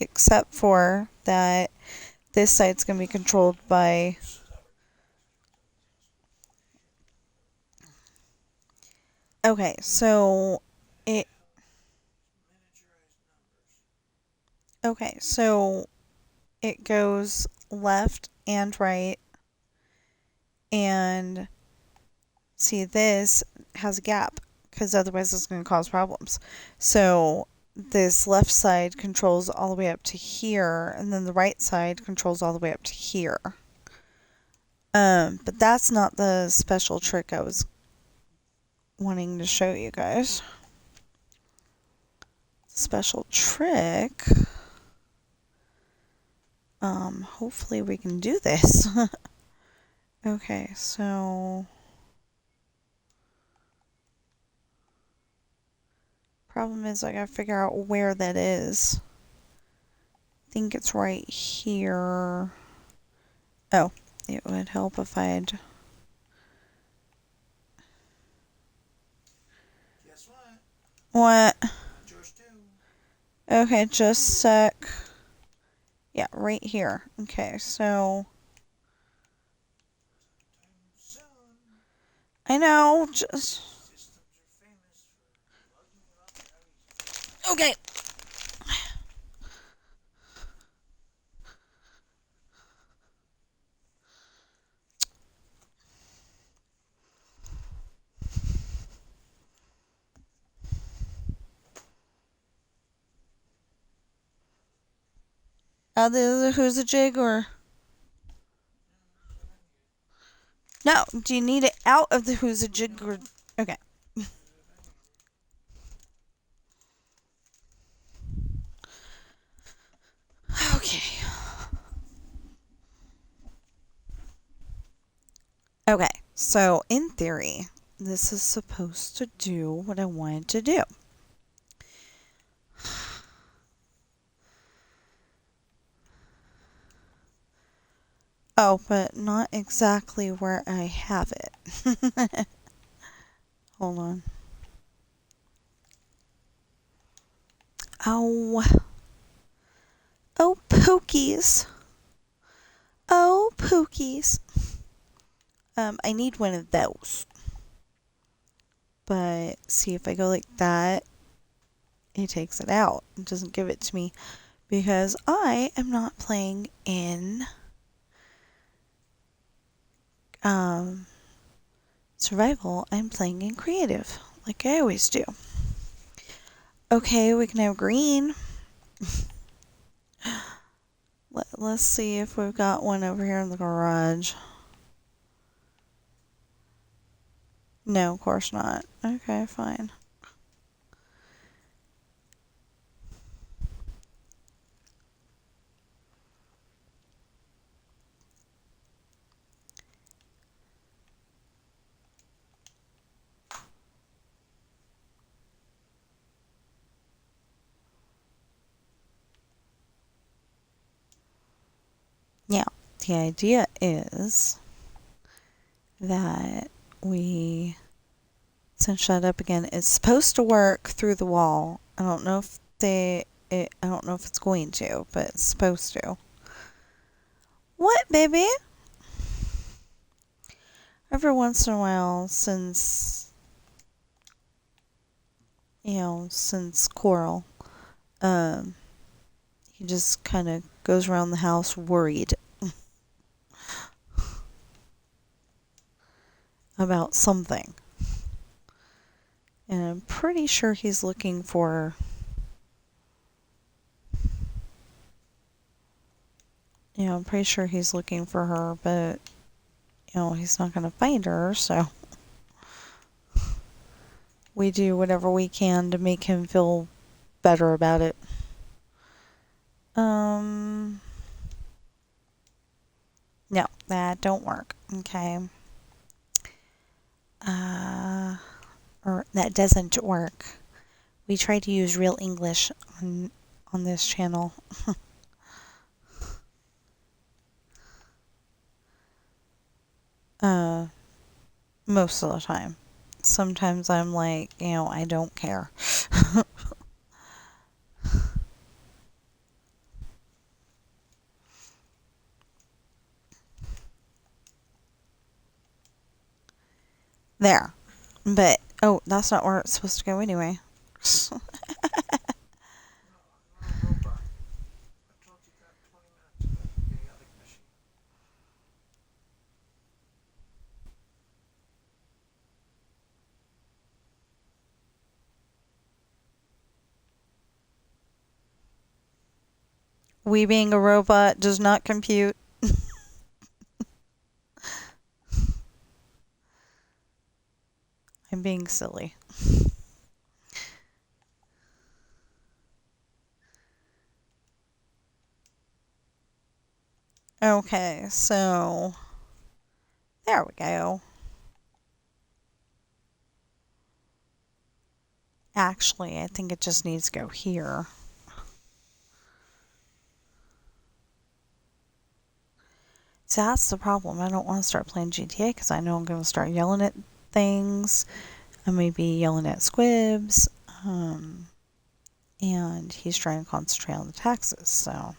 Except for that this site's gonna be controlled by... Okay, so... It... Okay, so... It goes left and right, and see, this has a gap because otherwise it's going to cause problems. So this left side controls all the way up to here, and then the right side controls all the way up to here. But that's not the special trick I was wanting to show you guys. Special trick. Hopefully we can do this. Okay, so... Problem is, I gotta figure out where that is. I think it's right here. Oh, it would help if I'd... Guess what? What? Yours too. Okay, just a sec. Yeah, right here. Okay, so... Soon. I know, just... Systems are famous for bugging you up very easy. Okay. Who's a jig or... No, do you need it out of the who's a jig or... Okay. Okay. Okay, so in theory, this is supposed to do what I wanted to do. Oh, but not exactly where I have it. Hold on. Oh. Oh, pokies. Oh, pokies. I need one of those. But see, if I go like that, it takes it out. It doesn't give it to me because I am not playing in survival. I'm playing in creative, like I always do. Okay, we can have green. Let's see if we've got one over here in the garage. No, of course not. Okay, fine. Now, the idea is that we cinch that up again. It's supposed to work through the wall. I don't know if I don't know if it's going to, but it's supposed to. What, baby? Every once in a while, since Coral, he just kind of goes around the house worried about something. And I'm pretty sure he's looking for... I'm pretty sure he's looking for her, but, he's not going to find her, so... We do whatever we can to make him feel better about it. No, that don't work. Okay. or that doesn't work. We try to use real English on this channel. Most of the time. Sometimes I'm like, I don't care. There. But, oh, that's not where it's supposed to go anyway. No, I'm not a robot. I told you that 20 minutes ago, you idiotic machine. We being a robot does not compute. I'm being silly. Okay, so there we go. Actually, I think it just needs to go here. So that's the problem. I don't want to start playing GTA because I know I'm going to start yelling at things. I may be yelling at squibs. And he's trying to concentrate on the taxes, so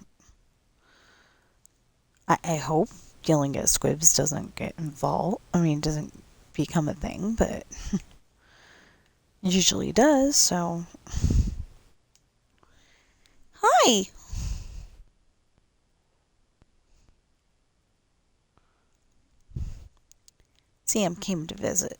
I hope yelling at squibs doesn't get involved. I mean, doesn't become a thing, but it usually does, so. Hi! Sam came to visit.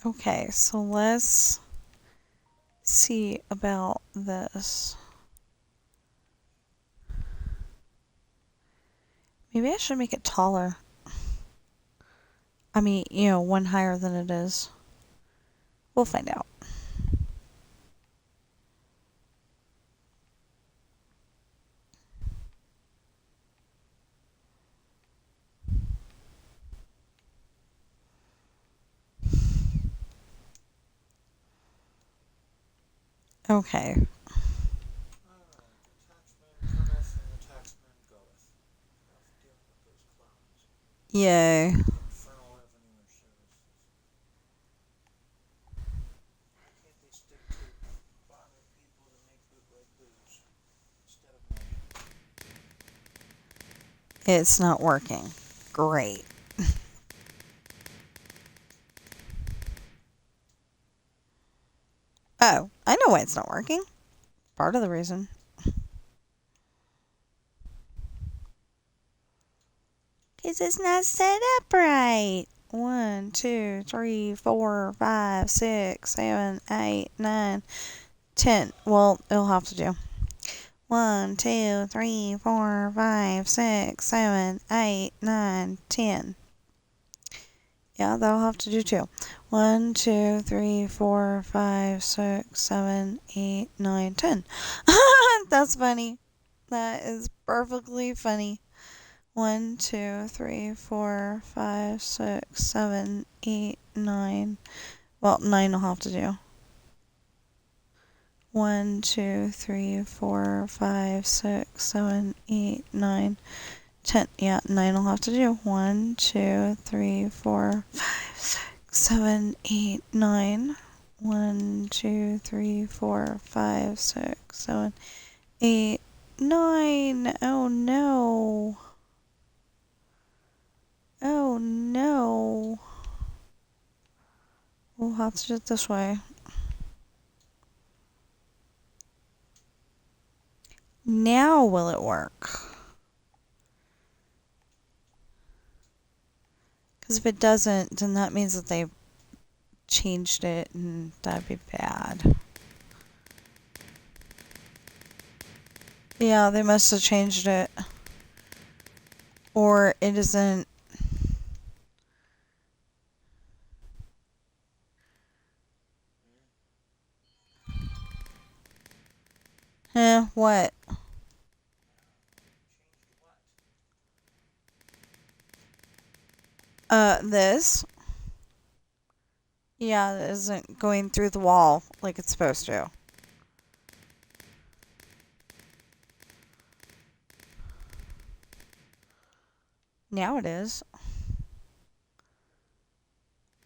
Okay, so let's see about this. Maybe I should make it taller. I mean, one higher than it is. We'll find out. Okay. Alright, the taxman cometh and the taxman goeth. Enough dealing with those clowns. Yay. Infernal Revenue Services. Why can't they stick to bothering people to make bootleg booze instead of money? It's not working. Great. Oh, I know why it's not working. Part of the reason. Because it's not set up right. 1, 2, 3, 4, 5, 6, 7, 8, 9, 10. Well, it'll have to do. 1, 2, 3, 4, 5, 6, 7, 8, 9, 10. Yeah, that'll have to do too. 1, 2, 3, 4, 5, 6, 7, 8, 9, 10. That's funny. That is perfectly funny. 1, 2, 3, 4, 5, 6, 7, 8, 9. Well, 9 will have to do. 1, 2, 3, 4, 5, 6, 7, 8, 9, 10. Yeah, 9 will have to do. 1, 2, 3, 4, 5, 6, 7, 8, 9. 1, 2, 3, 4, 5, 6, 7, 8, 9. Oh no. Oh no. We'll have to do it this way. Now will it work? Because if it doesn't, then that means that they've changed it, and that'd be bad. Yeah, they must have changed it. Or it isn't. What? This? Yeah, it isn't going through the wall like it's supposed to. Now it is.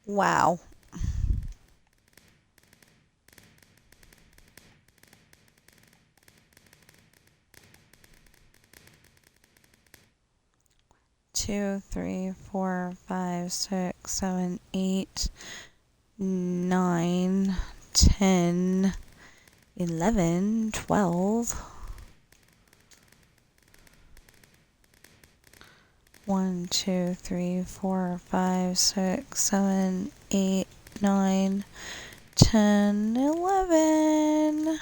Wow. Two, three, 4, 5, 6, 7, 8, 9, 10, 11, 12. 1, 2, 3, 4, 5, 6, 7, 8, 9, 10, 11.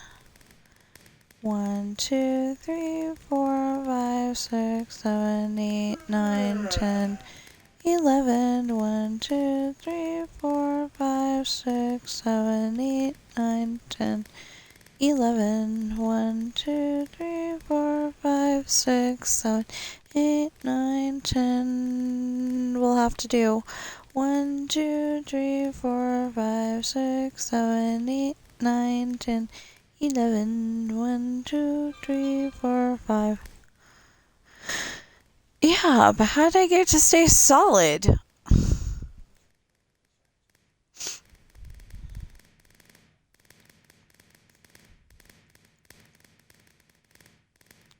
1, 2, 3, 4, 5, 6, 7, 8, 9, 10, 11. 1, 2, 3, 4, 5, 6, 7, 8, 9, 10, 11. 1, 2, 3, 4, 5, 6, 7, 8, 9, 10. We'll have to do 1, 2, 3, 4, 5, 6, 7, 8, 9, 10, 11. 1, 2, 3, 4, 5. Yeah, but how did I get it to stay solid?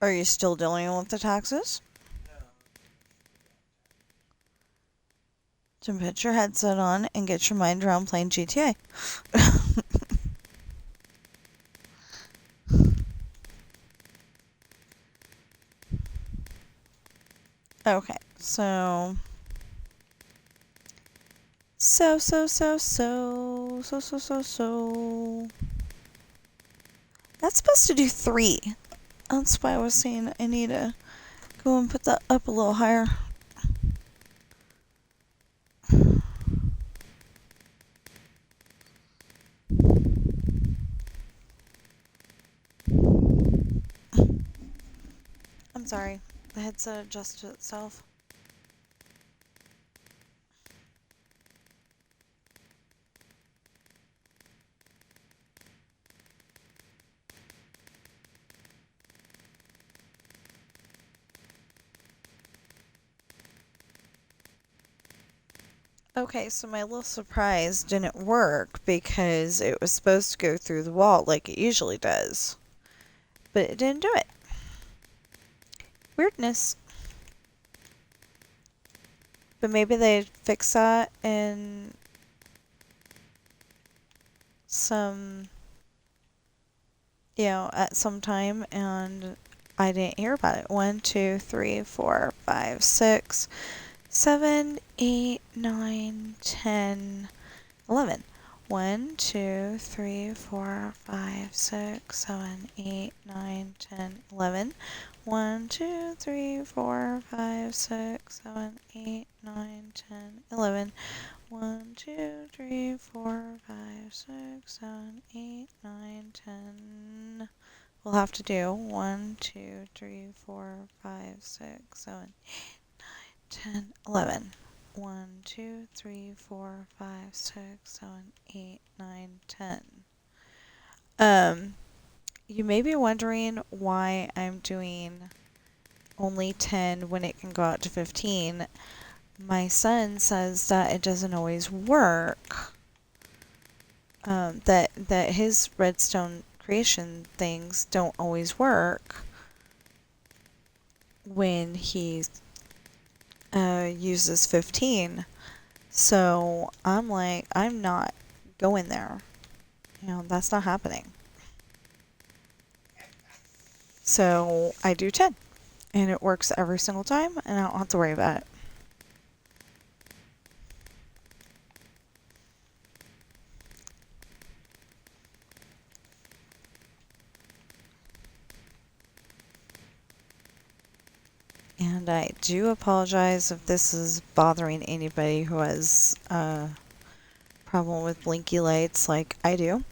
Are you still dealing with the taxes? Then put your headset on and get your mind around playing GTA. Okay, so that's supposed to do 3. That's why I was saying I need to go and put that up a little higher. I'm sorry, the headset adjusted itself. Okay, so my little surprise didn't work because it was supposed to go through the wall like it usually does. But it didn't do it. Weirdness. But maybe they fix that in some, at some time and I didn't hear about it. 1, 2, 3, 4, 5, 6, 7, 8, 9, 10, 11. 1, 2, 3, 4, 5, 6, 7, 8, 9, 10, 11. 1, 2, 3, 4, 5, 6, 7, 8, 9, 10, 11. 1, 2, 3, 4, 5, 6, 7, 8, 9, 10. We'll have to do 1, 2, 3, 4, 5, 6, 7, 8, 9, 10, 11. 1, 2, 3, 4, 5, 6, 7, 8, 9, 10. You may be wondering why I'm doing only 10 when it can go out to 15. My son says that it doesn't always work. That his redstone creation things don't always work when he uses 15. So I'm like, I'm not going there. That's not happening. So I do 10. And it works every single time, and I don't have to worry about it. And I do apologize if this is bothering anybody who has a problem with blinky lights like I do.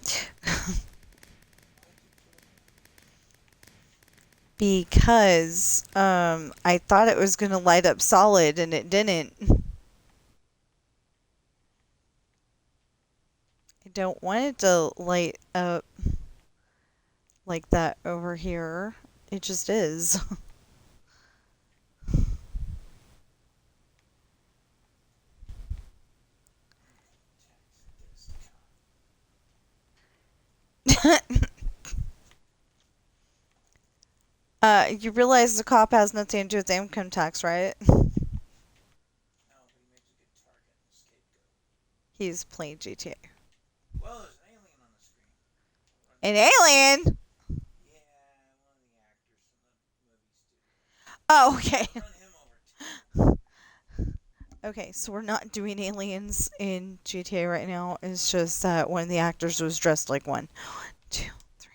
because I thought it was going to light up solid and it didn't. I don't want it to light up like that over here. It just is. You realize the cop has nothing to do with income tax, right? No, but he makes a good target and a scapegoat. He's playing GTA. Well, there's an alien on the screen. An alien? Yeah, one of the actors from the movie studio. Oh, okay. Run him over too. Okay, so we're not doing aliens in GTA right now. It's just that one of the actors was dressed like one. 1, 2, 3,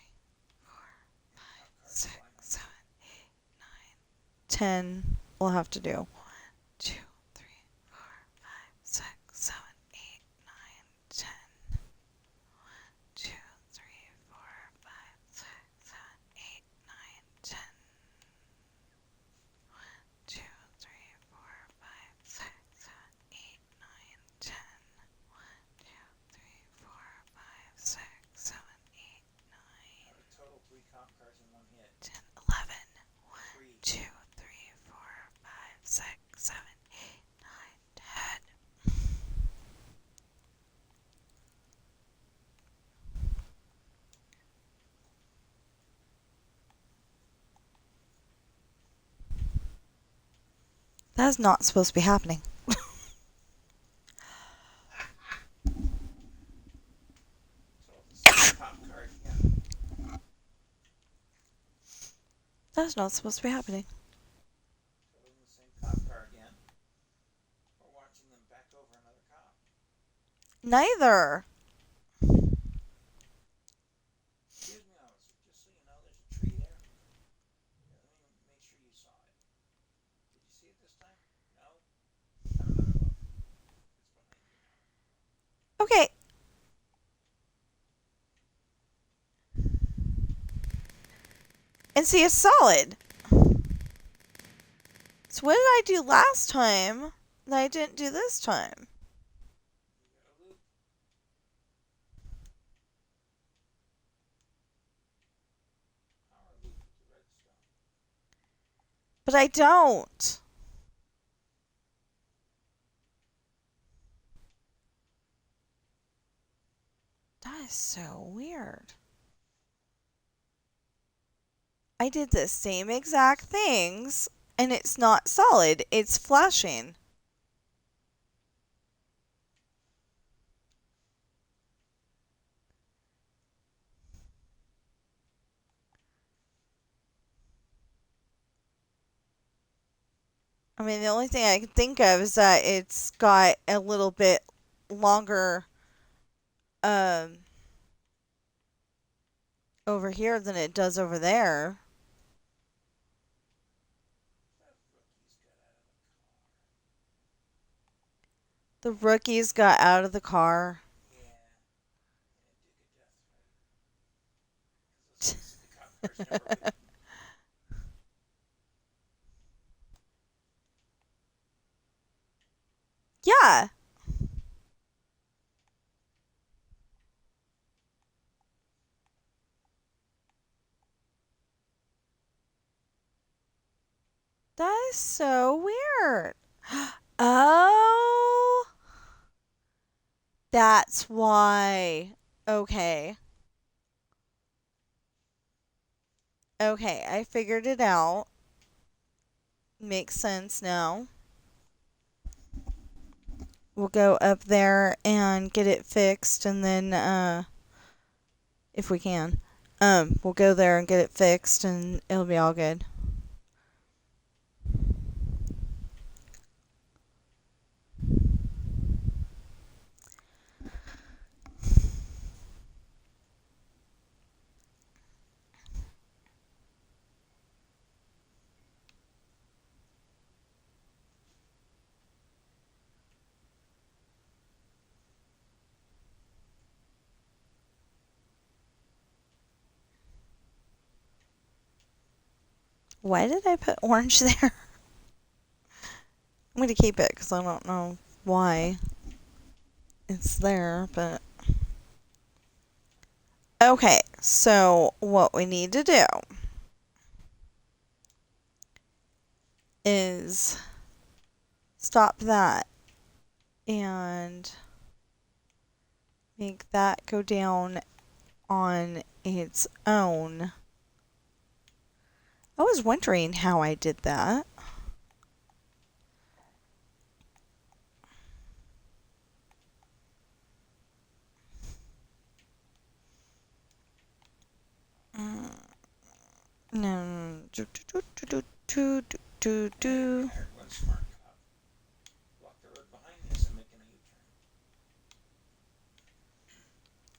4, 5, 6, 7, 8, 9, 10. We'll have to do 1, 2, 3, 4, 5, 6, 7, 8, 9, 10. 2, 3, 4, 5, 6, 7, 8, 9, 10. 2, 3, 4, 5, 6, 7, 8, 9, 10. 1, 2, 3, 4, 5, 6, 7, 8, 9. Out of total 3 cop cars in one hit. 10, 11. 1, 3. 2, 3, 4, 5, 6, 7, 8, 9, 10. That's not supposed to be happening. So the same cop car again. That's not supposed to be happening. So the same cop car again. We're watching them back over another cop. Neither. Excuse me, officer. Just so you know, there's a tree there. Yeah, let me make sure you saw it. Did you see it this time? No? Have another look. It's behind you now. Okay. And see, it's solid. So what did I do last time that I didn't do this time? You got a loop. Power loop with the redstone. But I don't. That is so weird. I did the same exact things, and it's not solid. It's flashing. I mean, the only thing I can think of is that it's got a little bit longer over here than it does over there. That rookie's got out of the car. The rookies got out of the car. Yeah. And it took a death threat. Because the cop cars never leave. Yeah. That is so weird. Oh. That's why. Okay. Okay, I figured it out. Makes sense now. We'll go up there and get it fixed, and then, if we can, we'll go there and get it fixed, and it'll be all good. Why did I put orange there? I'm going to keep it because I don't know why it's there, but... Okay, so what we need to do is stop that and make that go down on its own. I was wondering how I did that. No. One smart cop. Block the road behind me as I'm making a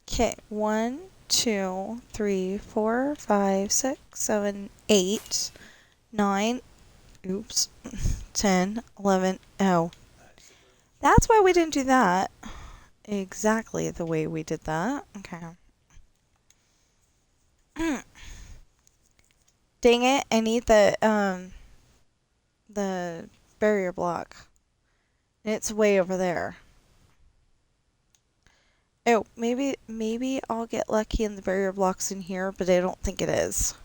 U-turn. Okay, 1, 2, 3, 4, 5, 6, 7, 8, 9, oops, 10, 11. Oh, that's why we didn't do that exactly the way we did that. Okay. Dang it, I need the barrier block. It's way over there. Oh, maybe I'll get lucky and the barrier block's in here, but I don't think it is.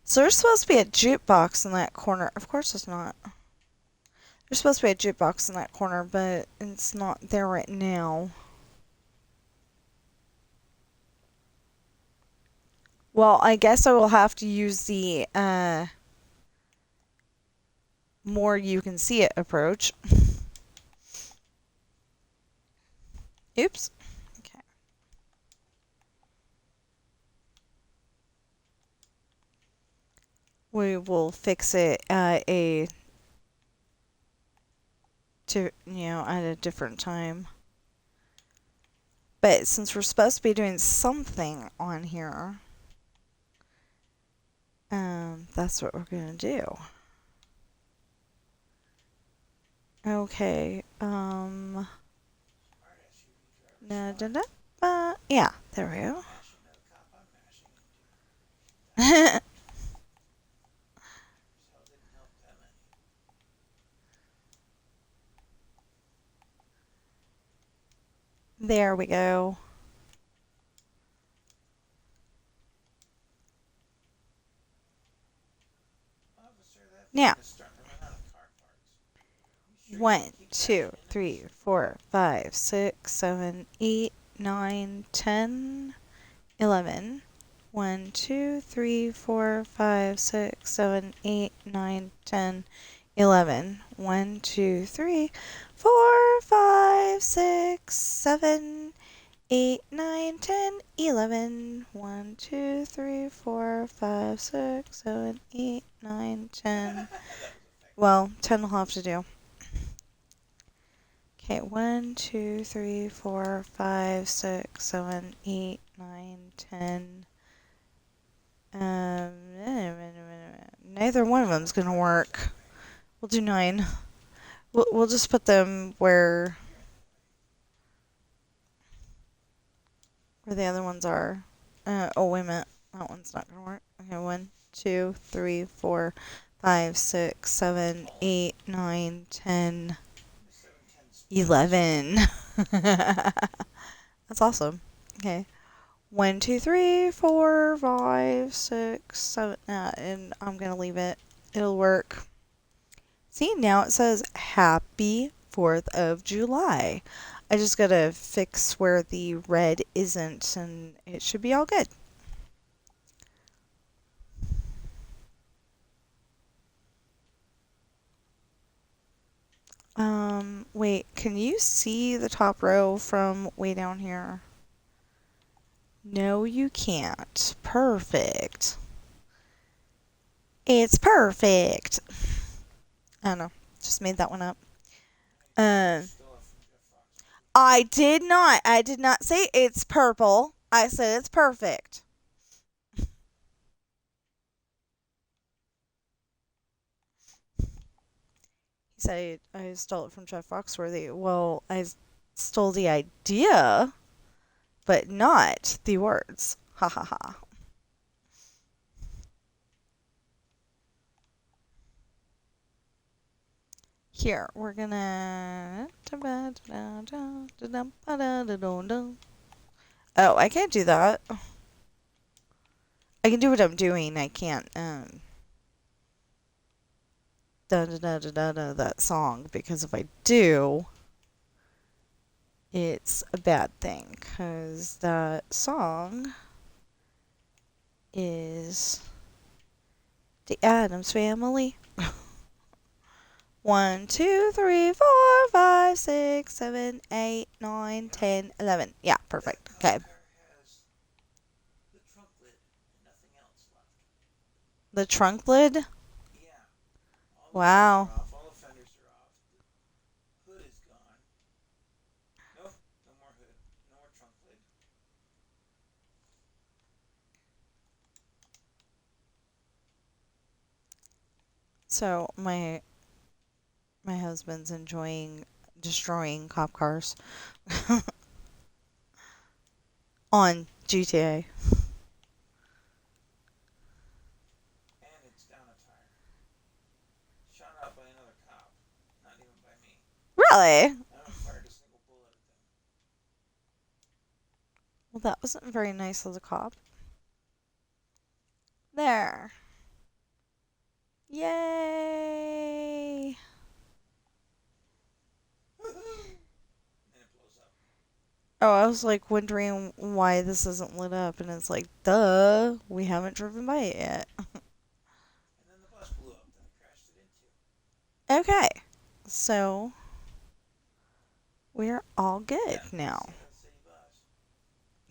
So there's supposed to be a jukebox in that corner. Of course it's not. There's supposed to be a jukebox in that corner, but it's not there right now. Well, I guess I will have to use the more you can see it approach. Oops. Okay. We will fix it at a at a different time. But since we're supposed to be doing something on here, that's what we're gonna do. Okay. Yeah, there we go. There we go. Now, 1, 2, 3, 4, 5, 6, 7, 8, 9, 10, 11. 1, 2, 3, 4, 5, 6, 7, 8, 9, 10, 11. 1, 2, 3, 4, 5, 6, 7, 8, 9, 10, 11. 1, 2, 3, 4, 5, 6, 7, 8, 9, 10. Well, 10 will have to do. Okay, 1, 2, 3, 4, 5, 6, 7, 8, 9, 10. Neither one of them's gonna work. We'll do 9. We'll just put them where the other ones are. Oh, wait a minute. That one's not gonna work. Okay, 1, 2, 3, 4, 5, 6, 7, 8, 9, 10, 11. That's awesome. Okay. 1, 2, 3, 4, 5, 6, 7. And I'm gonna leave it. It'll work. See, now it says Happy 4th of July. I just gotta fix where the red isn't, and it should be all good. Wait, can you see the top row from way down here? No, you can't. Perfect. It's perfect. I don't know. Just made that one up. I did not. I did not say it's purple. I said it's perfect. He said I stole it from Jeff Foxworthy. Well, I stole the idea, but not the words. Ha ha ha. Here, we're gonna. Oh, I can't do that. I can do what I'm doing. I can't that song, because if I do, it's a bad thing, because that song is the Addams Family. 1, 2, 3, 4, 5, 6, 7, 8, 9, 10, 11. Yeah, perfect. Okay. That car has the trunk lid and nothing else left. The trunk lid? Yeah. All the doors Wow. are off. All the fenders are off. The hood is gone. Nope. No more hood. No more trunk lid. So my husband's enjoying destroying cop cars on GTA. And it's down a tire. Shot out by another cop. Not even by me. Really? I haven't fired a single bullet at them. Well, that wasn't very nice of the cop. There. Yay! And it blows up. Oh, I was like wondering why this isn't lit up, and it's like, duh, we haven't driven by it yet. And then the bus blew up that I crashed it into. Okay, so we're all good Yeah, now. see that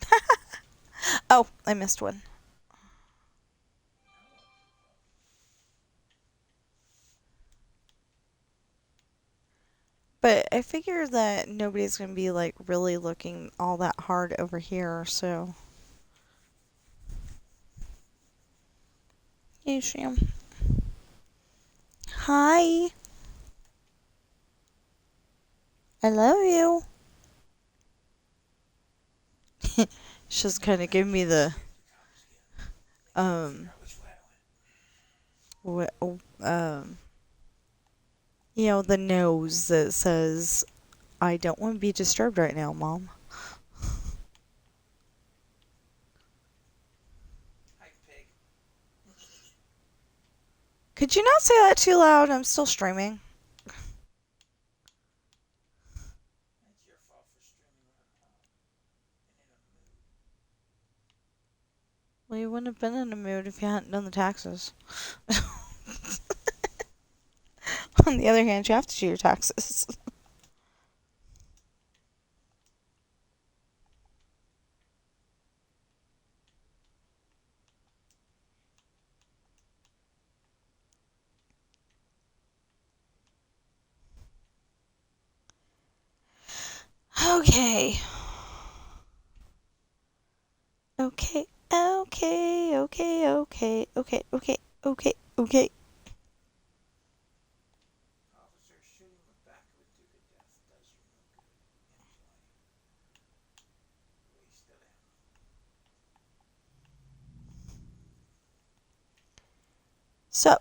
city bus. Oh, I missed one. But I figure that nobody's gonna be like really looking all that hard over here, so. Hey, Sham. Hi. I love you. She's kind of giving me the um what the nose that says, I don't want to be disturbed right now, Mom. Hi, pig. Could you not say that too loud? I'm still streaming. That's your fault for streaming when I'm home and in a mood. Well, you wouldn't have been in a mood if you hadn't done the taxes. On the other hand, you have to do your taxes. Okay. Okay. Okay. Okay. Okay. Okay. Okay. Okay. Okay. Officer, shooting the back of a Duke of Death does you no good. Enjoy. Waste of ammo. So.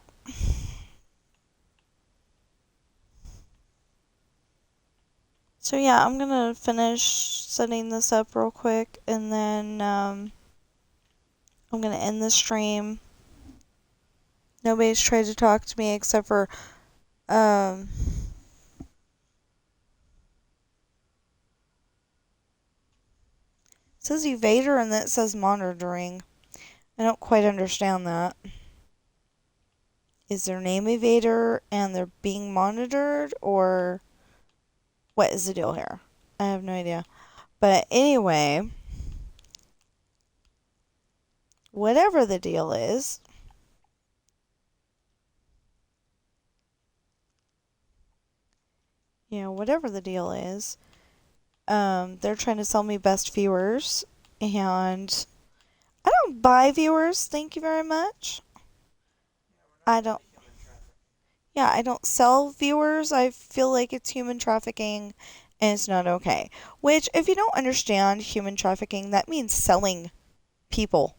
So yeah, I'm gonna finish setting this up real quick, and then I'm gonna end the stream. Nobody's tried to talk to me except for it says evader and then it says monitoring. I don't quite understand that. Is their name evader and they're being monitored, or what is the deal here? I have no idea. But anyway, whatever the deal is, whatever the deal is, they're trying to sell me best viewers, and I don't buy viewers, thank you very much. I don't. Yeah, I don't sell viewers. I feel like it's human trafficking and it's not okay. Which, if you don't understand human trafficking, that means selling people.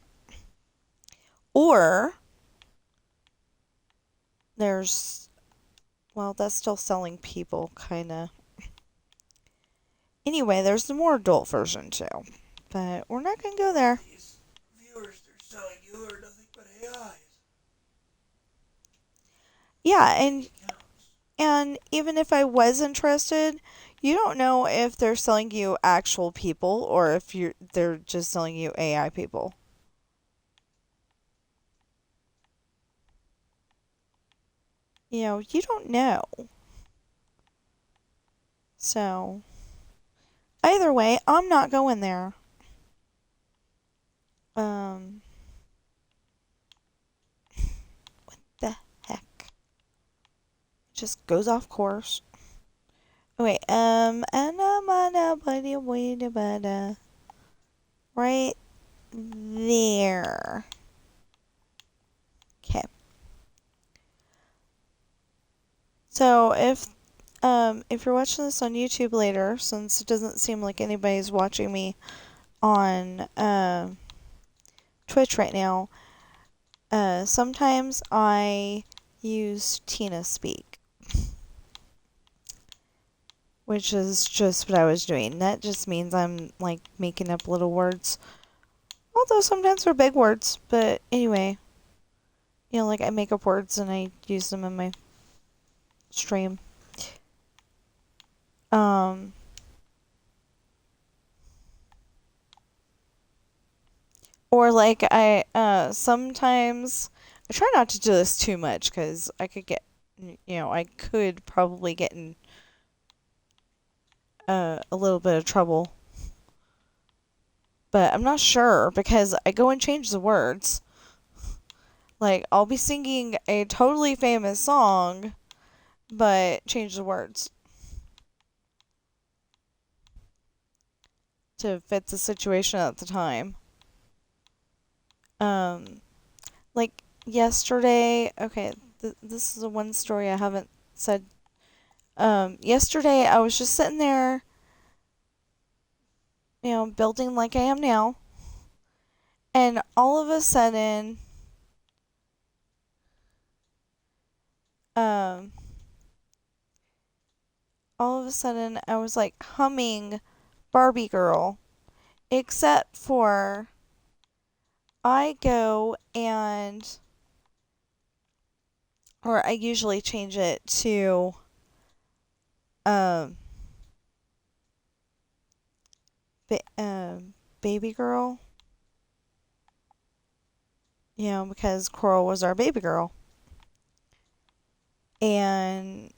Or there's Well, that's still selling people, kinda. Anyway, there's the more adult version too. But we're not gonna go there. These viewers they're selling you are nothing but AIs. Yeah, Fake accounts. and even if I was interested, you don't know if they're selling you actual people or if they're just selling you AI people. You don't know. So, either way, I'm not going there. Um, the heck? Just goes off course. Wait, right there. Okay. So if you're watching this on YouTube later, since it doesn't seem like anybody's watching me on Twitch right now, sometimes I use Tina Speak, which is just what I was doing. That just means I'm like making up little words, although sometimes they're big words. But anyway, like I make up words and I use them in my stream. Um, or like sometimes I try not to do this too much because I could probably get in a little bit of trouble. But I'm not sure because I go and change the words. Like, I'll be singing a totally famous song, but change the words to fit the situation at the time. Um, like yesterday, okay, this is the one story I haven't said. Yesterday I was just sitting there, building like I am now, and um, all of a sudden I was like humming Barbie Girl, except for I go and, or I usually change it to, um, Baby Girl, because Coral was our baby girl. And,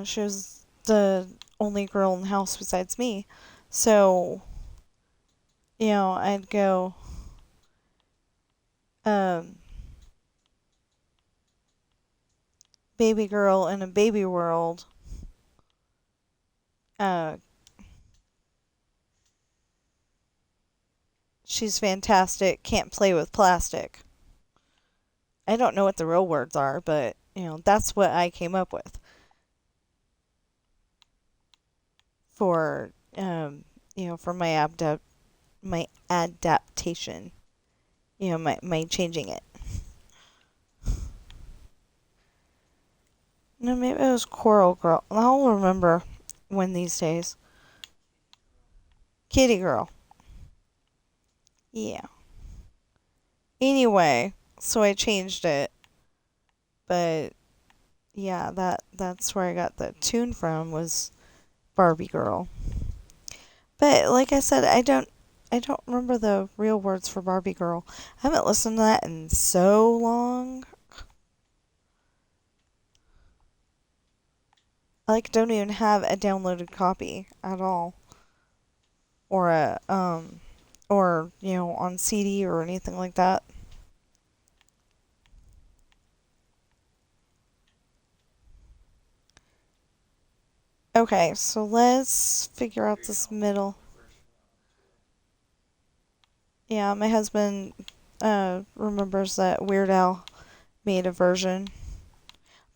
she was the only girl in the house besides me. So, I'd go, um, baby girl in a baby world. Uh, she's fantastic, can't play with plastic. I don't know what the real words are, but, that's what I came up with for, for my adaptation. My changing it. No, maybe it was Coral Girl. I'll remember one these days. Kitty Girl. Yeah. Anyway, so I changed it, but yeah, that's where I got the tune from was Barbie Girl. But like I said, I don't remember the real words for Barbie Girl. I haven't listened to that in so long. I like don't even have a downloaded copy at all. Or on CD or anything like that. Okay, so let's figure out this middle. Yeah, my husband remembers that Weird Al made a version.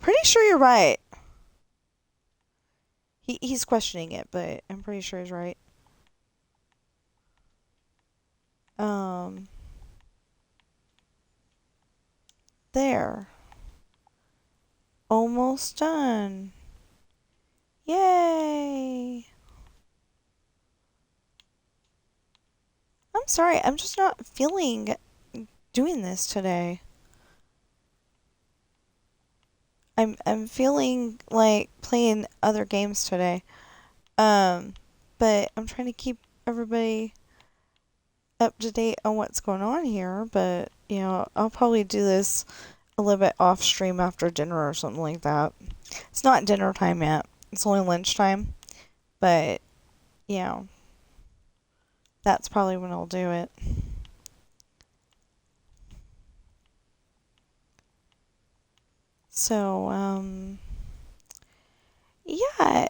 Pretty sure you're right. He's questioning it, but I'm pretty sure he's right. Um There. Almost done. Yay! I'm sorry, I'm just not feeling doing this today. I'm feeling like playing other games today. Um, but I'm trying to keep everybody up to date on what's going on here, but I'll probably do this a little bit off stream after dinner or something like that. It's not dinner time yet. It's only lunchtime, but you know, that's probably when I'll do it. So, yeah,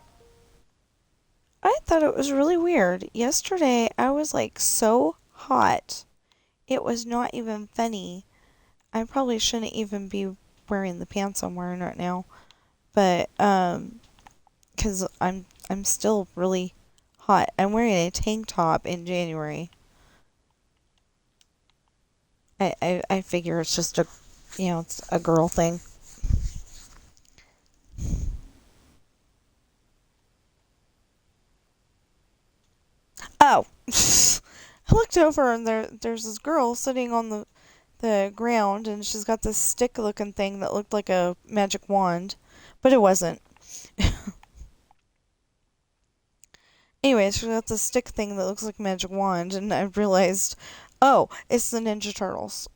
I thought it was really weird. Yesterday, I was like so hot. It was not even funny. I probably shouldn't even be wearing the pants I'm wearing right now, but cuz I'm still really hot. I'm wearing a tank top in January. I figure it's just it's a girl thing. Oh. I looked over and there's this girl sitting on the ground and she's got this stick looking thing that looked like a magic wand, but it wasn't. Anyway, she's got this stick thing that looks like a magic wand, and I realized, oh, it's the Ninja Turtles.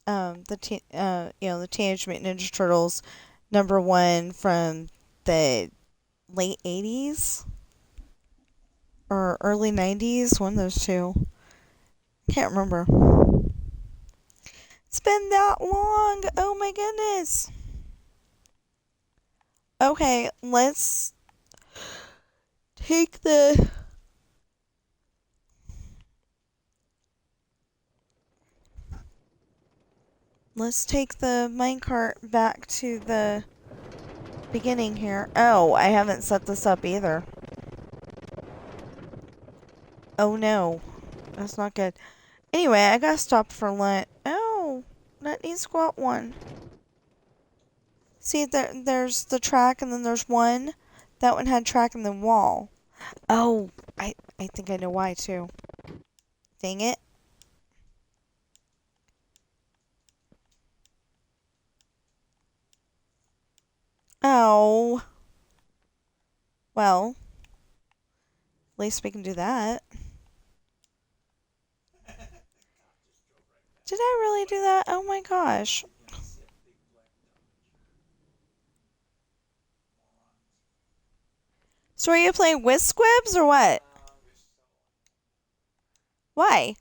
The Teenage Mutant Ninja Turtles, number one from the late '80s or early '90s, one of those two. Can't remember. It's been that long. Oh my goodness. Okay, take the let's take the minecart back to the beginning here. Oh, I haven't set this up either. Oh no, that's not good. Anyway, I gotta stop for lunch. Oh, that needs to go out one. See, there's the track and then there's one. That one had track and then wall. Oh, I think I know why too. Dang it. Oh. Well, at least we can do that. Did I really do that? Oh my gosh. So are you playing with squibs or what? Why?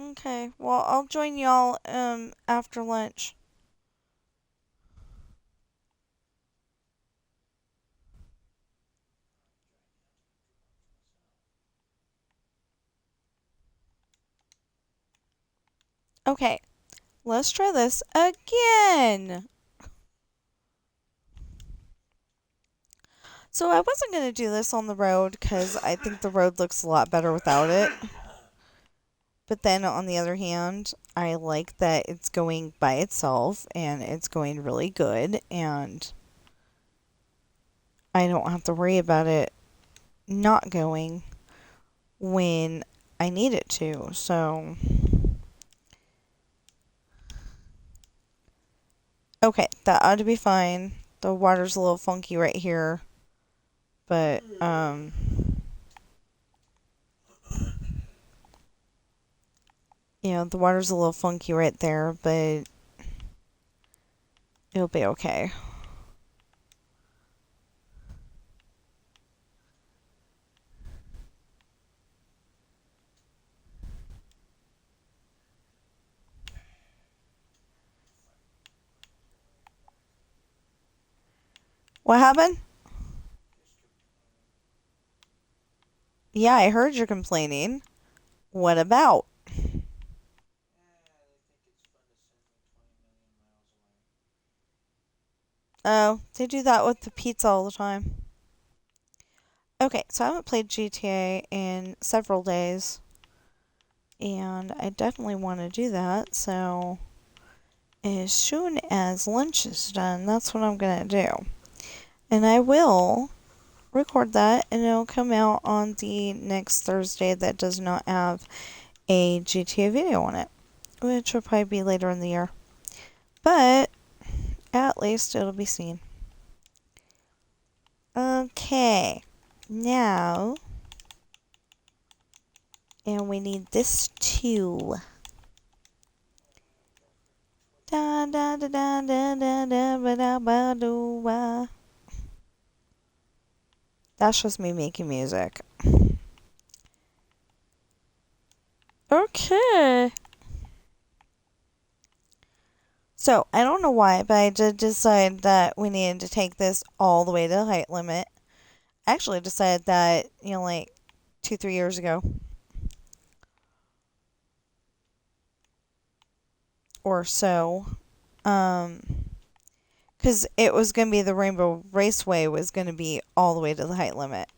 Okay, well I'll join y'all after lunch. Okay, let's try this again. So I wasn't going to do this on the road because I think the road looks a lot better without it. But then on the other hand, I like that it's going by itself and it's going really good and I don't have to worry about it not going when I need it to. So okay, that ought to be fine. The water's a little funky right here. But the water's a little funky right there, but it'll be okay. What happened? Yeah, I heard you're complaining. What about? Oh, they do that with the pizza all the time. Okay, so I haven't played GTA in several days, and I definitely want to do that, so as soon as lunch is done, that's what I'm gonna do. And I will record that, and it'll come out on the next Thursday that does not have a GTA video on it, which will probably be later in the year. But at least it'll be seen. Okay, now, and we need this too. Da da da da da da da ba da ba do ba. That's just me making music. Okay. So, I don't know why, but I did decide that we needed to take this all the way to the height limit. I actually decided that, like 2-3 years ago. Or so. Because it was going to be the Rainbow Raceway was going to be all the way to the height limit.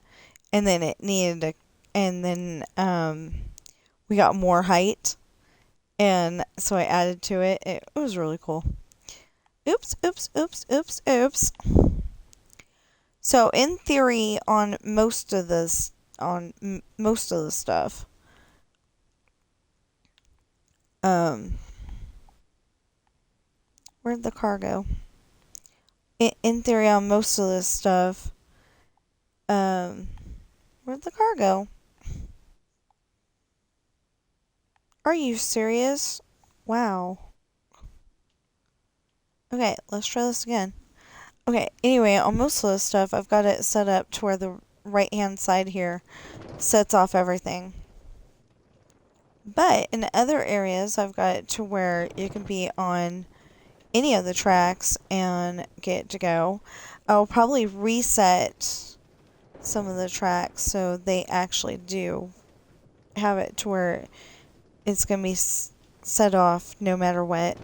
And then it needed to, and then, we got more height. And so I added to it. It was really cool. Oops, oops, oops, oops, oops. So in theory, on most of this, most of the stuff, where'd the car go? In theory, on most of this stuff, where'd the car go? Are you serious? Wow. Okay, let's try this again. Okay, anyway, on most of this stuff, I've got it set up to where the right-hand side here sets off everything. But in other areas, I've got it to where you can be on any of the tracks and get to go. I'll probably reset some of the tracks so they actually do have it to where it's going to be set off no matter what.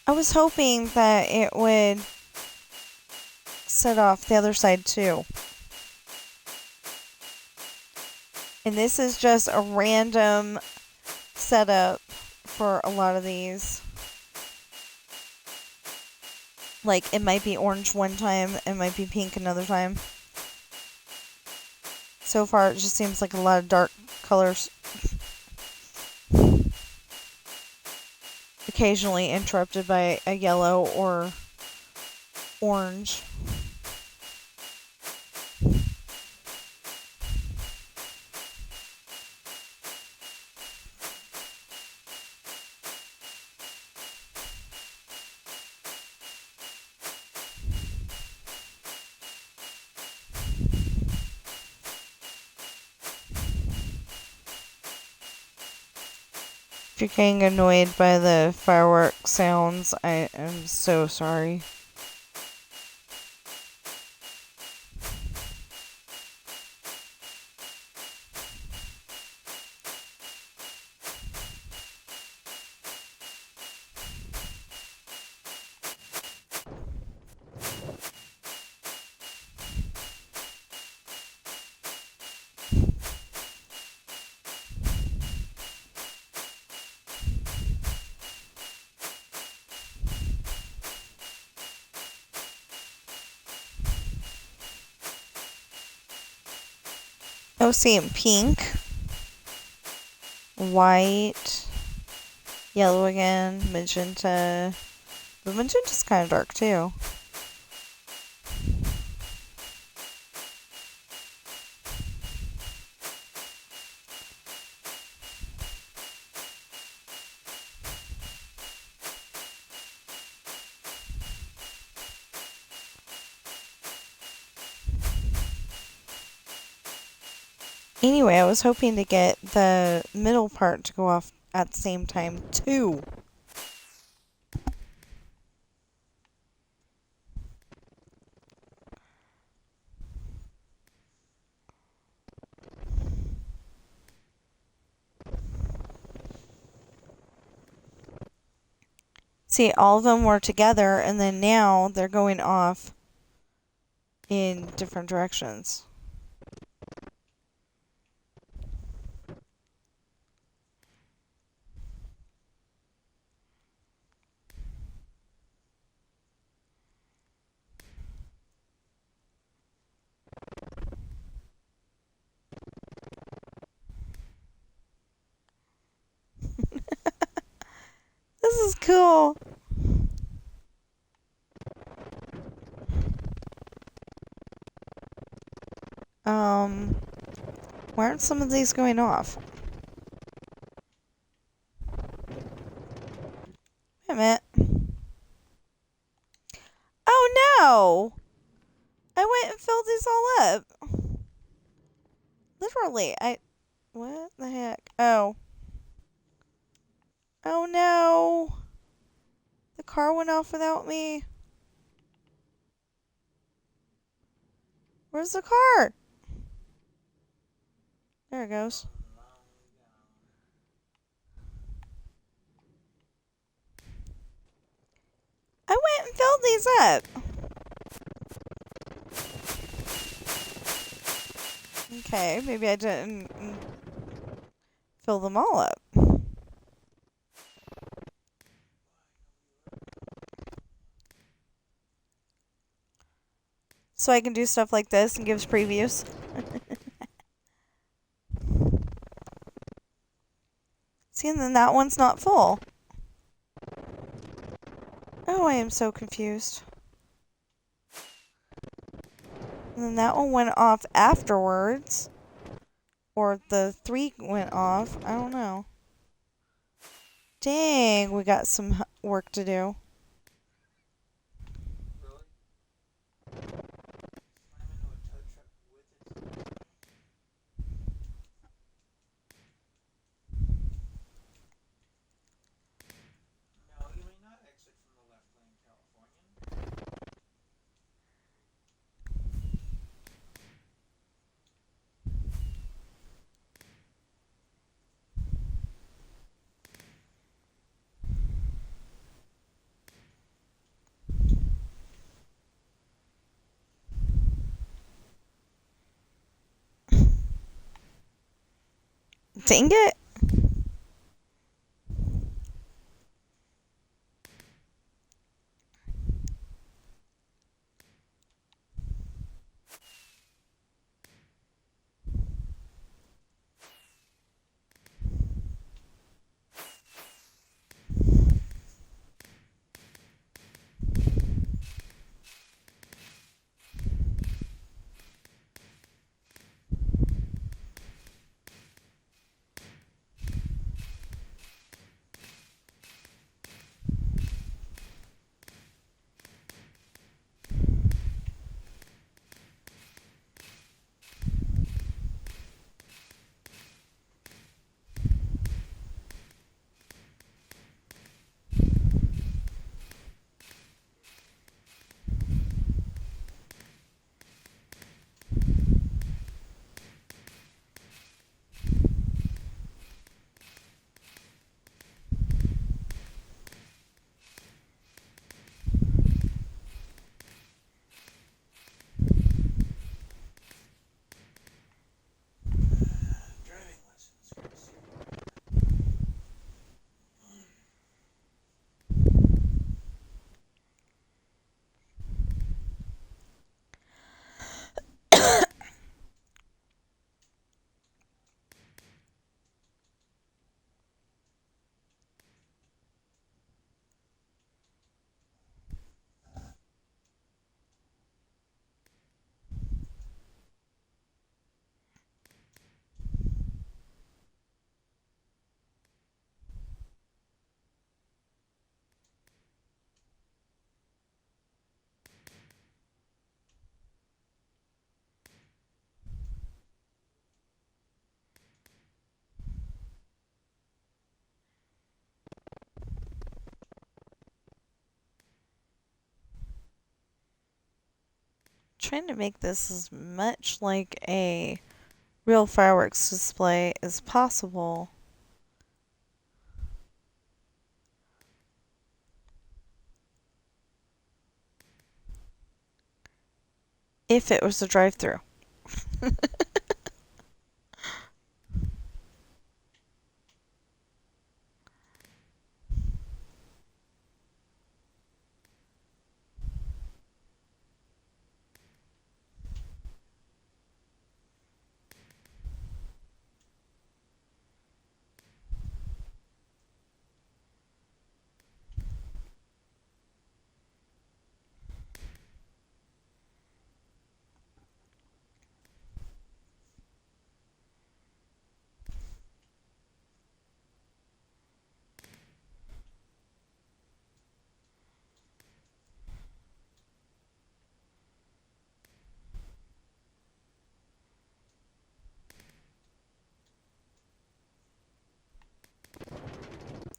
I was hoping that it would set off the other side too. And this is just a random setup for a lot of these. Like, it might be orange one time, it might be pink another time. So far, it just seems like a lot of dark colors. Occasionally interrupted by a yellow or orange. If you're getting annoyed by the fireworks sounds, I am so sorry. Oh, see, pink, white, yellow again, magenta. The magenta's kind of dark too. Anyway, I was hoping to get the middle part to go off at the same time too. See, all of them were together, and then now they're going off in different directions. This is cool. Why aren't some of these going off? Wait a minute. Oh no! I went and filled these all up. Literally, what the heck? Oh. Oh no! The car went off without me. Where's the car? There it goes. I went and filled these up. Okay, maybe I didn't fill them all up. So I can do stuff like this and gives previews. See, and then that one's not full. Oh, I am so confused. And then that one went off afterwards. Or the 3 went off. I don't know. Dang, we got some work to do. No, you may not exit from the left lane, Californian. Dang it. Driving lessons. Courtesy Trying to make this as much like a real fireworks display as possible. If it was a drive-through.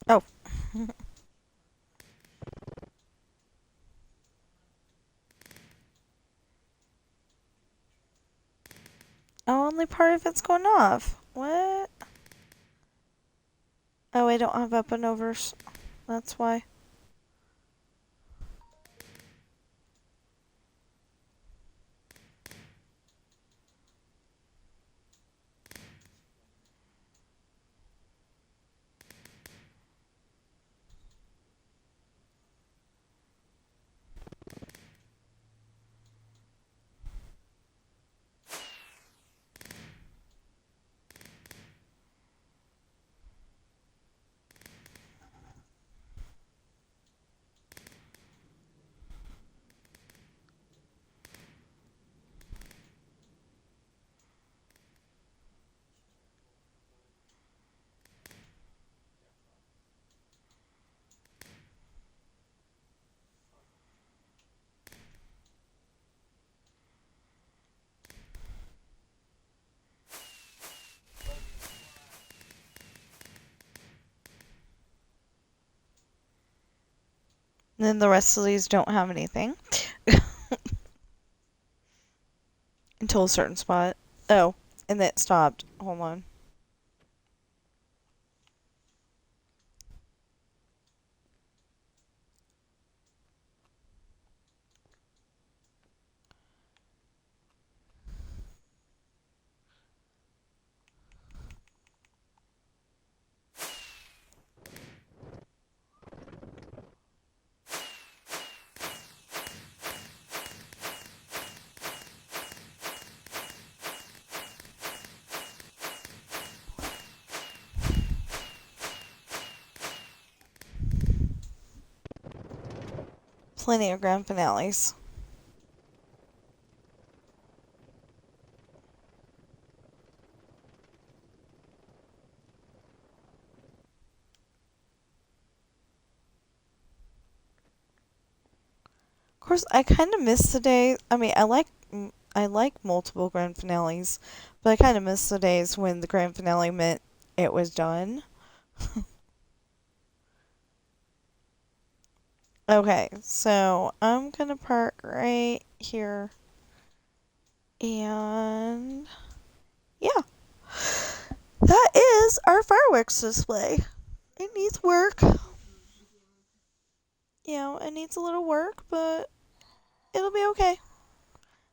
Oh. Oh, only part of it's going off. What? Oh, I don't have up and overs. That's why. And then the rest of these don't have anything. Until a certain spot. Oh, and that stopped. Hold on. Plenty of grand finales. Of course, I kind of miss the day. I mean, I like multiple grand finales, but I kind of miss the days when the grand finale meant it was done. Okay, so I'm gonna park right here. And yeah, that is our fireworks display. It needs work. You know, it needs a little work, but it'll be okay.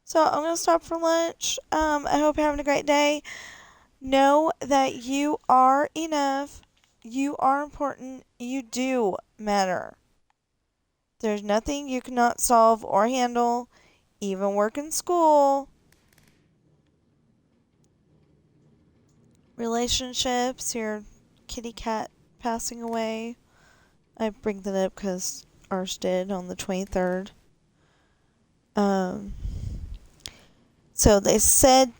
So I'm gonna stop for lunch. I hope you're having a great day. Know that you are enough. You are important. You do matter. There's nothing you cannot solve or handle, even work in school. Relationships, your kitty cat passing away. I bring that up because ours did on the 23rd. So they said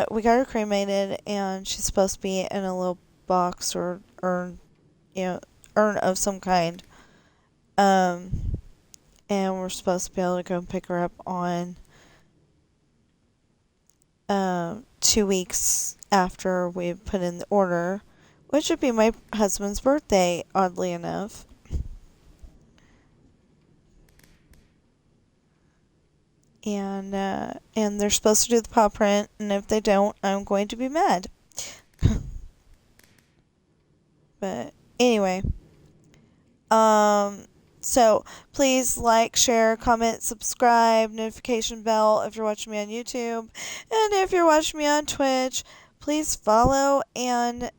we got her cremated, and she's supposed to be in a little box or urn, urn of some kind. And we're supposed to be able to go and pick her up on 2 weeks after we put in the order, which would be my husband's birthday, oddly enough. And they're supposed to do the paw print, and if they don't, I'm going to be mad. But anyway, So please like, share, comment, subscribe, notification bell if you're watching me on YouTube. And if you're watching me on Twitch, please follow and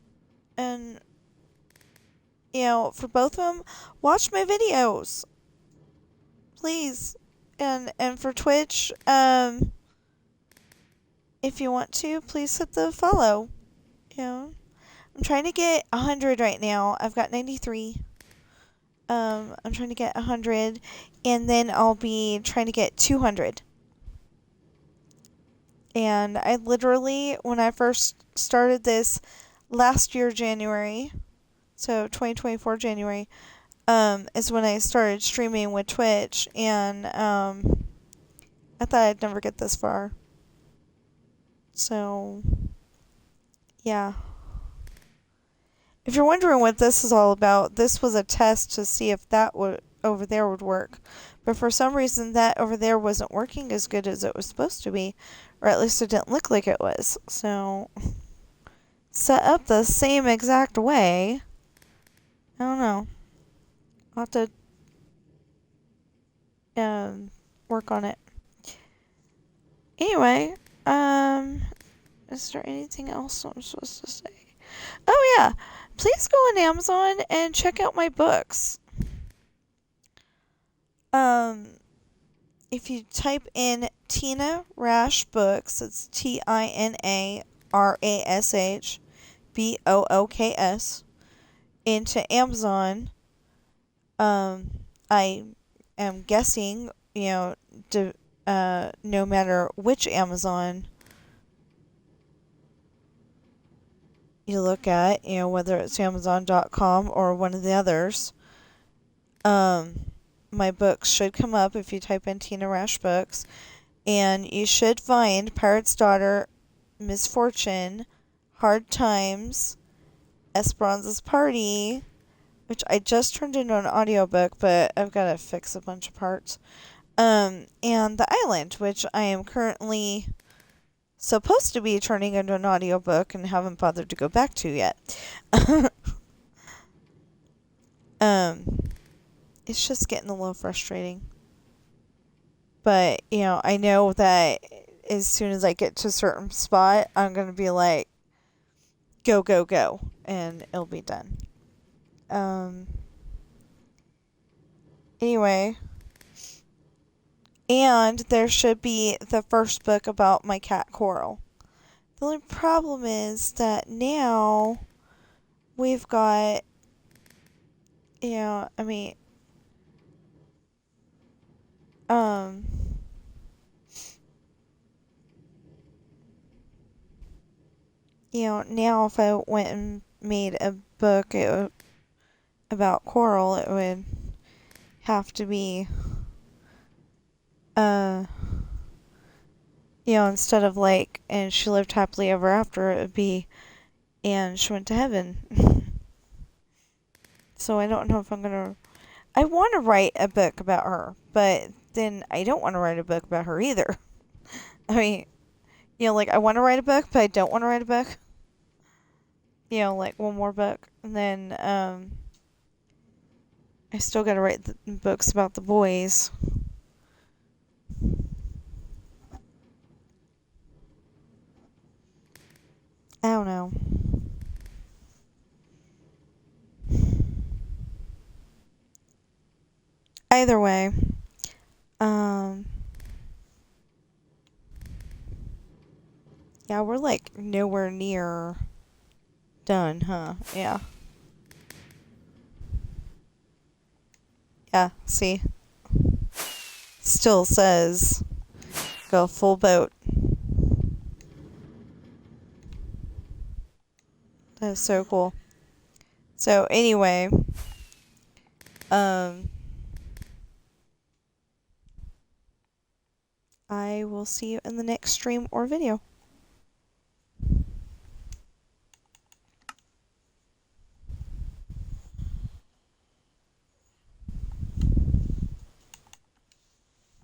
for both of them, watch my videos. Please. And for Twitch, if you want to, please hit the follow. I'm trying to get 100 right now. I've got 93. I'm trying to get 100, and then I'll be trying to get 200. And I literally, when I first started this last year, January, so 2024 January, is when I started streaming with Twitch, and I thought I'd never get this far. So, yeah. If you're wondering what this is all about, this was a test to see if that would over there would work. But for some reason, that over there wasn't working as good as it was supposed to be, or at least it didn't look like it was. So, set up the same exact way. I don't know. I'll have to work on it. Anyway, is there anything else I'm supposed to say? Oh yeah, please go on Amazon and check out my books. If you type in Tina Rash Books, it's TINARASHBOOKS, into Amazon, I am guessing, no matter which Amazon you look at, whether it's Amazon.com or one of the others, my books should come up if you type in Tina Rash Books, and you should find Pirate's Daughter, Misfortune, Hard Times, Esperanza's Party, which I just turned into an audiobook, but I've got to fix a bunch of parts, and The Island, which I am currently supposed to be turning into an audiobook and haven't bothered to go back to yet. It's just getting a little frustrating. But, I know that as soon as I get to a certain spot, I'm going to be like, go, go, go, and it'll be done. Anyway, and there should be the first book about my cat Coral. The only problem is that now we've got, now if I went and made a book about Coral, it would have to be, instead of like, and she lived happily ever after, it would be, and she went to heaven. So I don't know if I want to write a book about her, but then I don't want to write a book about her either. I want to write a book, but I don't want to write a book. One more book. And then, I still gotta write the books about the boys. I don't know. Either way, yeah, we're like nowhere near done, huh? Yeah. Yeah, see? Still says go full boat. That's so cool. So anyway, I will see you in the next stream or video.